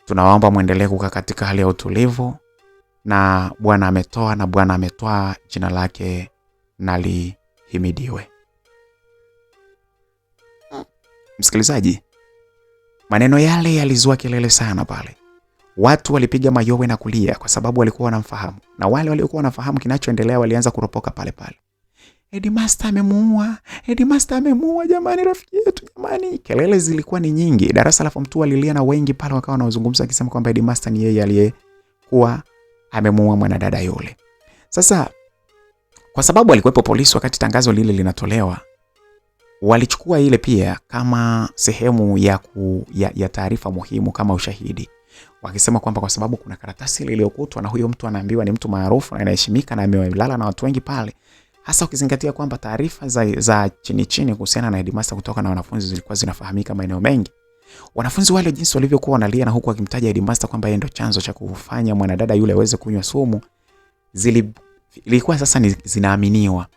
Tunaomba muendelee kukaa katika hali ya utulivu, na Bwana ametoa na Bwana ametoa, jina lake nalihimidiwe. Msikilizaji, maneno yale yalizua kelele sana pale. Watu walipiga mayowe na kulia kwa sababu walikuwa wanamfahamu, na wale waliokuwa wanafahamu kinachoendelea walianza kuropoka pale pale. Headmaster amemuua, Headmaster amemuua, jamani rafiki yetu jamani. Kelele zilikuwa ni nyingi. Darasa la form 2 walilia na wengi pale wakawa wanazungumza akisema kwamba Headmaster ni yeye aliyekuwa amemuua mwanadada yule. Sasa kwa sababu alikuwepo polisi wakati tangazo lile linatolewa, walichukua ile pia kama sehemu ya taarifa muhimu kama ushahidi. Wakisema kwamba kwa sababu kuna karatasi ile iliyokutwa na huyo mtu anaambiwa ni mtu maarufu na anaheshimika na amelala na watu wengi pale. Hasa ukizingatia kwamba taarifa za chini kuhusiana na Headmaster kutoka na wanafunzi zilikuwa zinafahamika maeneo mengi. Wanafunzi wale jinsi walivyokuwa wanalia na huku wakimtaja Headmaster kwamba yeye ndo chanzo cha kufanya mwanadada yule aweze kunywa sumu, ilikuwa sasa zinaaminiwa.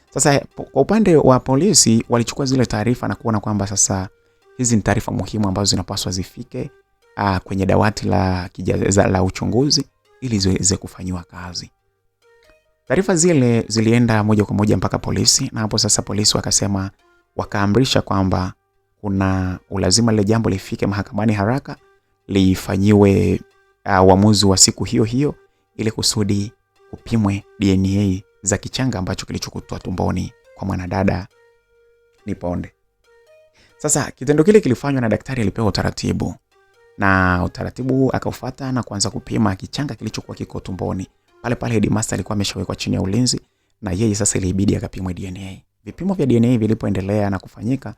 Sasa kwa upande wa polisi walichukua zile taarifa na kuona kwamba sasa hizi ni taarifa muhimu ambazo zinapaswa zifike kwenye dawati la uchunguzi ili ziweze kufanywa kazi. Taarifa zile zilienda moja kwa moja mpaka polisi, na hapo sasa polisi wakasema, wakaamrisha kwamba kuna ulazima ile jambo lifike mahakamani haraka, lifanyiwe uamuzi wa siku hiyo hiyo ili kusudi kupimwe DNA za kichanga ambacho kilichokutwa tumboni kwa mwanadada Niponde. Sasa kitendo kile kilifanywa na daktari, alipewa utaratibu, na utaratibu akaufuata na kuanza kupima kichanga kilichokuwa kiko tumboni. Pale pale Headmaster alikuwa ameshawekwa chini ya ulinzi, na yeye sasa ilibidi akapimwe DNA. Vipimo vya DNA vilipoendelea na kufanyika,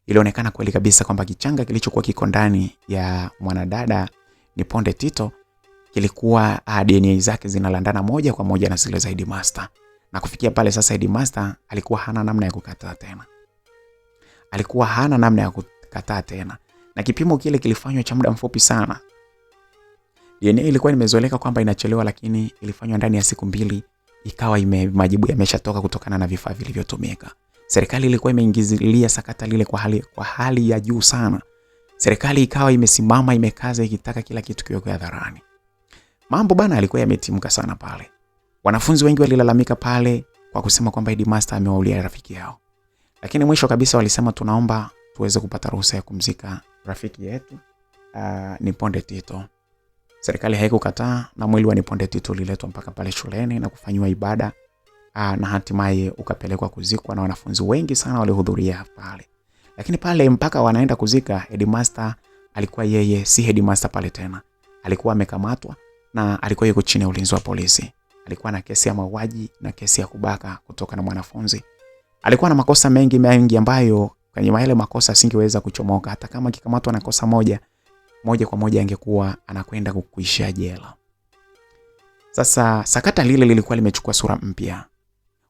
ilionekana kweli kabisa kwamba kichanga kilichokuwa kiko ndani ya mwanadada Niponde Tito kilikuwa DNA zake zinalandana moja kwa moja na zile za Headmaster. Na kufikia pale sasa Headmaster alikuwa hana namna ya kukataa tena. Na kipimo kile kilifanywa cha muda mfupi sana. DNA ilikuwa imezoeleka kwamba inachelewa, lakini ilifanywa ndani ya siku 2 ikawa majibu yameshatoka kutokana na vifaa vilivyotumika. Serikali ilikuwa imeingizilia sakata lile kwa hali ya juu sana. Serikali ikawa imesimama imekaza ikitaka kila kitu kiwe hadharani. Mambo bana yalikuwa yametimka sana pale. Wanafunzi wengi walilalamika pale kwa kusema kwamba Headmaster amewaulia rafiki yao. Lakini mwisho kabisa walisema tunaomba tuweze kupata ruhusa ya kumzika rafiki yetu Niponde Tito. Serikali haikukataa na mwili wa Niponde Tito uliletwa mpaka pale shuleni na kufanywa ibada na hatimaye ukapelekwa kuzikwa, na wanafunzi wengi sana walihudhuria pale. Lakini pale mpaka wanaenda kuzika, headmaster alikuwa yeye si headmaster pale tena. Alikuwa amekamatwa na alikuwa yuko chini ya ulinzi wa polisi. Alikuwa na kesi ya mauaji na kesi ya kubaka kutoka na mwanafunzi. Alikuwa na makosa mengi ambayo kwenye yale makosa asingeweza kuchomoka. Hata kama akikamatwa na kosa moja kwa moja angekuwa anakwenda kuishia jela. Sasa sakata lile lilikuwa limechukua sura mpya.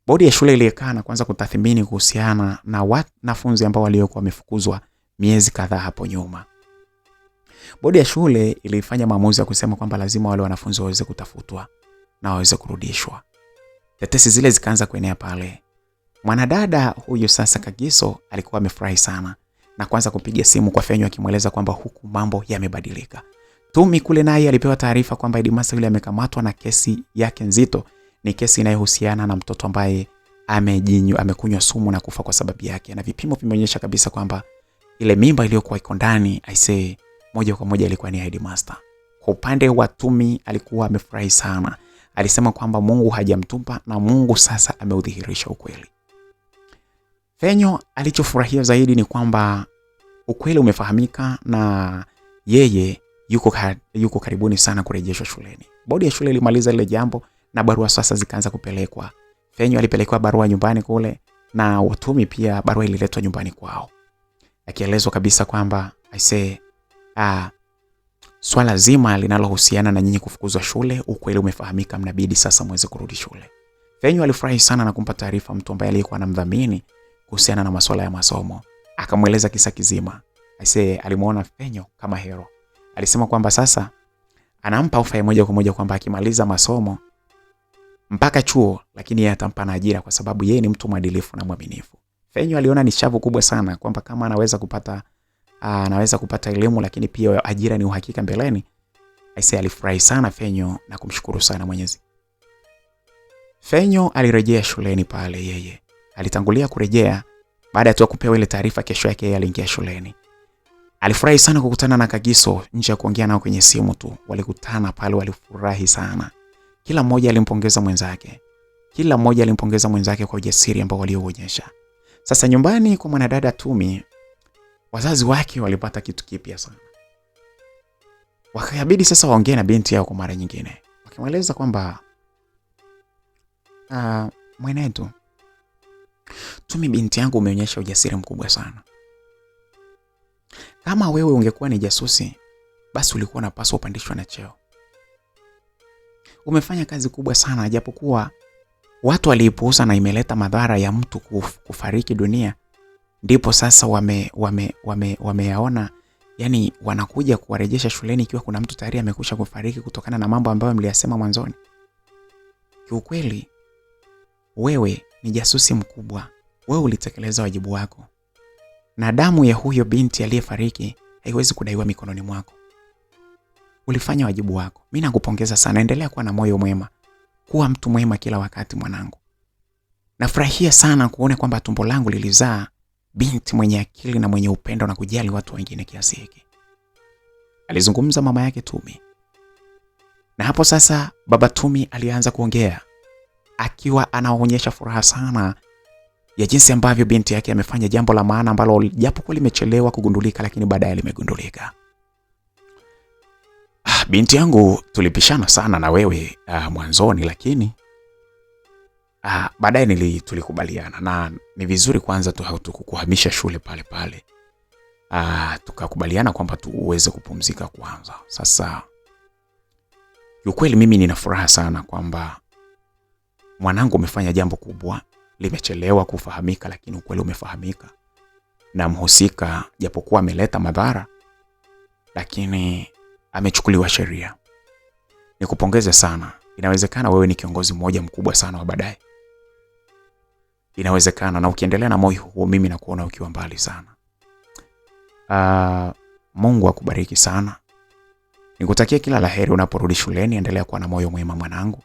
Bodi ya shule ilikaa na kuanza kutathmini kuhusiana na wanafunzi ambao waliokuwa wamefukuzwa miezi kadhaa hapo nyuma. Bodi ya shule ilifanya maamuzi ya kusema kwamba lazima wale wanafunzi waweze kutafutwa na waweze kurudishwa. Tetesi zile zikaanza kuenea pale. Mwanadada huyu sasa Kagiso alikuwa amefurahi sana na kuanza kupiga simu kwa Fenyo akimweleza kwamba huku mambo yamebadilika. Tumi kule naye alipewa taarifa kwamba headmaster yule amekamatwa na kesi yake nzito, ni kesi inayohusiana na mtoto ambaye amekunywa sumu na kufa kwa sababu yake, na vipimo vimeonyesha kabisa kwamba ile mimba iliyokuwa iko ndani moja kwa moja ilikuwa ni headmaster. Kwa upande wa Tumi alikuwa amefurahi sana. Alisema kwamba Mungu hajamtupa na Mungu sasa ameudhihirisha ukweli. Fenyo alichofurahia zaidi ni kwamba ukweli umefahamika na yeye yuko karibuni sana kurejeshwa shuleni. Bodi ya shule ilimaliza ile jambo na barua sasa zikaanza kupelekwa. Fenyo alipelekwa barua nyumbani kule na Tumi pia barua ililetwa nyumbani kwao. Akielezwa kabisa kwamba swala zima linalohusiana na nyinyi kufukuzwa shule, ukweli umefahamika, mnabidi sasa muweze kurudi shule. Fenyo alifurahi sana na kumpa taarifa mtu ambaye alikuwa anamdhamini kuhusiana na masuala ya masomo. Akamweleza kisa kizima. Alimuona Fenyo kama hero. Alisema kwamba sasa anampa ofa ya moja kwa moja kwamba akimaliza masomo mpaka chuo, lakini yeye atampa na ajira kwa sababu yeye ni mtu mwadilifu na mwaminifu. Fenyo aliona ni shavu kubwa sana kwamba kama anaweza kupata elimu lakini pia ajira ni uhakika mbeleni. Alifurahi sana Fenyo na kumshukuru sana Mwenyezi. Fenyo alirejea shuleni pale yeye. Alitangulia kurejea baada ya tu kupewa ile taarifa. Kesho yake yeye aliingia shuleni. Alifurahi sana kukutana na Kagiso nje ya kuongea nao kwenye simu tu. Walikutana pale, walifurahi sana. Kila mmoja alimpongeza mwenzake kwa ujasiri ambao walioonyesha. Sasa nyumbani kwa mwanadada Tumi, wazazi wake walipata kitu kipya sana. Wakabidi sasa waongee na binti yao kwa mara nyingine. Wakimweleza kwamba mwenetu Tumi, binti yangu, umeonyesha ujasiri mkubwa sana. Kama wewe ungekuwa ni jasusi, basi ulikuwa unapaswa upandishwe na cheo. Umefanya kazi kubwa sana, japokuwa watu waliipuuza na imeleta madhara ya mtu kufariki dunia. Ndipo sasa wameyaona, yani wanakuja kuwarejesha shuleni ikiwa kuna mtu tayari amekusha kufariki kutokana na mambo ambayo mliyasema mwanzoni. Kiukweli wewe ni jasusi mkubwa. Wewe ulitekeleza wajibu wako. Na damu ya huyo binti aliyefariki haiwezi kudaiwa mikononi mwako. Ulifanya wajibu wako. Mimi nakupongeza sana. Endelea kuwa na moyo mwema. Kuwa mtu mwema kila wakati mwanangu. Nafurahia sana kuona kwamba tumbo langu lilizaa binti mwenye akili na mwenye upendo na kujali watu wengine kiasi hiki. Alizungumza mama yake Tumi. Na hapo sasa baba Tumi alianza kuongea akiwa anaonyesha furaha sana ya jinsi ambavyo binti yake amefanya jambo la maana ambalo japokuwa limechelewa kugundulika lakini baadaye limegundulika. Binti yangu, tulipishana sana na wewe mwanzoni, lakini baadaye tulikubaliana na ni vizuri kwanza tukuhamisha shule pale pale. Tukakubaliana kwamba tuweze kupumzika kwanza. Sasa ukweli mimi nina furaha sana kwamba mwanangu umefanya jambo kubwa, limechelewa kufahamika lakini ukweli umefahamika. Na mhusika japokuwa ameleta madhara lakini amechukuliwa sheria. Nikupongeze sana. Inawezekana wewe ni kiongozi mmoja mkubwa sana wa baadaye. Inawezekana, na ukiendelea na moyo huo mimi nakuona ukiwa mbali sana. Mungu akubariki sana. Nikutakia kila laheri unaporudi shuleni. Endelea kuwa na moyo mwema mwanangu.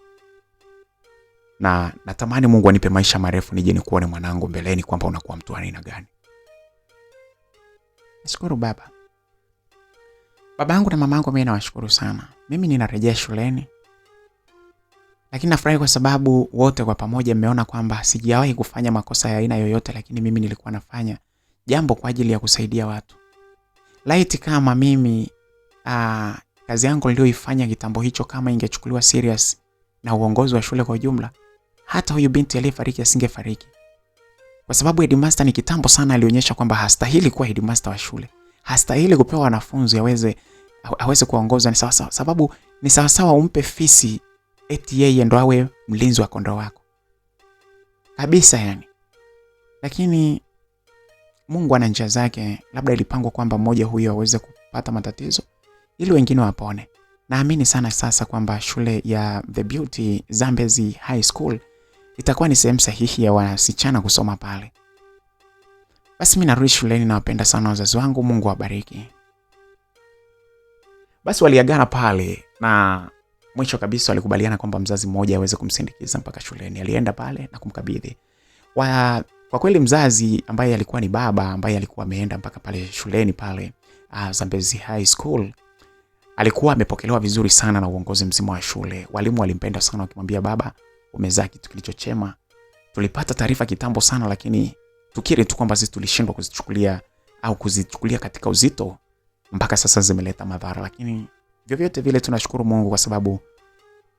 na natamani Mungu anipe maisha marefu nije nikuone mwanangu mbeleni kwamba unakuwa mtu wa aina gani. Nashukuru baba. Babangu na mamangu mimi nawashukuru sana. Mimi ninarejea shuleni. Lakini nafurahi kwa sababu wote kwa pamoja mmeona kwamba sijawahi kufanya makosa ya aina yoyote, lakini mimi nilikuwa nafanya jambo kwa ajili ya kusaidia watu. Laiti kama mimi kazi yangu niliyoifanya kitambo hicho kama ingechukuliwa serious na uongozi wa shule kwa ujumla, hata huyu binti aliyefariki asingefariki. Kwa sababu headmaster ni kitambo sana alionyesha kwamba hastahili kuwa headmaster wa shule. Hastahili kupewa wanafunzi aweze kuongoza. Ni sawa sababu ni sawa umpe fisi eti yeye ndo awe mlinzi wa kondoo wako. Kabisa yani. Lakini Mungu ana njia zake, labda ilipangwa kwamba mmoja huyo aweze kupata matatizo ili wengine wapone. Naamini sana sasa kwamba shule ya The Beauty Zambezi High School itakuwa ni sehemu sahihi ya wasichana kusoma pale. Basi mimi narudi shuleni, nawapenda sana wazazi wangu, Mungu awabariki. Basi waliagana pale na mwisho kabisa walikubaliana kwamba mzazi mmoja aweze kumsindikiza mpaka shuleni. Alienda pale na kumkabidhi. Kwa kweli mzazi ambaye alikuwa ni baba ambaye alikuwa ameenda mpaka pale shuleni pale Zambezi High School alikuwa amepokelewa vizuri sana na uongozi mzima wa shule. Walimu walimpenda sana wakimwambia, baba umezaa kitu kilichochema. Tulipata taarifa kitambo sana, lakini tukiri tu kwamba sisi tulishindwa kuzichukulia katika uzito mpaka sasa zimeleta madhara, lakini vyovyote vile tunashukuru Mungu kwa sababu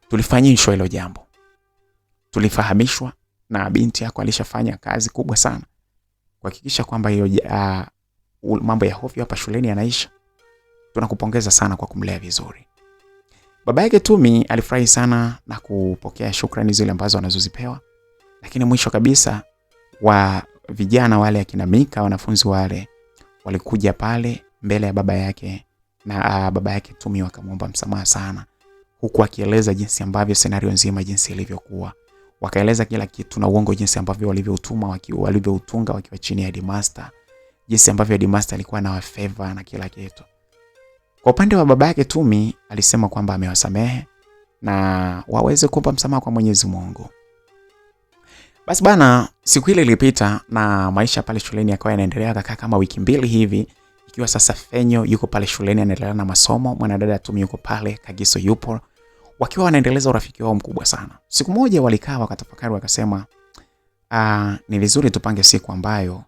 tulifanyishwa hilo jambo. Tulifahamishwa na binti yako alishafanya kazi kubwa sana kuhakikisha kwamba hiyo mambo ya hofu hapa shuleni yanaisha. Tunakupongeza sana kwa kumlea vizuri. Baba yake Tumi alifurahi sana na kupokea shukrani zile ambazo anazozipewa. Lakini mwisho kabisa wa vijana wale akina Mika, wanafunzi wale walikuja pale mbele ya baba yake na baba yake Tumi wakamwomba msamaha sana, huku akieleza jinsi ambavyo scenario nzima jinsi ilivyokuwa. Wakaeleza kila kitu na uongo jinsi ambavyo walivyoutunga wakiwa chini ya headmaster, jinsi ambavyo headmaster alikuwa na favor na kila kitu. Kwa upande wa baba yake Tumi alisema kwamba amewasamehe na waweze kuomba msamaha kwa Mwenyezi Mungu. Basi bana, siku ile ilipita na maisha pale shuleni yakawa yanaendelea kama wiki 2 hivi, ikiwa sasa Fenyo yuko pale shuleni anaendelea na masomo, mwanadada Tumi yuko pale, Kagiso yupo, wakiwa wanaendeleza urafiki wao mkubwa sana. Siku moja walikaa wakatafakari wakasema, ni vizuri tupange siku ambayo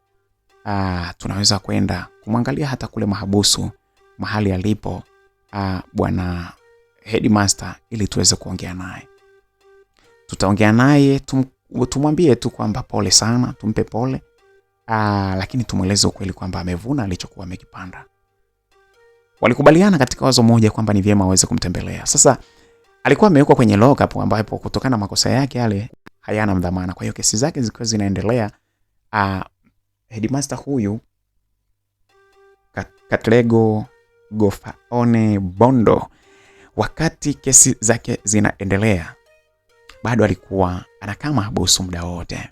tunaweza kwenda kumwangalia hata kule mahabusu mahali alipo bwana headmaster ili tuweze kuongea naye. Tutaongea naye, tumwambie tu kwamba pole sana, tumpe pole, lakini tumueleze ukweli kwamba amevuna alichokuwa amekipanda. Walikubaliana katika wazo moja kwamba ni vyema aweze kumtembelea. Sasa alikuwa amewekwa kwenye lockup ambapo kutokana na makosa yake yale hayana mdhamana. Kwa hiyo kesi zake zikiwa zinaendelea, headmaster huyu Katlego Gofaone Bondo, wakati kesi zake zinaendelea, bado alikuwa anakaa mahabusu muda wote.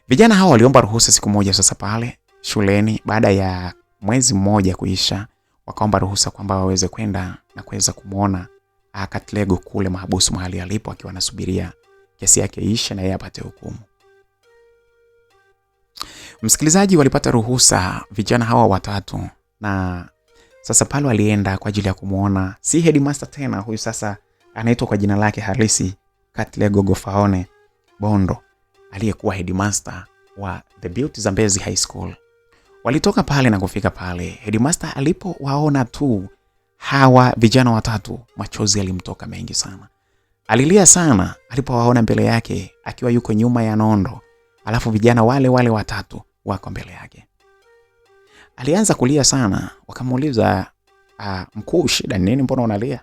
Vijana hao waliomba ruhusa siku moja sasa pale shuleni, baada ya mwezi mmoja kuisha, wakaomba ruhusa kwamba waweze kwenda na kuweza kumuona Katlego kule mahabusu mahali alipo akiwa anasubiria kesi yake iishe na yeye apate hukumu. Msikilizaji, walipata ruhusa vijana hawa watatu, na sasa pale walienda kwa ajili ya kumuona si headmaster tena, huyu sasa anaitwa kwa jina lake halisi Katlego Gofaone Bondo, aliyekuwa headmaster wa The Beauty Zambezi High School. Walitoka pale na kufika pale, headmaster alipowaona tu hawa vijana watatu, machozi yalimtoka mengi sana. Alilia sana alipowaona mbele yake akiwa yuko nyuma ya nondo, alafu vijana wale watatu wako mbele yake. Alianza kulia sana, wakamuuliza, mkuu, shida nini, mbona unalia?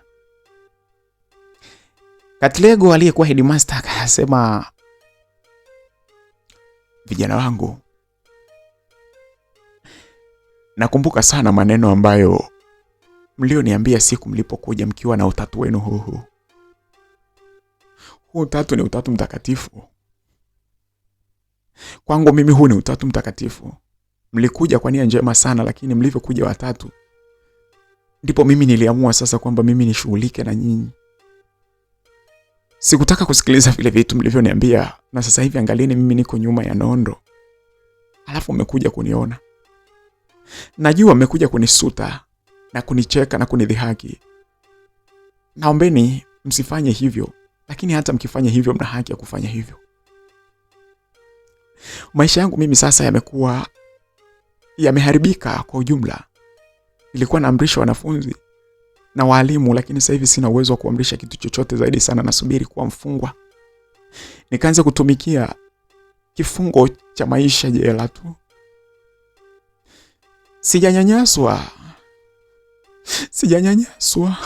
Katlego aliyekuwa headmaster akasema, vijana wangu, nakumbuka sana maneno ambayo mlioniambia siku mlipokuja mkiwa na utatu wenu huu. Huu utatu ni utatu mtakatifu. Kwangu mimi huu ni utatu mtakatifu. Mlikuja kwa nia njema sana, lakini mlivyokuja watatu ndipo mimi niliamua sasa kwamba mimi nishughulike na nyinyi. Sikutaka kusikiliza vile vitu mlivyoniambia, na sasa hivi angalieni mimi niko nyuma ya nondo. Alafu mmekuja kuniona. Najua mmekuja kunisuta na kunicheka na kunidhihaki. Naombeni msifanye hivyo, lakini hata mkifanya hivyo mna haki ya kufanya hivyo. Maisha yangu mimi sasa yameharibika kwa ujumla. Nilikuwa naamrisha wanafunzi na walimu, lakini sasa hivi sina uwezo wa kuamrisha kitu chochote zaidi sana nasubiri kuwa mfungwa. Nikaanza kutumikia kifungo cha maisha jela tu. Sijanyanyaswa.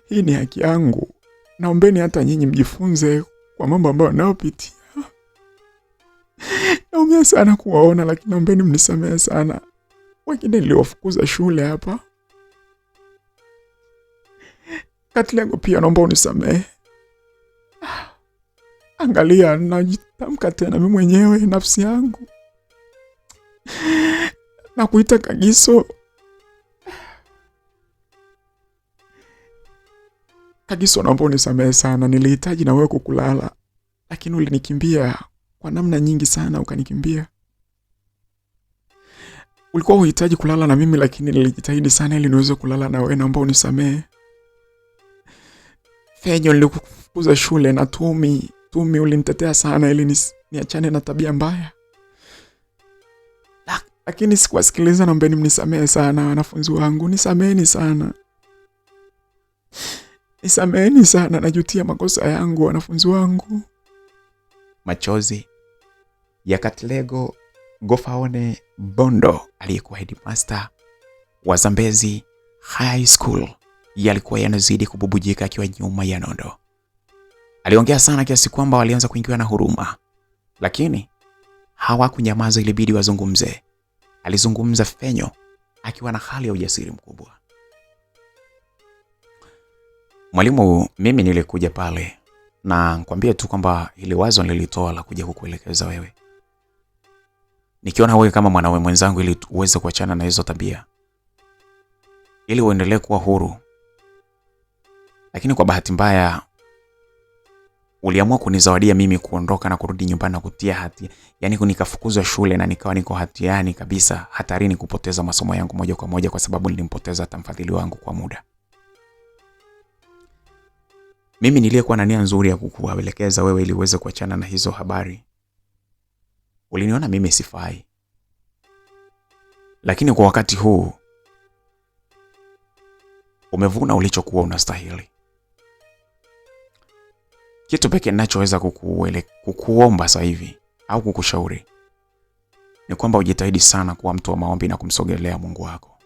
Hii ni haki yangu. Naombeni hata nyinyi mjifunze kwa mambo ambayo nayopitia. Naumia sana kuwaona, lakini naombeni mnisamehe sana. Wengine niliwafukuza shule hapa. Katlego pia naomba unisamehe. Angalia, najitamka tena mimi mwenyewe nafsi yangu. Na kuita Kagiso. Kagiso, naomba unisamehe sana. Nilihitaji na wewe kukulala, lakini ulinikimbia kwa namna nyingi sana, ukanikimbia. Ulikuwa unahitaji kulala na mimi, lakini nilijitahidi sana ili niweze kulala na wewe. Naomba unisamehe. Fenyo, nilikufukuza shule, na Tumi ulinitetea sana ili niachane na tabia mbaya. Lakini sikuwasikiliza. Naombeni mnisamehe sana wanafunzi wangu. Nisameheni sana, najutia makosa yangu wanafunzi wangu. Machozi ya Katlego Gofaone Bondo, aliyekuwa headmaster wa Zambezi High School, yalikuwa yanazidi kububujika akiwa nyuma ya nondo. Aliongea sana kiasi kwamba walianza kuingiwa na huruma, lakini hawakunyamaza, ilibidi wazungumze. Alizungumza Fenyo akiwa na hali ya ujasiri mkubwa. Mwalimu, mimi nilikuja pale na nikwambie tu kwamba ile wazo nililitoa la kuja kukuelekeza wewe. Nikiona wewe kama mwanawe mwenzangu ili uweze kuachana na hizo tabia, ili uendelee kuwa huru. Lakini kwa bahati mbaya uliamua kunizawadia mimi kuondoka na kurudi nyumbani na kutia hatia. Yaani nikafukuzwa shule na nikawa niko hatiani kabisa, hatarini kupoteza masomo yangu moja kwa moja, kwa sababu nilimpoteza hata mfadhili wangu kwa muda. Mimi niliyekuwa na nia nzuri ya kukuelekeza wewe ili uweze kuachana na hizo habari. Uliniona mimi sifai. Lakini kwa wakati huu umevuna ulichokuwa unastahili. Kitu pekee ninachoweza kukuomba sasa hivi au kukushauri ni kwamba ujitahidi sana kuwa mtu wa maombi na kumsogelea Mungu wako.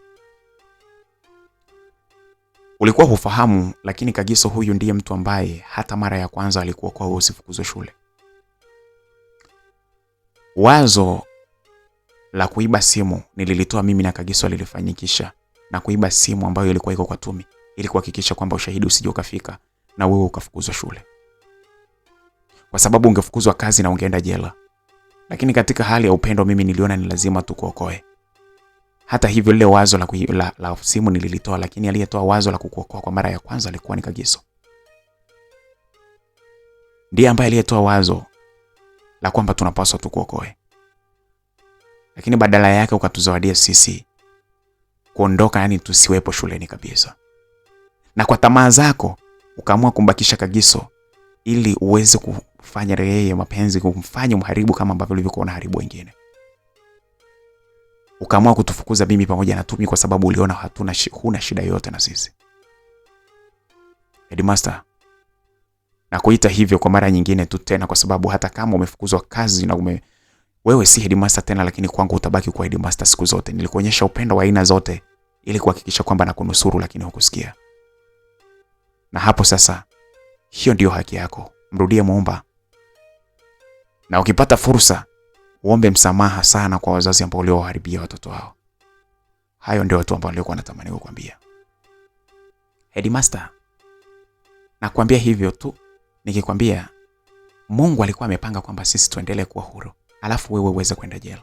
Ulikuwa hufahamu, lakini Kagiso huyu ndiye mtu ambaye hata mara ya kwanza alikuwa kwa usifukuzwe shule. Wazo la kuiba simu nililitoa mimi na Kagiso lilifanyikisha, na kuiba simu ambayo ilikuwa iko kwa Tumi ili kuhakikisha kwamba ushahidi usije ukafika na wewe ukafukuzwa shule. Kwa sababu ungefukuzwa kazi na ungeenda jela. Lakini katika hali ya upendo mimi niliona ni lazima tukuokoe. Hata hivyo lile wazo la simu nililitoa, lakini aliyetoa wazo la kukuokoa kwa mara ya kwanza alikuwa ni Kagiso. Ndiye ambaye aliyetoa wazo la kwamba tunapaswa tukuokoe. Lakini badala yake ukatuzawadia sisi kuondoka, yani tusiwepo shuleni kabisa. Na kwa tamaa zako ukaamua kumbakisha Kagiso ili uweze kufanya yeye mapenzi, kumfanya mharibu kama ambavyo ulivyokuwa unaharibu wengine. Ukaamua kutufukuza mimi pamoja na Tumi kwa sababu uliona huna shida yoyote na sisi. Headmaster, na kuita hivyo kwa mara nyingine tu tena, kwa sababu hata kama umefukuzwa kazi na wewe si headmaster tena, lakini kwangu utabaki kuwa headmaster siku zote. Nilikuonyesha upendo wa aina zote ili kuhakikisha kwamba nakunusuru, lakini hukusikia. Na hapo sasa, hiyo ndio haki yako. Mrudie Muumba. Na ukipata fursa, uombe msamaha sana kwa wazazi ambao walioharibia watoto wao. Hayo ndio watu ambao nilikuwa natamani kukuambia. Headmaster, nakwambia hivyo tu nikikwambia Mungu alikuwa amepanga kwamba sisi tuendelee kuwa huru, alafu wewe uweze kwenda jela.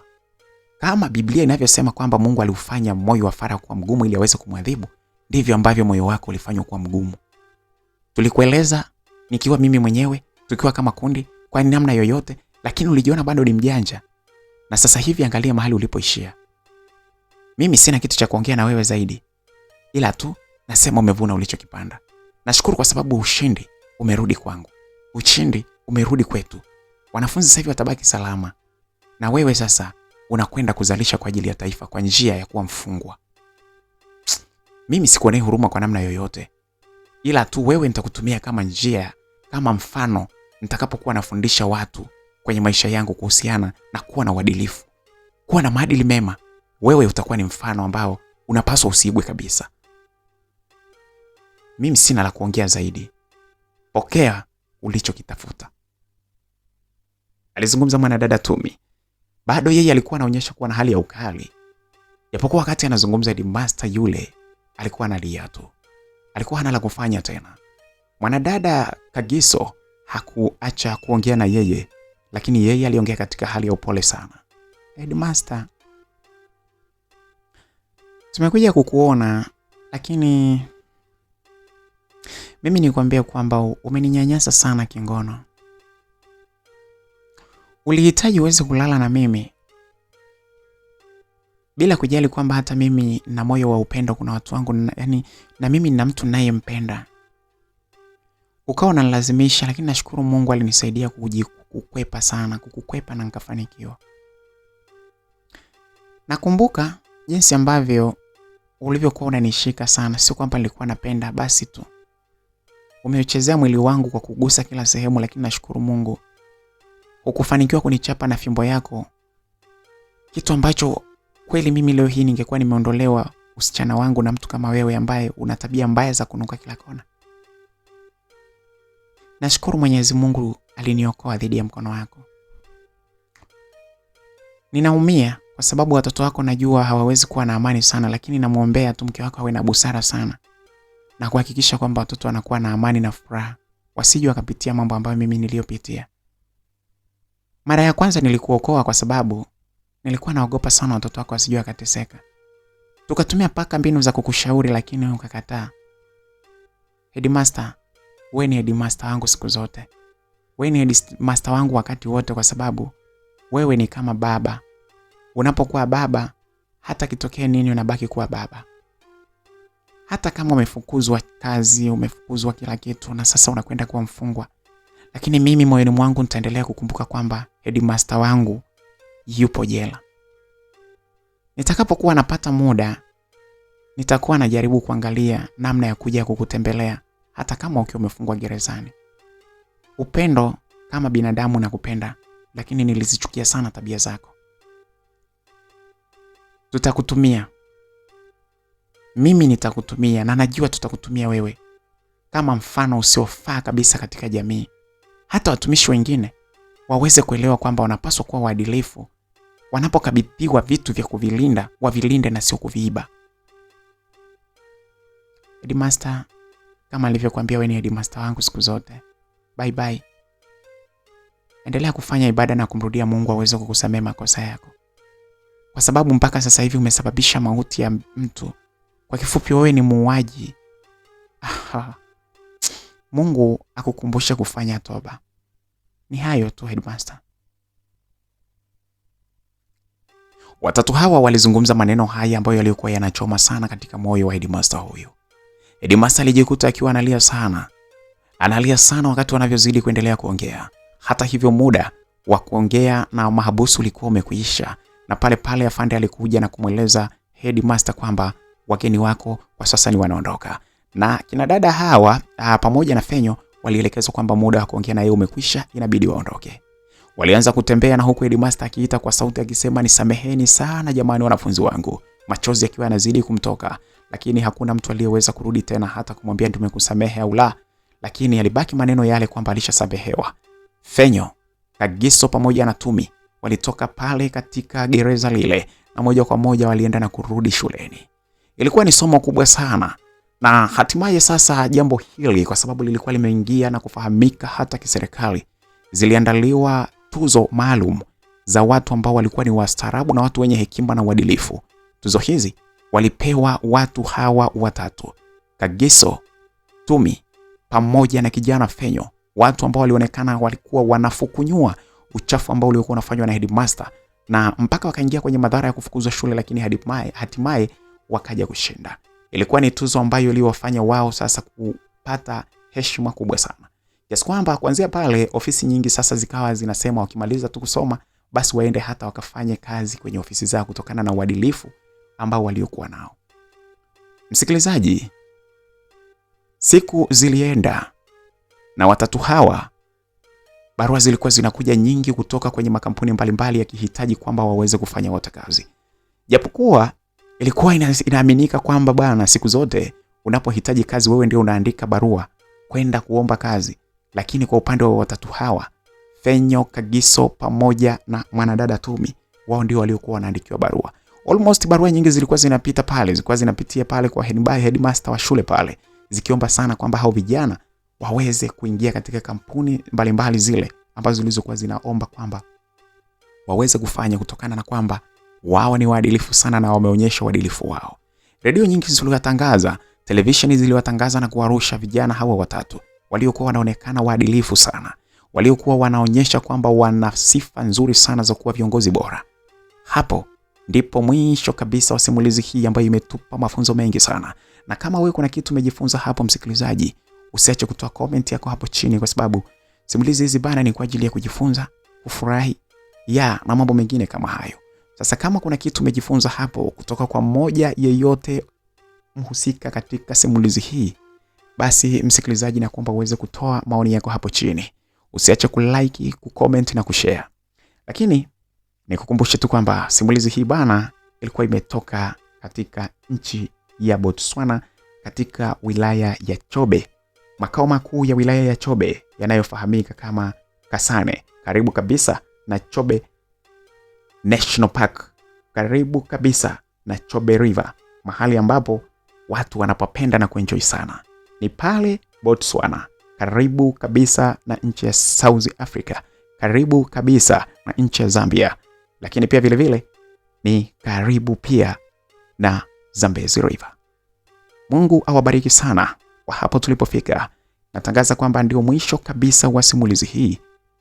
Kama Biblia inavyosema kwamba Mungu aliufanya moyo wa Farao kuwa mgumu ili aweze kumwadhibu, ndivyo ambavyo moyo wako ulifanywa kuwa mgumu. Tulikueleza nikiwa mimi mwenyewe, tukiwa kama kundi, kwa namna yoyote, lakini ulijiona bado ni mjanja. Na sasa hivi angalia mahali ulipoishia. Mimi sina kitu cha kuongea na wewe zaidi, ila tu nasema umevuna ulichokipanda. Nashukuru kwa sababu ushindi umerudi kwangu. Ushindi umerudi kwetu. Wanafunzi sasa hivi watabaki salama. Na wewe sasa unakwenda kuzalisha kwa ajili ya taifa kwa njia ya kuwa mfungwa. Mimi sikuonei huruma kwa namna yoyote, ila tu wewe nitakutumia kama njia, kama mfano nitakapokuwa nafundisha watu kwenye maisha yangu kuhusiana na kuwa na uadilifu, kuwa na maadili mema. Wewe utakuwa ni mfano ambao unapaswa usiigwe kabisa. Mimi sina la kuongea zaidi. Pokea ulichokitafuta. Alizungumza mwanadada Tumi. Bado yeye alikuwa anaonyesha kuwa na hali ya ukali. Japokuwa wakati anazungumza Headmaster yule alikuwa analia tu. Alikuwa hana la kufanya tena. Mwanadada Kagiso hakuacha kuongea na yeye, lakini yeye aliongea katika hali ya upole sana. Headmaster, tumekuja kukuona, lakini mimi nikwambia kwamba umeninyanyasa sana kingono. Ulihitaji uweze kulala na mimi bila kujali kwamba hata mimi na moyo wa upendo, kuna watu wangu na mimi na mtu ninayempenda. Ukawa unalazimisha, lakini nashukuru Mungu alinisaidia kukukwepa sana, kukukwepa na nikafanikiwa. Nakumbuka jinsi ambavyo ulivyokuwa unanishika sana, sio kwamba nilikuwa napenda basi tu. Umechezea mwili wangu kwa kugusa kila sehemu, lakini nashukuru Mungu hukufanikiwa kunichapa na fimbo yako. Kitu ambacho kweli mimi leo hii ningekuwa nimeondolewa usichana wangu na mtu kama wewe ambaye una tabia mbaya za kunuka kila kona. Nashukuru Mwenyezi Mungu aliniokoa dhidi ya mkono wako. Ninaumia kwa sababu watoto wako najua hawawezi kuwa na amani sana, lakini namuombea tu mke wako awe na busara sana na kuhakikisha kwamba watoto wanakuwa na amani na furaha, wasije wakapitia mambo ambayo mimi niliyopitia. Mara ya kwanza nilikuokoa kwa sababu nilikuwa naogopa sana watoto wako wasije wakateseka. Tukatumia paka mbinu za kukushauri, lakini ukakataa. Headmaster, wewe ni headmaster wangu siku zote. Wewe ni headmaster wangu wakati wote, kwa sababu wewe ni kama baba. Unapokuwa baba, hata kitokea nini unabaki kuwa baba. Hata kama umefukuzwa kazi, umefukuzwa kila kitu na sasa unakwenda kuwa mfungwa, lakini mimi moyoni mwangu nitaendelea kukumbuka kwamba headmaster wangu yupo jela. Nitakapokuwa napata muda, nitakuwa najaribu kuangalia namna ya kuja kukutembelea hata kama ukiwa umefungwa gerezani. Upendo kama binadamu na kupenda, lakini nilizichukia sana tabia zako. Tutakutumia. Mimi nitakutumia na najua tutakutumia wewe kama mfano usiofaa kabisa katika jamii. Hata watumishi wengine waweze kuelewa kwamba wanapaswa kuwa waadilifu. Wanapokabidhiwa vitu vya kuvilinda, wavilinde na sio kuviiba. Headmaster, kama nilivyokuambia wewe ni headmaster wangu siku zote. Bye bye. Endelea kufanya ibada na kumrudia Mungu aweze kukusamehe makosa yako. Kwa sababu mpaka sasa hivi umesababisha mauti ya mtu. Kwa kifupi wewe ni muuaji. Mungu akukumbushe kufanya toba. Ni hayo tu Headmaster. Watatu hawa walizungumza maneno haya ambayo yalikuwa yanachoma sana katika moyo wa Headmaster huyu. Headmaster alijikuta akiwa analia sana. Analia sana wakati wanavyozidi kuendelea kuongea. Hata hivyo muda wa kuongea na mahabusu ulikuwa umekwisha, na pale pale afande alikuja na kumweleza Headmaster kwamba wageni wako kwa sasa ni wanaondoka. Na kina dada hawa pamoja na Fenyo walielekezwa kwamba muda wa kuongea na yeye umekwisha, inabidi waondoke. Walianza kutembea na huku Headmaster akiita kwa sauti akisema, nisameheni sana jamani wanafunzi wangu. Machozi yakiwa yanazidi kumtoka, lakini hakuna mtu aliyeweza kurudi tena hata kumwambia tumekusamehe au la, lakini yalibaki maneno yale kwamba alishasamehewa. Fenyo, Kagiso pamoja na Tumi walitoka pale katika gereza lile na moja kwa moja walienda na kurudi shuleni. Ilikuwa ni somo kubwa sana, na hatimaye sasa jambo hili kwa sababu lilikuwa limeingia na kufahamika hata kiserikali, ziliandaliwa tuzo maalum za watu ambao walikuwa ni wastaarabu na watu wenye hekima na uadilifu. Tuzo hizi walipewa watu hawa watatu, Kagiso, Tumi pamoja na kijana Fenyo, watu ambao walionekana walikuwa wanafukunyua uchafu ambao uliokuwa unafanywa na headmaster, na mpaka wakaingia kwenye madhara ya kufukuzwa shule, lakini hatimaye wakaja kushinda. Ilikuwa ni tuzo ambayo iliwafanya wao sasa kupata heshima kubwa sana, kiasi kwamba kuanzia pale ofisi nyingi sasa zikawa zinasema wakimaliza tu kusoma basi waende hata wakafanye kazi kwenye ofisi zao kutokana na uadilifu ambao waliokuwa nao. Msikilizaji, siku zilienda na watatu hawa, barua zilikuwa zinakuja nyingi kutoka kwenye makampuni mbalimbali yakihitaji kwamba waweze kufanya wote kazi. Japokuwa ilikuwa inaaminika kwamba bwana, siku zote unapohitaji kazi wewe ndio unaandika barua kwenda kuomba kazi, lakini kwa upande wa watatu hawa, Fenyo, Kagiso pamoja na mwanadada Tumi, wao ndio waliokuwa wanaandikiwa barua. Almost barua nyingi zilikuwa zinapitia pale kwa headmaster wa shule pale, zikiomba sana kwamba hao vijana waweze kuingia katika kampuni mbalimbali zile ambazo zilizokuwa zinaomba kwamba waweze kufanya, kutokana na kwamba wao ni waadilifu sana na wameonyesha uadilifu wao. Radio nyingi ziliwatangaza, televisheni ziliwatangaza na kuwarusha vijana hawa watatu waliokuwa wanaonekana waadilifu sana, waliokuwa wanaonyesha kwamba wana sifa nzuri sana za kuwa viongozi bora. Hapo ndipo mwisho kabisa wa simulizi hii ambayo imetupa mafunzo mengi sana. Na kama wewe kuna kitu umejifunza hapo msikilizaji, usiache kutoa comment yako hapo chini, kwa sababu simulizi hizi bana ni kwa ajili ya kujifunza, kufurahi na mambo mengine kama hayo. Sasa kama kuna kitu umejifunza hapo kutoka kwa mmoja yeyote mhusika katika simulizi hii, basi msikilizaji, na kuomba uweze kutoa maoni yako hapo chini. Usiache kulike, kucomment na kushare. Lakini nikukumbushe tu kwamba simulizi hii bana ilikuwa imetoka katika nchi ya Botswana, katika wilaya ya Chobe, makao makuu ya wilaya ya Chobe yanayofahamika kama Kasane, karibu kabisa na Chobe National Park, karibu kabisa na Chobe River, mahali ambapo watu wanapopenda na kuenjoy sana. Ni pale Botswana, karibu kabisa na nchi ya South Africa, karibu kabisa na nchi ya Zambia, lakini pia vile vile ni karibu pia na Zambezi River. Mungu awabariki sana kwa hapo tulipofika. Natangaza kwamba ndio mwisho kabisa wa simulizi hii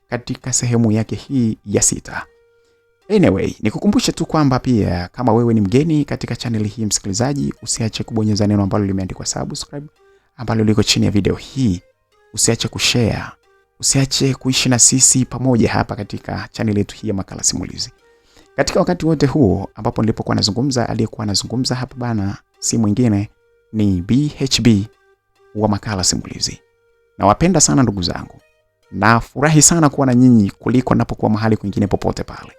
katika sehemu yake hii ya 6. Anyway, nikukumbushe tu kwamba pia kama wewe ni mgeni katika channel hii msikilizaji, usiache kubonyeza neno ambalo limeandikwa subscribe ambalo liko chini ya video hii. Usiache kushare, usiache kuishi na sisi pamoja hapa katika channel yetu hii ya Makala Simulizi. Katika wakati wote huo ambapo nilipokuwa nazungumza, aliyekuwa anazungumza hapa bana si mwingine ni BHB wa Makala Simulizi. Nawapenda sana ndugu zangu. Na furahi sana kuwa na nyinyi kuliko napokuwa mahali kwingine popote pale.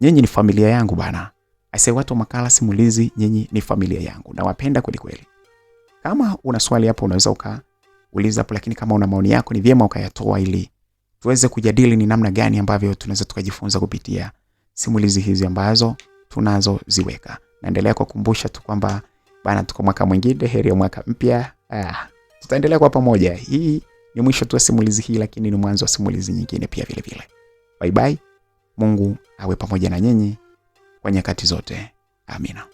Nyinyi ni familia yangu bana. Aisee, watu wa Makala Simulizi, nyinyi ni familia yangu. Nawapenda kweli kweli. Kama una swali hapo unaweza ukauliza hapo, lakini kama una maoni yako ni vyema ukayatoa ili tuweze kujadili ni namna gani ambavyo tunaweza tukajifunza kupitia simulizi hizi ambazo tunazoziweka. Naendelea kukumbusha tu kwamba bana, tuko mwaka mwingine, heri ya mwaka mpya. Tutaendelea kwa pamoja. Hii ni mwisho tu wa simulizi hii, lakini ni mwanzo wa simulizi nyingine pia vile vile. Bye bye. Mungu awe pamoja na nyinyi kwa nyakati zote. Amina.